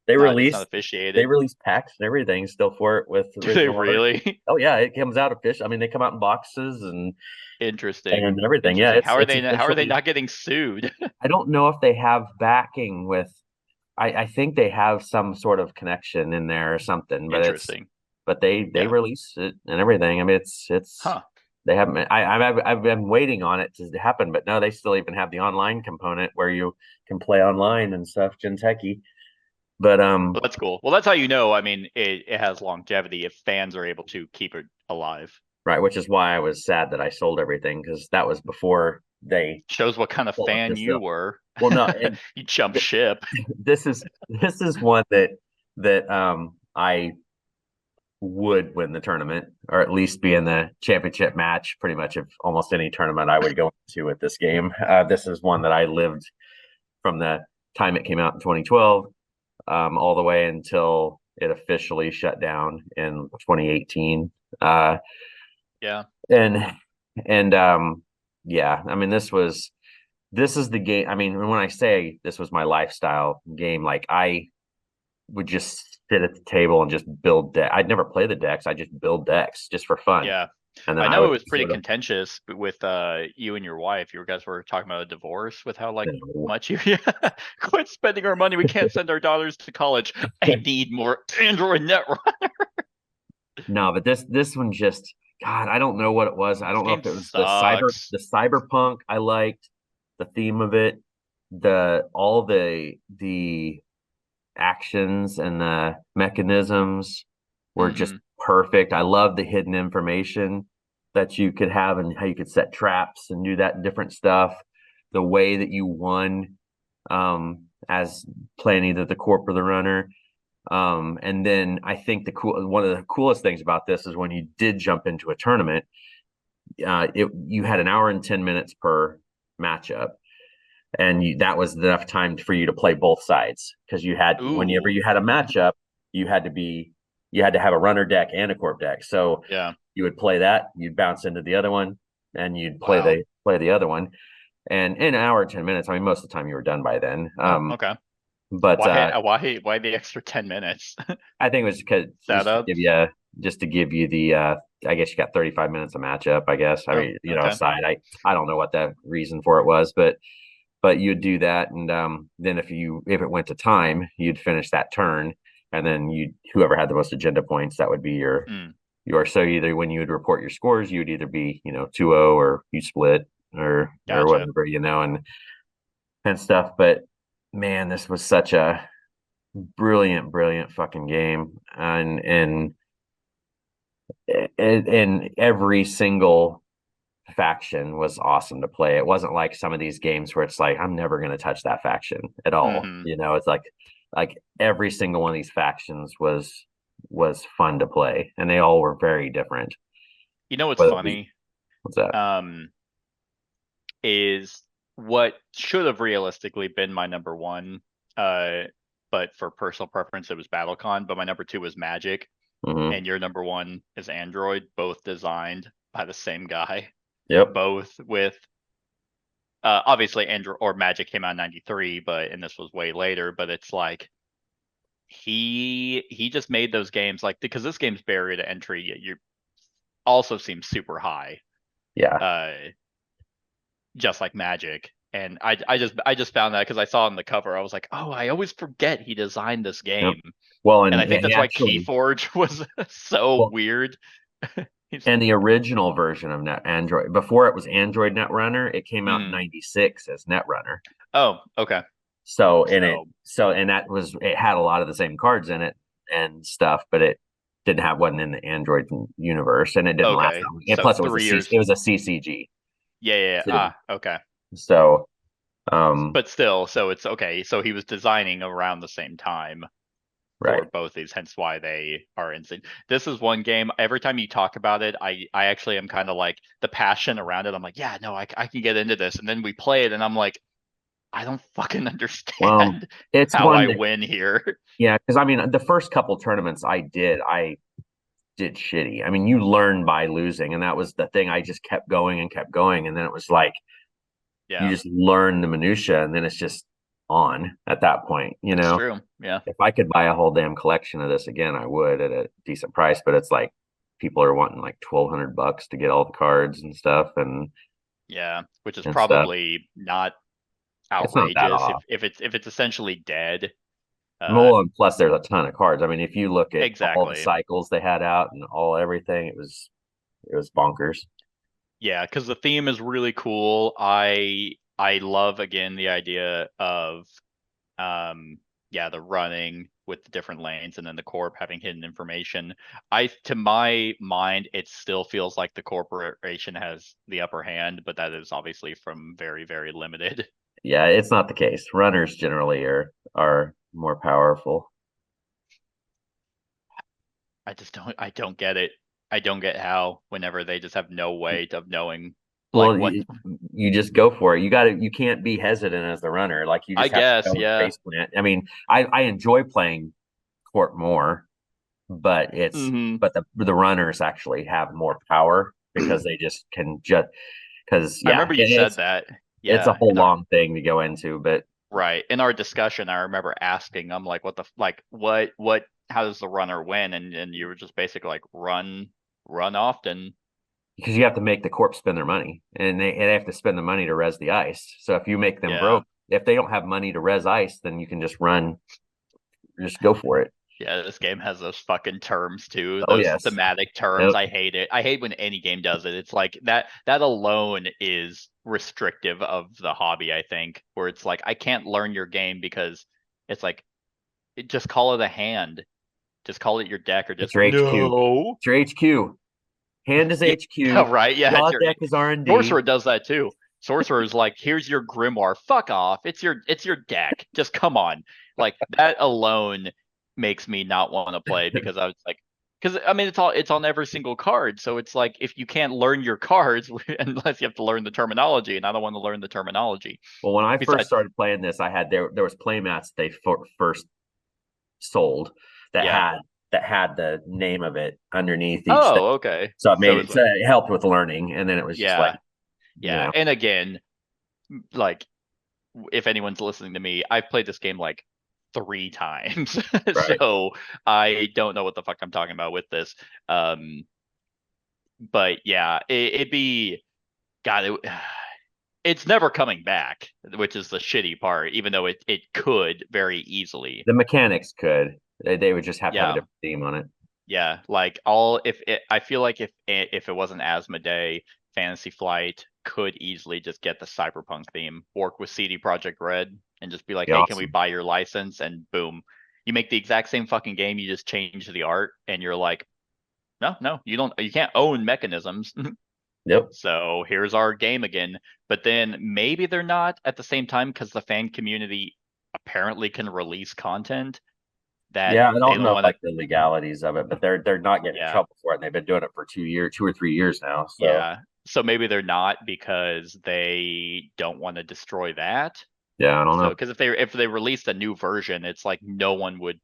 They It's not released officiated. packs and everything still for it with Do they original art. really? Oh yeah, it comes out official. I mean, they come out in boxes and Interesting. everything. Yeah, Interesting. How are it's they officially. not getting sued? I don't know if they have backing with. I think they have some sort of connection in there or something, but Interesting. they Yeah. release it and everything. I mean, it's Huh. they haven't. I've been waiting on it to happen, but no, they still even have the online component where you can play online and stuff. Genteki, but Well, that's cool. Well, that's how you know. I mean, it has longevity if fans are able to keep it alive. right, which is why I was sad that I sold everything, because that was before they Shows what kind of fan you were. Well, no, and you jumped ship. this is one that I would win the tournament, or at least be in the championship match pretty much of almost any tournament I would go into with this game. This is one that I lived from the time it came out in 2012 all the way until it officially shut down in 2018. Yeah. And yeah, I mean, this is the game. I mean, when I say this was my lifestyle game, like I would just sit at the table and just build deck. I'd never play the decks. I just build decks just for fun. Yeah. And then I know would it was pretty sort of, contentious with you and your wife. You guys were talking about a divorce with how like No. much you quit spending our money. We can't send our daughters to college. I need more Android Netrunner. No, but this one just, God, I don't know what it was. I don't know Game if it was sucks. the cyberpunk I liked, the theme of it, all the actions and the mechanisms were just perfect. I love the hidden information that you could have and how you could set traps and do that different stuff. The way that you won as playing either the corp or the runner. And then I think one of the coolest things about this is when you did jump into a tournament, you had an hour and 10 minutes per matchup, and that was enough time for you to play both sides, because whenever you had a matchup, you had to have a runner deck and a corp deck. So yeah, you would play that, you'd bounce into the other one, and you'd play the other one. And in an hour and 10 minutes, I mean, most of the time you were done by then. okay. But why the extra 10 minutes? I think it was because Setup. Just to give you the I guess you got 35 minutes of matchup, I guess. I mean, okay. side. I don't know what the reason for it was, but you'd do that, and then if it went to time, you'd finish that turn, and then whoever had the most agenda points, that would be your so either when you would report your scores, you'd either be 2-0 or you split or whatever, and stuff. But man, this was such a brilliant fucking game, and every single faction was awesome to play. It wasn't like some of these games where it's like, I'm never going to touch that faction at all. It's like every single one of these factions was fun to play, and they all were very different. What's funny? What's that? Is what should have realistically been my number one, but for personal preference, it was BattleCON, but my number two was Magic. And your number one is Android, both designed by the same guy. Yep. Both with obviously Android or Magic came out in 93, and this was way later, but it's like he just made those games, like, because this game's barrier to entry you also seems super high. Yeah. Just like Magic. And I just found that because I saw on the cover, I was like, oh, I always forget he designed this game. Yep. Well, and I think that's why Keyforge was so weird. And the original version of Android, before it was Android Netrunner, it came out in 96 as Netrunner. Oh, okay. And it had a lot of the same cards in it and stuff, but it wasn't in the Android universe, and it didn't last that long. And plus, it was a CCG. Yeah. Okay. So, but still, so it's okay. So he was designing around the same time for both these, hence why they are insane. This is one game, every time you talk about it, I actually am kind of like, the passion around it, I'm like, yeah, no, I can get into this. And then we play it and I'm like, I don't fucking understand how I win here. Yeah, because I mean, the first couple tournaments I did shitty. I mean, you learn by losing, and that was the thing. I just kept going, and then it was like, you just learn the minutia, and then it's just on at that point. It's true. Yeah. If I could buy a whole damn collection of this again, I would at a decent price. But it's like people are wanting like $1,200 to get all the cards and stuff, and which is probably not outrageous if it's essentially dead. Well, and plus there's a ton of cards. I mean, if you look at all the cycles they had out and everything, it was bonkers. Yeah, because the theme is really cool. I love, again, the idea of the running with the different lanes, and then the corp having hidden information. To my mind, it still feels like the corporation has the upper hand, but that is obviously from very, very limited. Yeah, it's not the case. Runners generally are more powerful. I don't get it. I don't get how whenever they just have no way of knowing Well, what. you just go for it. You can't be hesitant as the runner. Like you I just have to guess, go and yeah. face plant. I mean, I enjoy playing court more, but the runners actually have more power because they just can because I remember you said it's that. it's a Yeah, whole long thing to go into, but right. In our discussion, I remember asking, I'm like, what, how does the runner win? And you were just basically like, run often. because you have to make the corp spend their money, and they have to spend the money to res the ice. So if you make them Yeah. broke, if they don't have money to res ice, then you can just go for it. Yeah, this game has those fucking terms too. Oh Those yes, thematic terms. yep. I hate it. I hate when any game does it. It's like that alone is restrictive of the hobby, I think, where it's like I can't learn your game because it's like just call it a hand. Just call it your deck or It's just your HQ. no. It's your HQ. Hand is HQ. Yeah, right. Yeah, Draw deck is R&D. Sorcerer does that too. Sorcerer is like, here's your grimoire. Fuck off. It's your deck. Just come on. Like that alone makes me not want to play because I was like, because I mean it's on every single card. So it's like if you can't learn your cards unless you have to learn the terminology, and I don't want to learn the terminology. Well, when I Besides, first started playing this, I had there was playmats they first sold that had the name of it underneath each thing. Oh, okay. So it helped with learning, and then it was just like yeah. And again, like if anyone's listening to me, I've played this game like 3 times. Right. So I don't know what the fuck I'm talking about with this. But yeah, it'd be God, it's never coming back, which is the shitty part, even though it could very easily. The mechanics could. They would just have to have a different theme on it. Yeah, like I feel like if it wasn't Asmodee, Fantasy Flight could easily just get the cyberpunk theme, work with CD Projekt Red, and just be like, hey, can we buy your license? And boom, you make the exact same fucking game, you just change the art, and you're like, no, you can't own mechanisms. Yep. So here's our game again. But then maybe they're not at the same time because the fan community apparently can release content. I don't know like the legalities of it, but they're not getting in trouble for it. And they've been doing it for 2 or 3 years now. So. Yeah. So maybe they're not because they don't want to destroy that. Yeah, I don't know. Because if they released a new version, it's like no one would.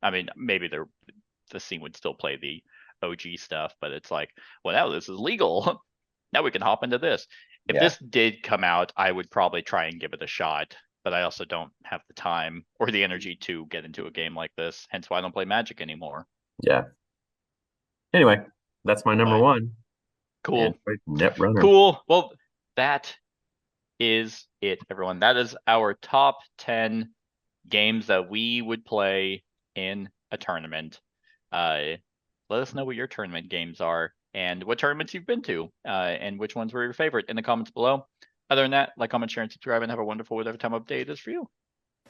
I mean, maybe the scene would still play the OG stuff, but it's like, well, now this is legal. Now we can hop into this. If this did come out, I would probably try and give it a shot. But I also don't have the time or the energy to get into a game like this. Hence why I don't play Magic anymore. Yeah. Anyway, that's my number 1. Cool. Netrunner. Cool. Well, that is it, everyone. That is our top 10 games that we would play in a tournament. Let us know what your tournament games are and what tournaments you've been to, and which ones were your favorite in the comments below. Other than that, like, comment, share, and subscribe, and have a wonderful whatever time of day it is for you.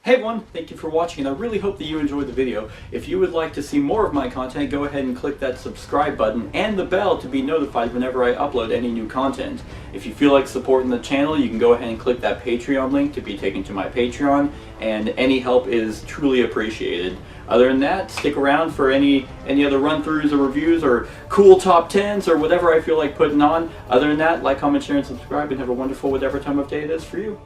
Hey everyone, thank you for watching, and I really hope that you enjoyed the video. If you would like to see more of my content, go ahead and click that subscribe button and the bell to be notified whenever I upload any new content. If you feel like supporting the channel, you can go ahead and click that Patreon link to be taken to my Patreon, and any help is truly appreciated. Other than that, stick around for any other run-throughs or reviews or cool top 10s or whatever I feel like putting on. Other than that, like, comment, share, and subscribe, and have a wonderful whatever time of day it is for you.